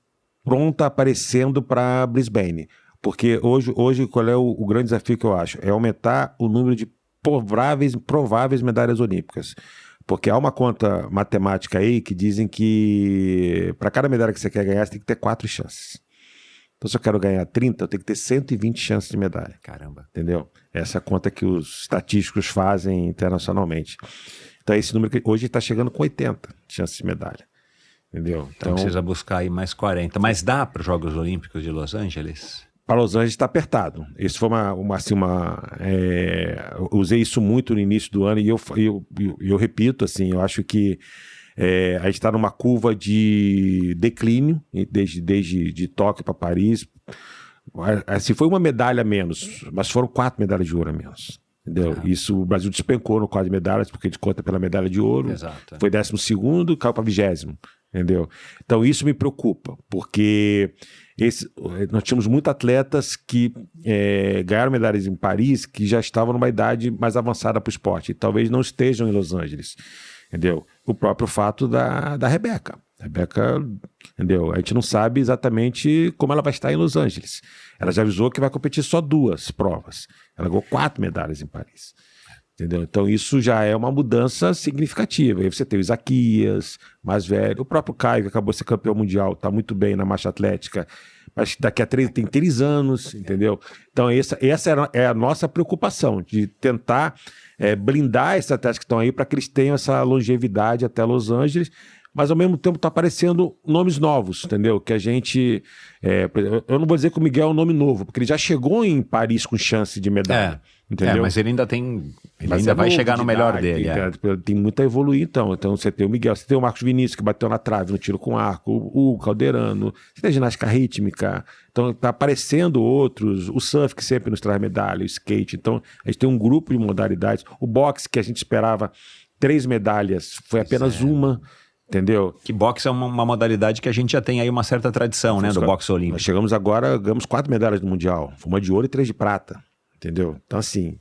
pronta aparecendo para Brisbane. Porque hoje qual é o grande desafio que eu acho? É aumentar o número de prováveis medalhas olímpicas. Porque há uma conta matemática aí que dizem que para cada medalha que você quer ganhar, você tem que ter 4 chances. Então, se eu quero ganhar 30, eu tenho que ter 120 chances de medalha. Caramba. Entendeu? Essa é a conta que os estatísticos fazem internacionalmente. Então, esse número que hoje está chegando com 80 chances de medalha. Entendeu? Então precisa buscar aí mais 40. Mas dá para os Jogos Olímpicos de Los Angeles? Para Los Angeles está apertado. Isso foi eu usei isso muito no início do ano e eu repito, assim, eu acho que a gente está numa curva de declínio desde de Tóquio para Paris. Assim, foi uma medalha a menos, mas foram 4 medalhas de ouro a menos. Entendeu? Isso, o Brasil despencou no quadro de medalhas, porque a gente conta pela medalha de ouro. Exato. Foi 12º, caiu para 20º. Entendeu? Então isso me preocupa, porque nós tínhamos muitos atletas que ganharam medalhas em Paris que já estavam numa idade mais avançada para o esporte e talvez não estejam em Los Angeles. Entendeu? O próprio fato da Rebeca. Rebeca, entendeu? A gente não sabe exatamente como ela vai estar em Los Angeles. Ela já avisou que vai competir só 2 provas. Ela ganhou 4 medalhas em Paris. Entendeu? Então isso já é uma mudança significativa. Aí você tem o Isaquias, mais velho, o próprio Caio, que acabou de ser campeão mundial, está muito bem na marcha atlética, mas daqui a 3 anos, entendeu? Então essa é a nossa preocupação, de tentar blindar esses atletas que estão aí para que eles tenham essa longevidade até Los Angeles, mas ao mesmo tempo está aparecendo nomes novos, entendeu? Que a gente... eu não vou dizer que o Miguel é um nome novo, porque ele já chegou em Paris com chance de medalha. Entendeu? Mas ele ainda tem... Ele ainda vai chegar no melhor dele. Tem muito a evoluir, então. Então você tem o Miguel, você tem o Marcos Vinícius, que bateu na trave no tiro com arco, o Calderano, você tem a ginástica rítmica, então tá aparecendo outros, o surf, que sempre nos traz medalha, o skate. Então a gente tem um grupo de modalidades. O boxe, que a gente esperava 3 medalhas, foi apenas uma. Entendeu? Que boxe é uma modalidade que a gente já tem aí uma certa tradição, né? Do boxe olímpico. Nós chegamos agora, ganhamos 4 medalhas no Mundial. Uma de ouro e 3 de prata. Entendeu? Então, assim,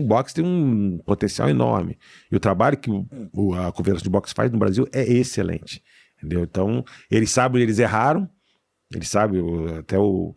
boxe tem um potencial enorme. E o trabalho que a Confederação de Boxe faz no Brasil é excelente. Entendeu? Então, eles sabem, eles erraram. Eles sabem, eu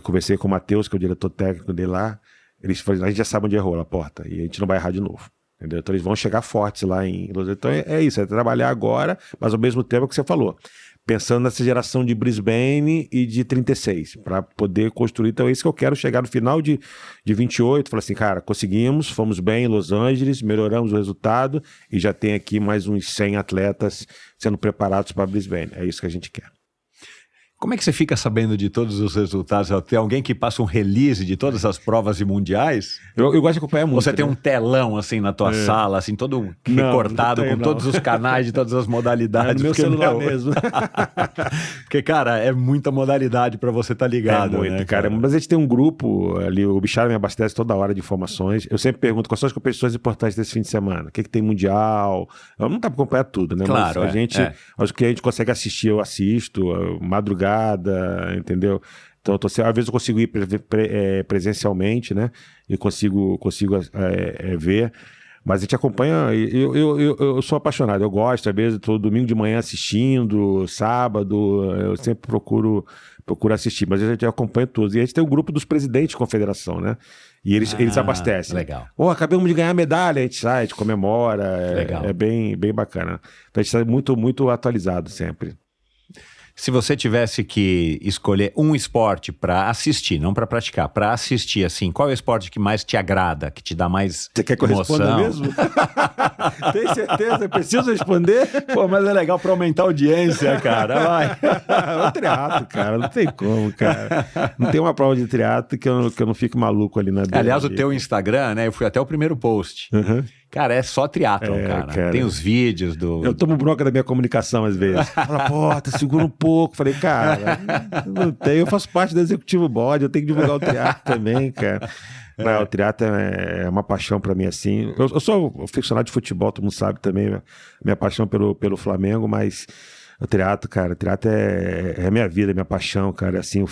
conversei com o Matheus, que é o diretor técnico dele lá. Eles falaram, a gente já sabe onde errou a porta. E a gente não vai errar de novo. Entendeu? Então eles vão chegar fortes lá em Los Angeles. Então é isso, é trabalhar agora, mas ao mesmo tempo é o que você falou, pensando nessa geração de Brisbane e de 36, para poder construir. Então é isso que eu quero, chegar no final de 28, falar assim, cara, conseguimos, fomos bem em Los Angeles, melhoramos o resultado e já tem aqui mais uns 100 atletas sendo preparados para Brisbane. É isso que a gente quer. Como é que você fica sabendo de todos os resultados? Tem alguém que passa um release de todas as provas e mundiais? Eu gosto de acompanhar muito. Ou você tem um telão assim na tua sala, assim, todo recortado com todos os canais de todas as modalidades? No meu celular mesmo. Porque, cara, é muita modalidade para você estar ligado. É muito, né, cara? Mas a gente tem um grupo ali, o Bichara me abastece toda hora de informações. Eu sempre pergunto quais são as competições importantes desse fim de semana. O que tem mundial? Eu não dá pra acompanhar tudo, né? Claro, mas acho que a gente consegue assistir, eu assisto, madrugada, entendeu? Então, às vezes eu consigo ir presencialmente, né? E consigo ver. Mas a gente acompanha, eu sou apaixonado, eu gosto, às vezes tô domingo de manhã assistindo, sábado, eu sempre procuro assistir, mas a gente acompanha todos. E a gente tem o grupo dos presidentes de confederação, né? E eles abastecem. Legal. Acabamos de ganhar medalha, a gente sai, a gente comemora, legal. É bem bacana. Então a gente está muito, muito atualizado sempre. Se você tivesse que escolher um esporte para assistir, não para praticar, para assistir, assim, qual é o esporte que mais te agrada, que te dá mais Você quer que eu responda mesmo? Tem certeza? Eu preciso responder? Pô, mas é legal para aumentar a audiência, cara, vai. O triatlo, cara, não tem como, cara. Não tem uma prova de triatlo que eu não fico maluco ali na beira. Aliás, o teu Instagram, né, eu fui até o primeiro post. Uhum. Cara, é só triatlon, cara. Tem os vídeos do... Eu tomo bronca da minha comunicação às vezes. Fala, segura um pouco. Falei, cara, não tem. Eu faço parte do executivo board, eu tenho que divulgar o triatlo também, cara. Não, o triatlo é uma paixão pra mim, assim. Eu sou aficionado de futebol, todo mundo sabe também, minha paixão pelo Flamengo, mas o triatlo, cara, é minha vida, minha paixão, cara. Assim,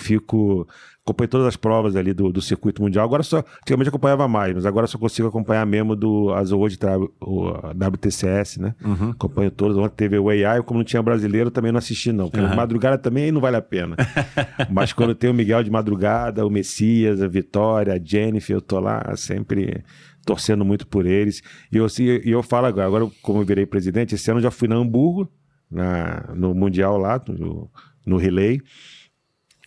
acompanho todas as provas ali do circuito mundial. Agora antigamente acompanhava mais, mas agora só consigo acompanhar mesmo as hoje o WTCS, né? Uhum. Acompanho todas. Ontem teve o AI, como não tinha brasileiro, também não assisti, não. Porque madrugada também não vale a pena. Mas quando tem o Miguel de madrugada, o Messias, a Vitória, a Jennifer, eu tô lá sempre torcendo muito por eles. E eu falo agora, como eu virei presidente, esse ano eu já fui na Hamburgo, no Mundial lá, no Relay.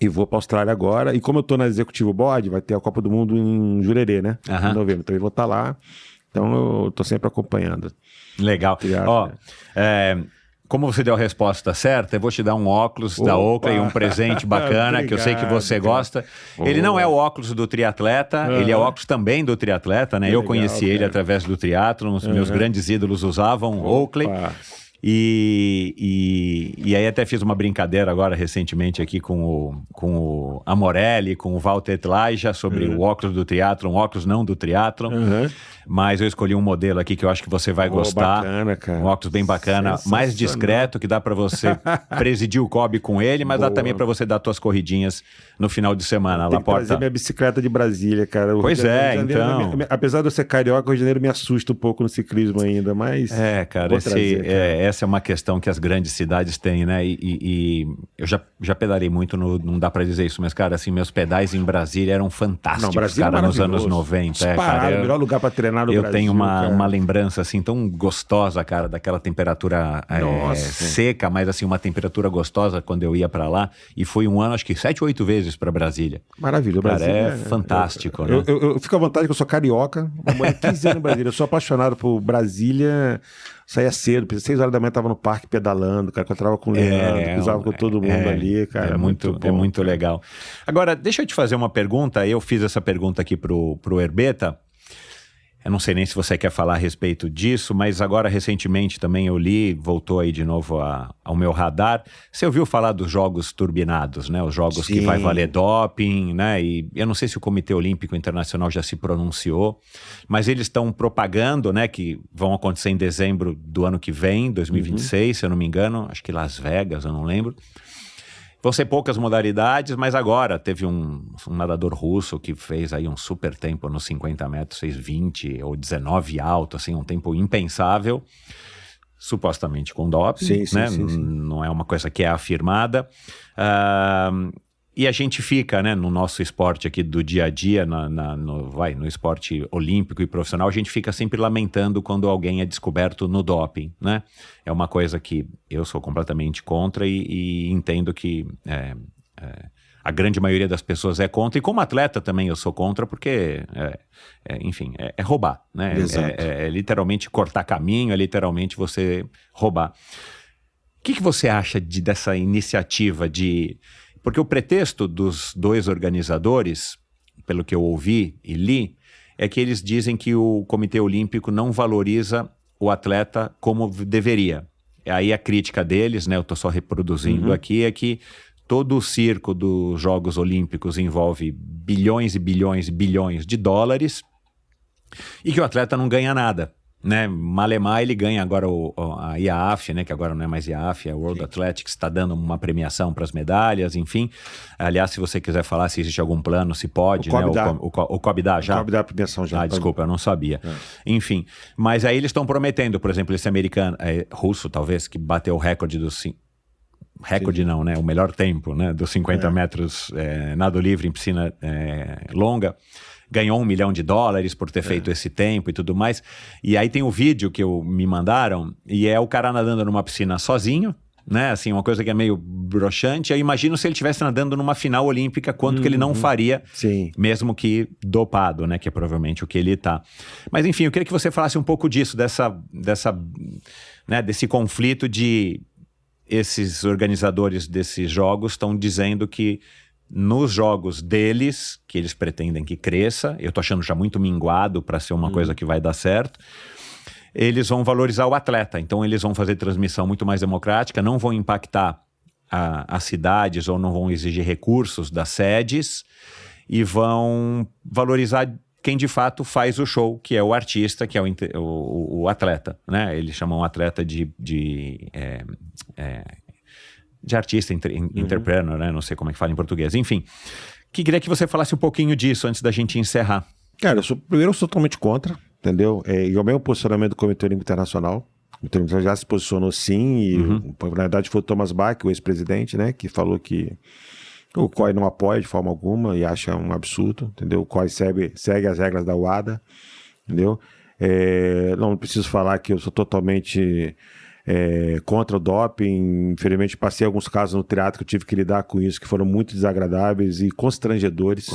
E vou para a Austrália agora. E como eu tô na Executivo Board, vai ter a Copa do Mundo em Jurerê, né? Em novembro. Então eu vou estar lá. Então eu tô sempre acompanhando. Legal. Ó, como você deu a resposta certa, eu vou te dar um óculos da Oakley, um presente bacana, que eu sei que você gosta. Ele não é o óculos do triatleta, ele é o óculos também do triatleta, né? Eu conheci ele através do triatlon, os meus grandes ídolos usavam Oakley. E aí até fiz uma brincadeira agora recentemente aqui com o Amorelli, com o Walter Tlaija sobre o óculos do triatlon, óculos não do triatlon, mas eu escolhi um modelo aqui que eu acho que você vai gostar. Bacana, cara. Um óculos bem bacana, mais discreto, que dá para você presidir o COB com ele, mas dá também para você dar suas corridinhas no final de semana. Tem que trazer minha bicicleta de Brasília, cara. Pois é, então... Apesar de eu ser carioca, o Rio de Janeiro me assusta um pouco no ciclismo ainda, mas... cara, essa é uma questão que as grandes cidades têm, né? E eu já pedalei muito, não dá pra dizer isso, mas, cara, assim, meus pedais em Brasília eram fantásticos, cara, nos anos 90. Cara, o melhor lugar pra treinar no Brasil. Eu tenho uma lembrança, assim, tão gostosa, cara, daquela temperatura seca, mas, assim, uma temperatura gostosa quando eu ia pra lá. E foi um ano, acho que 7 ou 8 vezes pra Brasília. Maravilha, o Brasil é fantástico, né? Eu fico à vontade que eu sou carioca, eu morei 15 anos em Brasília, eu sou apaixonado por Brasília. Saía cedo, 6 horas da manhã tava no parque pedalando, cara, encontrava com o Leandro, cruzava com todo mundo ali, cara. É muito legal. Agora, deixa eu te fazer uma pergunta, eu fiz essa pergunta aqui pro Herbeta, eu não sei nem se você quer falar a respeito disso, mas agora recentemente também eu li, voltou aí de novo ao meu radar, você ouviu falar dos jogos turbinados, né? Os jogos que vai valer doping, né? E eu não sei se o Comitê Olímpico Internacional já se pronunciou, mas eles estão propagando, né? Que vão acontecer em dezembro do ano que vem, 2026, se eu não me engano, acho que Las Vegas, eu não lembro. Vão ser poucas modalidades, mas agora teve um nadador russo que fez aí um super tempo nos 50 metros, fez 20 ou 19 alto, assim, um tempo impensável, supostamente com doping, né? Sim. Não é uma coisa que é afirmada. E a gente fica, né, no nosso esporte aqui do dia a dia, no esporte olímpico e profissional, a gente fica sempre lamentando quando alguém é descoberto no doping, né? É uma coisa que eu sou completamente contra e entendo que a grande maioria das pessoas é contra, e como atleta também eu sou contra, porque, enfim, é roubar, né? É literalmente cortar caminho, é literalmente você roubar. O que você acha dessa iniciativa de Porque o pretexto dos dois organizadores, pelo que eu ouvi e li, é que eles dizem que o Comitê Olímpico não valoriza o atleta como deveria. Aí a crítica deles, né, eu estou só reproduzindo aqui, é que todo o circo dos Jogos Olímpicos envolve bilhões e bilhões e bilhões de dólares e que o atleta não ganha nada. Né, Malemar ele ganha agora a IAAF, né, que agora não é mais IAAF, é a World Athletics, está dando uma premiação para as medalhas, enfim. Aliás, se você quiser falar se existe algum plano, se pode, o COB dá já? O COB dá a premiação já. Desculpa, eu não sabia. Enfim, mas aí eles estão prometendo, por exemplo, esse americano, russo talvez, que bateu o recorde dos... Recorde não, né, o melhor tempo, né, dos 50 metros nado livre em piscina longa. Ganhou $1 milhão por ter feito esse tempo e tudo mais. E aí tem o vídeo que me mandaram, e é o cara nadando numa piscina sozinho, né? Assim, uma coisa que é meio broxante. Eu imagino se ele estivesse nadando numa final olímpica, quanto que ele não faria, mesmo que dopado, né? Que é provavelmente o que ele tá. Mas enfim, eu queria que você falasse um pouco disso, desse conflito de esses organizadores desses jogos estão dizendo que nos jogos deles, que eles pretendem que cresça, eu tô achando já muito minguado para ser uma coisa que vai dar certo, eles vão valorizar o atleta, então eles vão fazer transmissão muito mais democrática, não vão impactar as cidades ou não vão exigir recursos das sedes e vão valorizar quem de fato faz o show, que é o artista, que é o atleta, né? Eles chamam o atleta de artista, entrepreneur, né? Não sei como é que fala em português. Enfim, queria que você falasse um pouquinho disso antes da gente encerrar. Cara, primeiro eu sou totalmente contra, entendeu? E o mesmo posicionamento do Comitê Olímpico Internacional. O Comitê Olímpico já se posicionou sim, e na verdade foi o Thomas Bach, o ex-presidente, né? Que falou que o COI não apoia de forma alguma e acha um absurdo, entendeu? O COI segue as regras da WADA, entendeu? Não preciso falar que eu sou totalmente... contra o doping. Infelizmente passei alguns casos no teatro que eu tive que lidar com isso, que foram muito desagradáveis e constrangedores.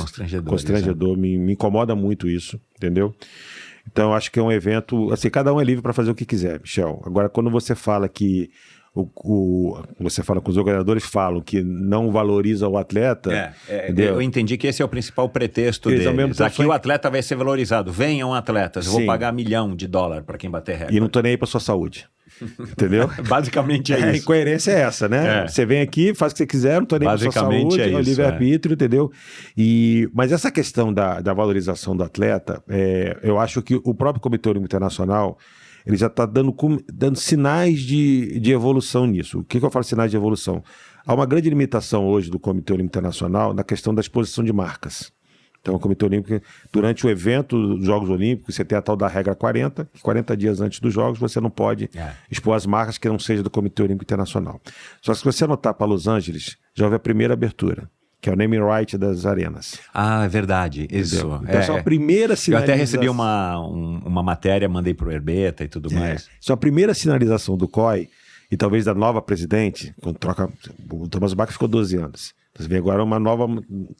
Constrangedor, me incomoda muito isso, entendeu? Então eu acho que é um evento, assim, cada um é livre para fazer o que quiser, Michel. Agora, quando você fala que você fala que os organizadores falam que não valoriza o atleta... eu entendi que esse é o principal pretexto deles. Aqui o atleta vai ser valorizado. Venham atletas, eu vou pagar $1 milhão para quem bater recorde. E não tô nem aí para sua saúde. Entendeu? Basicamente é isso. A incoerência é essa, né? Você vem aqui, faz o que você quiser, não tô nem para sua saúde, é o livre-arbítrio, entendeu? Mas essa questão da valorização do atleta, eu acho que o próprio Comitê Olímpico Internacional ele já está dando sinais de evolução nisso. O que eu falo sinais de evolução? Há uma grande limitação hoje do Comitê Olímpico Internacional na questão da exposição de marcas. Então, o Comitê Olímpico, durante o evento dos Jogos Olímpicos, você tem a tal da regra 40, que 40 dias antes dos Jogos você não pode expor as marcas que não seja do Comitê Olímpico Internacional. Só que se você anotar para Los Angeles, já houve a primeira abertura, que é o naming right das arenas. Ah, é verdade. Isso. Então, essa é a primeira sinalização. Eu até recebi uma matéria, mandei para o Herbeta e tudo mais. Isso é a primeira sinalização do COI e talvez da nova presidente, quando troca... O Thomas Bach ficou 12 anos. Você vê agora uma nova...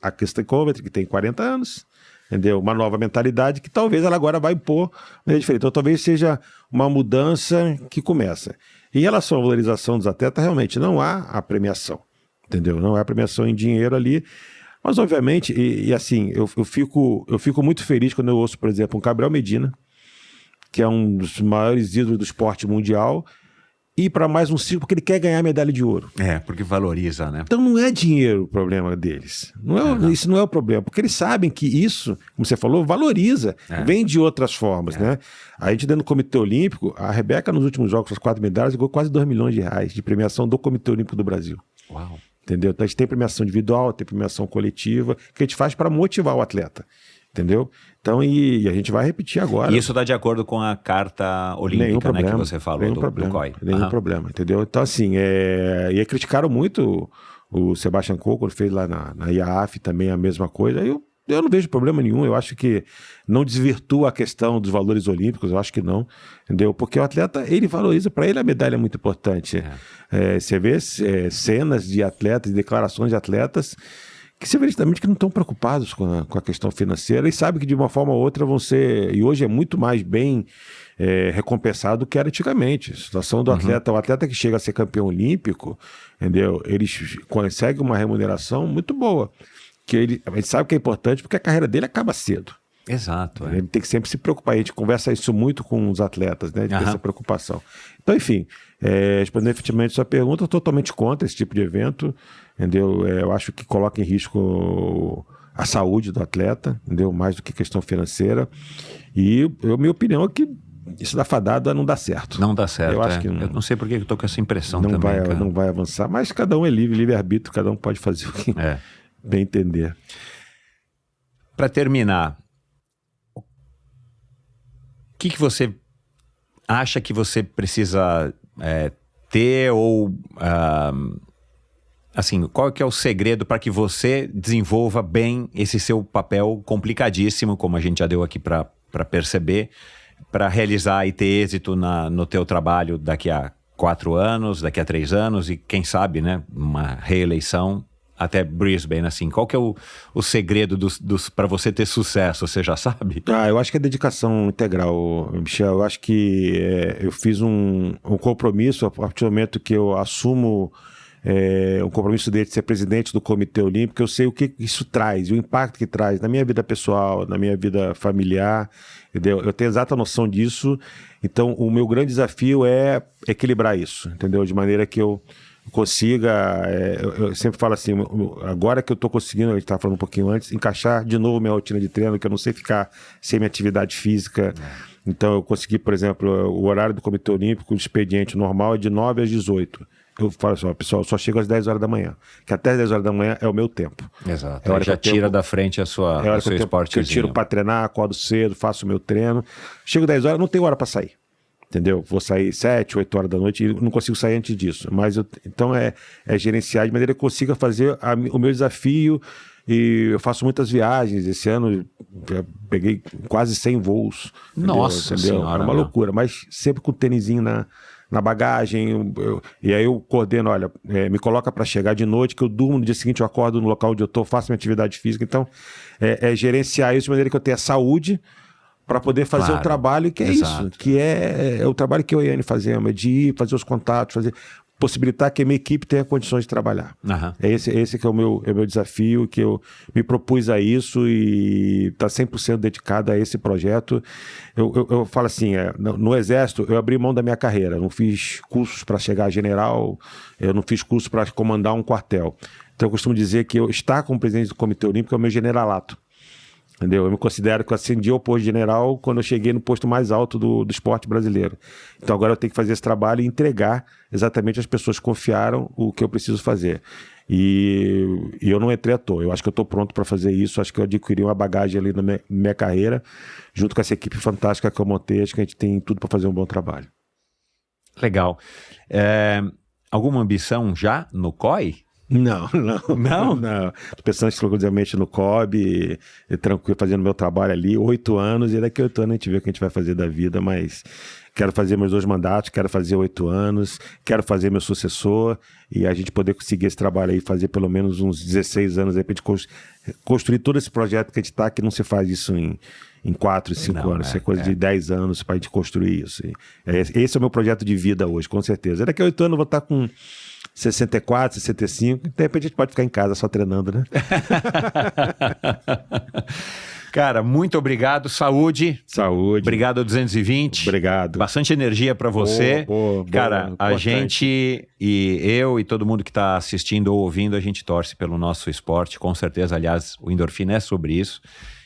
A Kirsten Coventry, que tem 40 anos, entendeu? Uma nova mentalidade que talvez ela agora vai impor uma diferente. Então talvez seja uma mudança que começa. Em relação à valorização dos atletas, realmente não há a premiação. Entendeu? Não é a premiação em dinheiro ali, mas obviamente, assim, eu fico muito feliz quando eu ouço, por exemplo, um Gabriel Medina, que é um dos maiores ídolos do esporte mundial, ir para mais um ciclo porque ele quer ganhar medalha de ouro. Porque valoriza, né? Então não é dinheiro o problema deles. Isso não é o problema, porque eles sabem que isso, como você falou, valoriza, vem de outras formas, né? A gente dentro do Comitê Olímpico, a Rebeca nos últimos jogos, as 4 medalhas, ganhou quase R$2 milhões de premiação do Comitê Olímpico do Brasil. Uau! Entendeu? Então a gente tem premiação individual, tem premiação coletiva, que a gente faz para motivar o atleta. Entendeu? Então, e a gente vai repetir agora. E isso dá de acordo com a carta olímpica, né, que você falou do COI. Nenhum problema, entendeu? Então, assim, e criticaram muito o Sebastian Coe, quando fez lá na IAAF também a mesma coisa. Eu não vejo problema nenhum, eu acho que não desvirtua a questão dos valores olímpicos, eu acho que não, entendeu? Porque o atleta, ele valoriza, para ele a medalha é muito importante. Você vê cenas de atletas, declarações de atletas que se vê nitidamente que não estão preocupados com a questão financeira e sabem que de uma forma ou outra vão ser, e hoje é muito mais bem recompensado do que era antigamente. A situação do atleta, o atleta que chega a ser campeão olímpico, entendeu? Eles conseguem uma remuneração muito boa, que a gente sabe que é importante porque a carreira dele acaba cedo. Exato. Ele tem que sempre se preocupar. A gente conversa isso muito com os atletas, né? De ter essa preocupação. Então, enfim, respondendo efetivamente a sua pergunta, eu totalmente contra esse tipo de evento, entendeu? Eu acho que coloca em risco a saúde do atleta, entendeu? Mais do que questão financeira. E minha opinião é que isso da fadada não dá certo. Não dá certo. Eu acho que eu não sei por que eu tô com essa impressão não também. Não vai avançar, mas cada um é livre-arbítrio, cada um pode fazer o que bem entender. Para terminar, o que você acha que você precisa ter ou assim, qual que é o segredo para que você desenvolva bem esse seu papel complicadíssimo, como a gente já deu aqui para perceber, para realizar e ter êxito no teu trabalho daqui a 4 anos, daqui a 3 anos e quem sabe, né, uma reeleição até Brisbane, assim. Qual que é o segredo para você ter sucesso, você já sabe? Eu acho que é dedicação integral, Michel. Eu acho que eu fiz um compromisso a partir do momento que eu assumo um compromisso de ser presidente do Comitê Olímpico. Eu sei o que isso traz, o impacto que traz na minha vida pessoal, na minha vida familiar, entendeu? Eu tenho exata noção disso. Então, o meu grande desafio é equilibrar isso, entendeu? De maneira que eu consiga, eu sempre falo assim, agora que eu estou conseguindo, a gente estava falando um pouquinho antes, encaixar de novo minha rotina de treino, que eu não sei ficar sem minha atividade física. Então eu consegui, por exemplo, o horário do Comitê Olímpico, o expediente normal é de 9 às 18. Eu falo assim, pessoal, eu só chego às 10 horas da manhã, que até às 10 horas da manhã é o meu tempo. Exato, já tira da frente o seu esportezinho. Eu tiro para treinar, acordo cedo, faço o meu treino, chego 10 horas, não tenho hora para sair. Entendeu? Vou sair 7, 8 horas da noite e não consigo sair antes disso. Mas então é gerenciar de maneira que eu consiga fazer o meu desafio. E eu faço muitas viagens. Esse ano já peguei quase 100 voos. Nossa Senhora. É uma loucura, mas sempre com o tênisinho na bagagem. E aí eu coordeno, olha, me coloca para chegar de noite, que eu durmo no dia seguinte, eu acordo no local onde eu estou, faço minha atividade física. Então é gerenciar isso de maneira que eu tenha saúde para poder fazer o trabalho que é isso, que é o trabalho que eu e a Iane fazemos, é de ir, fazer os contatos, possibilitar que a minha equipe tenha condições de trabalhar. Esse que é o meu desafio, que eu me propus a isso e está 100% dedicado a esse projeto. Eu falo assim, no Exército eu abri mão da minha carreira, não fiz cursos para chegar a general, eu não fiz curso para comandar um quartel. Então eu costumo dizer que eu estar como presidente do Comitê Olímpico é o meu generalato. Entendeu? Eu me considero que eu ascendi ao posto de general quando eu cheguei no posto mais alto do esporte brasileiro. Então agora eu tenho que fazer esse trabalho e entregar exatamente as pessoas que confiaram o que eu preciso fazer. E eu não entrei à toa. Eu acho que eu estou pronto para fazer isso. Acho que eu adquiri uma bagagem ali na minha carreira, junto com essa equipe fantástica que eu montei. Acho que a gente tem tudo para fazer um bom trabalho. Legal. Alguma ambição já no COI? Não. Tô pensando exclusivamente no COB, tranquilo, fazendo meu trabalho ali, 8 anos, e daqui a 8 anos a gente vê o que a gente vai fazer da vida, mas quero fazer meus 2 mandatos, quero fazer 8 anos, quero fazer meu sucessor, e a gente poder conseguir esse trabalho aí, fazer pelo menos uns 16 anos, de repente construir todo esse projeto que a gente tá, que não se faz isso em 4, 5 anos, isso é coisa de 10 anos para a gente construir isso. Esse é o meu projeto de vida hoje, com certeza. E daqui a 8 anos eu vou estar com 64, 65, de repente a gente pode ficar em casa só treinando, né? Cara, muito obrigado, saúde. Saúde. Obrigado ao 220. Obrigado. Bastante energia para você. Cara, a gente e eu e todo mundo que está assistindo ou ouvindo, a gente torce pelo nosso esporte, com certeza. Aliás, o Endorfina é sobre isso.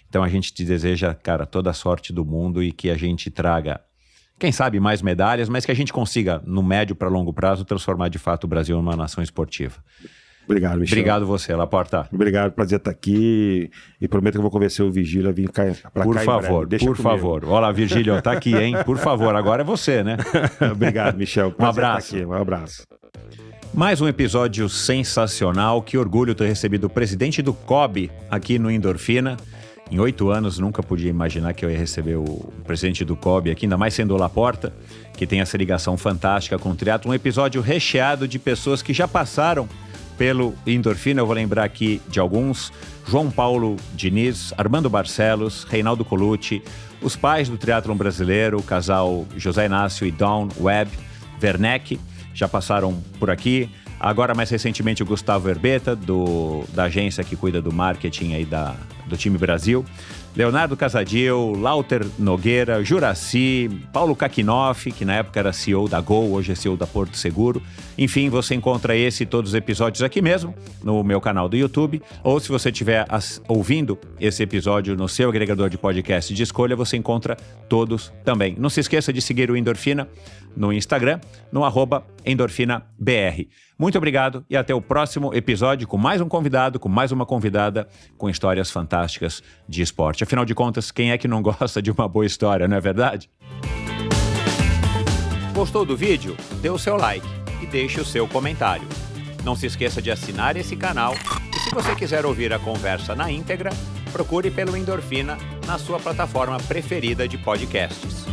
Então a gente te deseja, cara, toda a sorte do mundo e que a gente traga, quem sabe, mais medalhas, mas que a gente consiga, no médio para longo prazo, transformar de fato o Brasil numa nação esportiva. Obrigado, Michel. Obrigado você, Laporta. Obrigado, prazer estar aqui e prometo que eu vou convencer o Virgílio a vir para cá. Por favor, por favor. Olha, Virgílio, tá aqui, hein? Por favor, agora é você, né? Obrigado, Michel. Um abraço. Um abraço. Mais um episódio sensacional. Que orgulho ter recebido o presidente do COB aqui no Endorfina. Em 8 anos, nunca podia imaginar que eu ia receber o presidente do COB aqui, ainda mais sendo o Laporta, que tem essa ligação fantástica com o triatlo. Um episódio recheado de pessoas que já passaram pelo Endorfina. Eu vou lembrar aqui de alguns: João Paulo Diniz, Armando Barcelos, Reinaldo Colucci, os pais do triatlon brasileiro, o casal José Inácio e Dawn Webb Werneck, já passaram por aqui. Agora, mais recentemente, o Gustavo Herbeta, da agência que cuida do marketing aí do time Brasil. Leonardo Casadil, Lauter Nogueira, Juraci, Paulo Kakinoff, que na época era CEO da Gol, hoje é CEO da Porto Seguro. Enfim, você encontra esse e todos os episódios aqui mesmo, no meu canal do YouTube. Ou se você estiver ouvindo esse episódio no seu agregador de podcast de escolha, você encontra todos também. Não se esqueça de seguir o Endorfina no Instagram, no @EndorfinaBR. Muito obrigado e até o próximo episódio com mais um convidado, com mais uma convidada, com histórias fantásticas de esporte. Afinal de contas, quem é que não gosta de uma boa história, não é verdade? Gostou do vídeo? Dê o seu like e deixe o seu comentário. Não se esqueça de assinar esse canal e se você quiser ouvir a conversa na íntegra, procure pelo Endorfina na sua plataforma preferida de podcasts.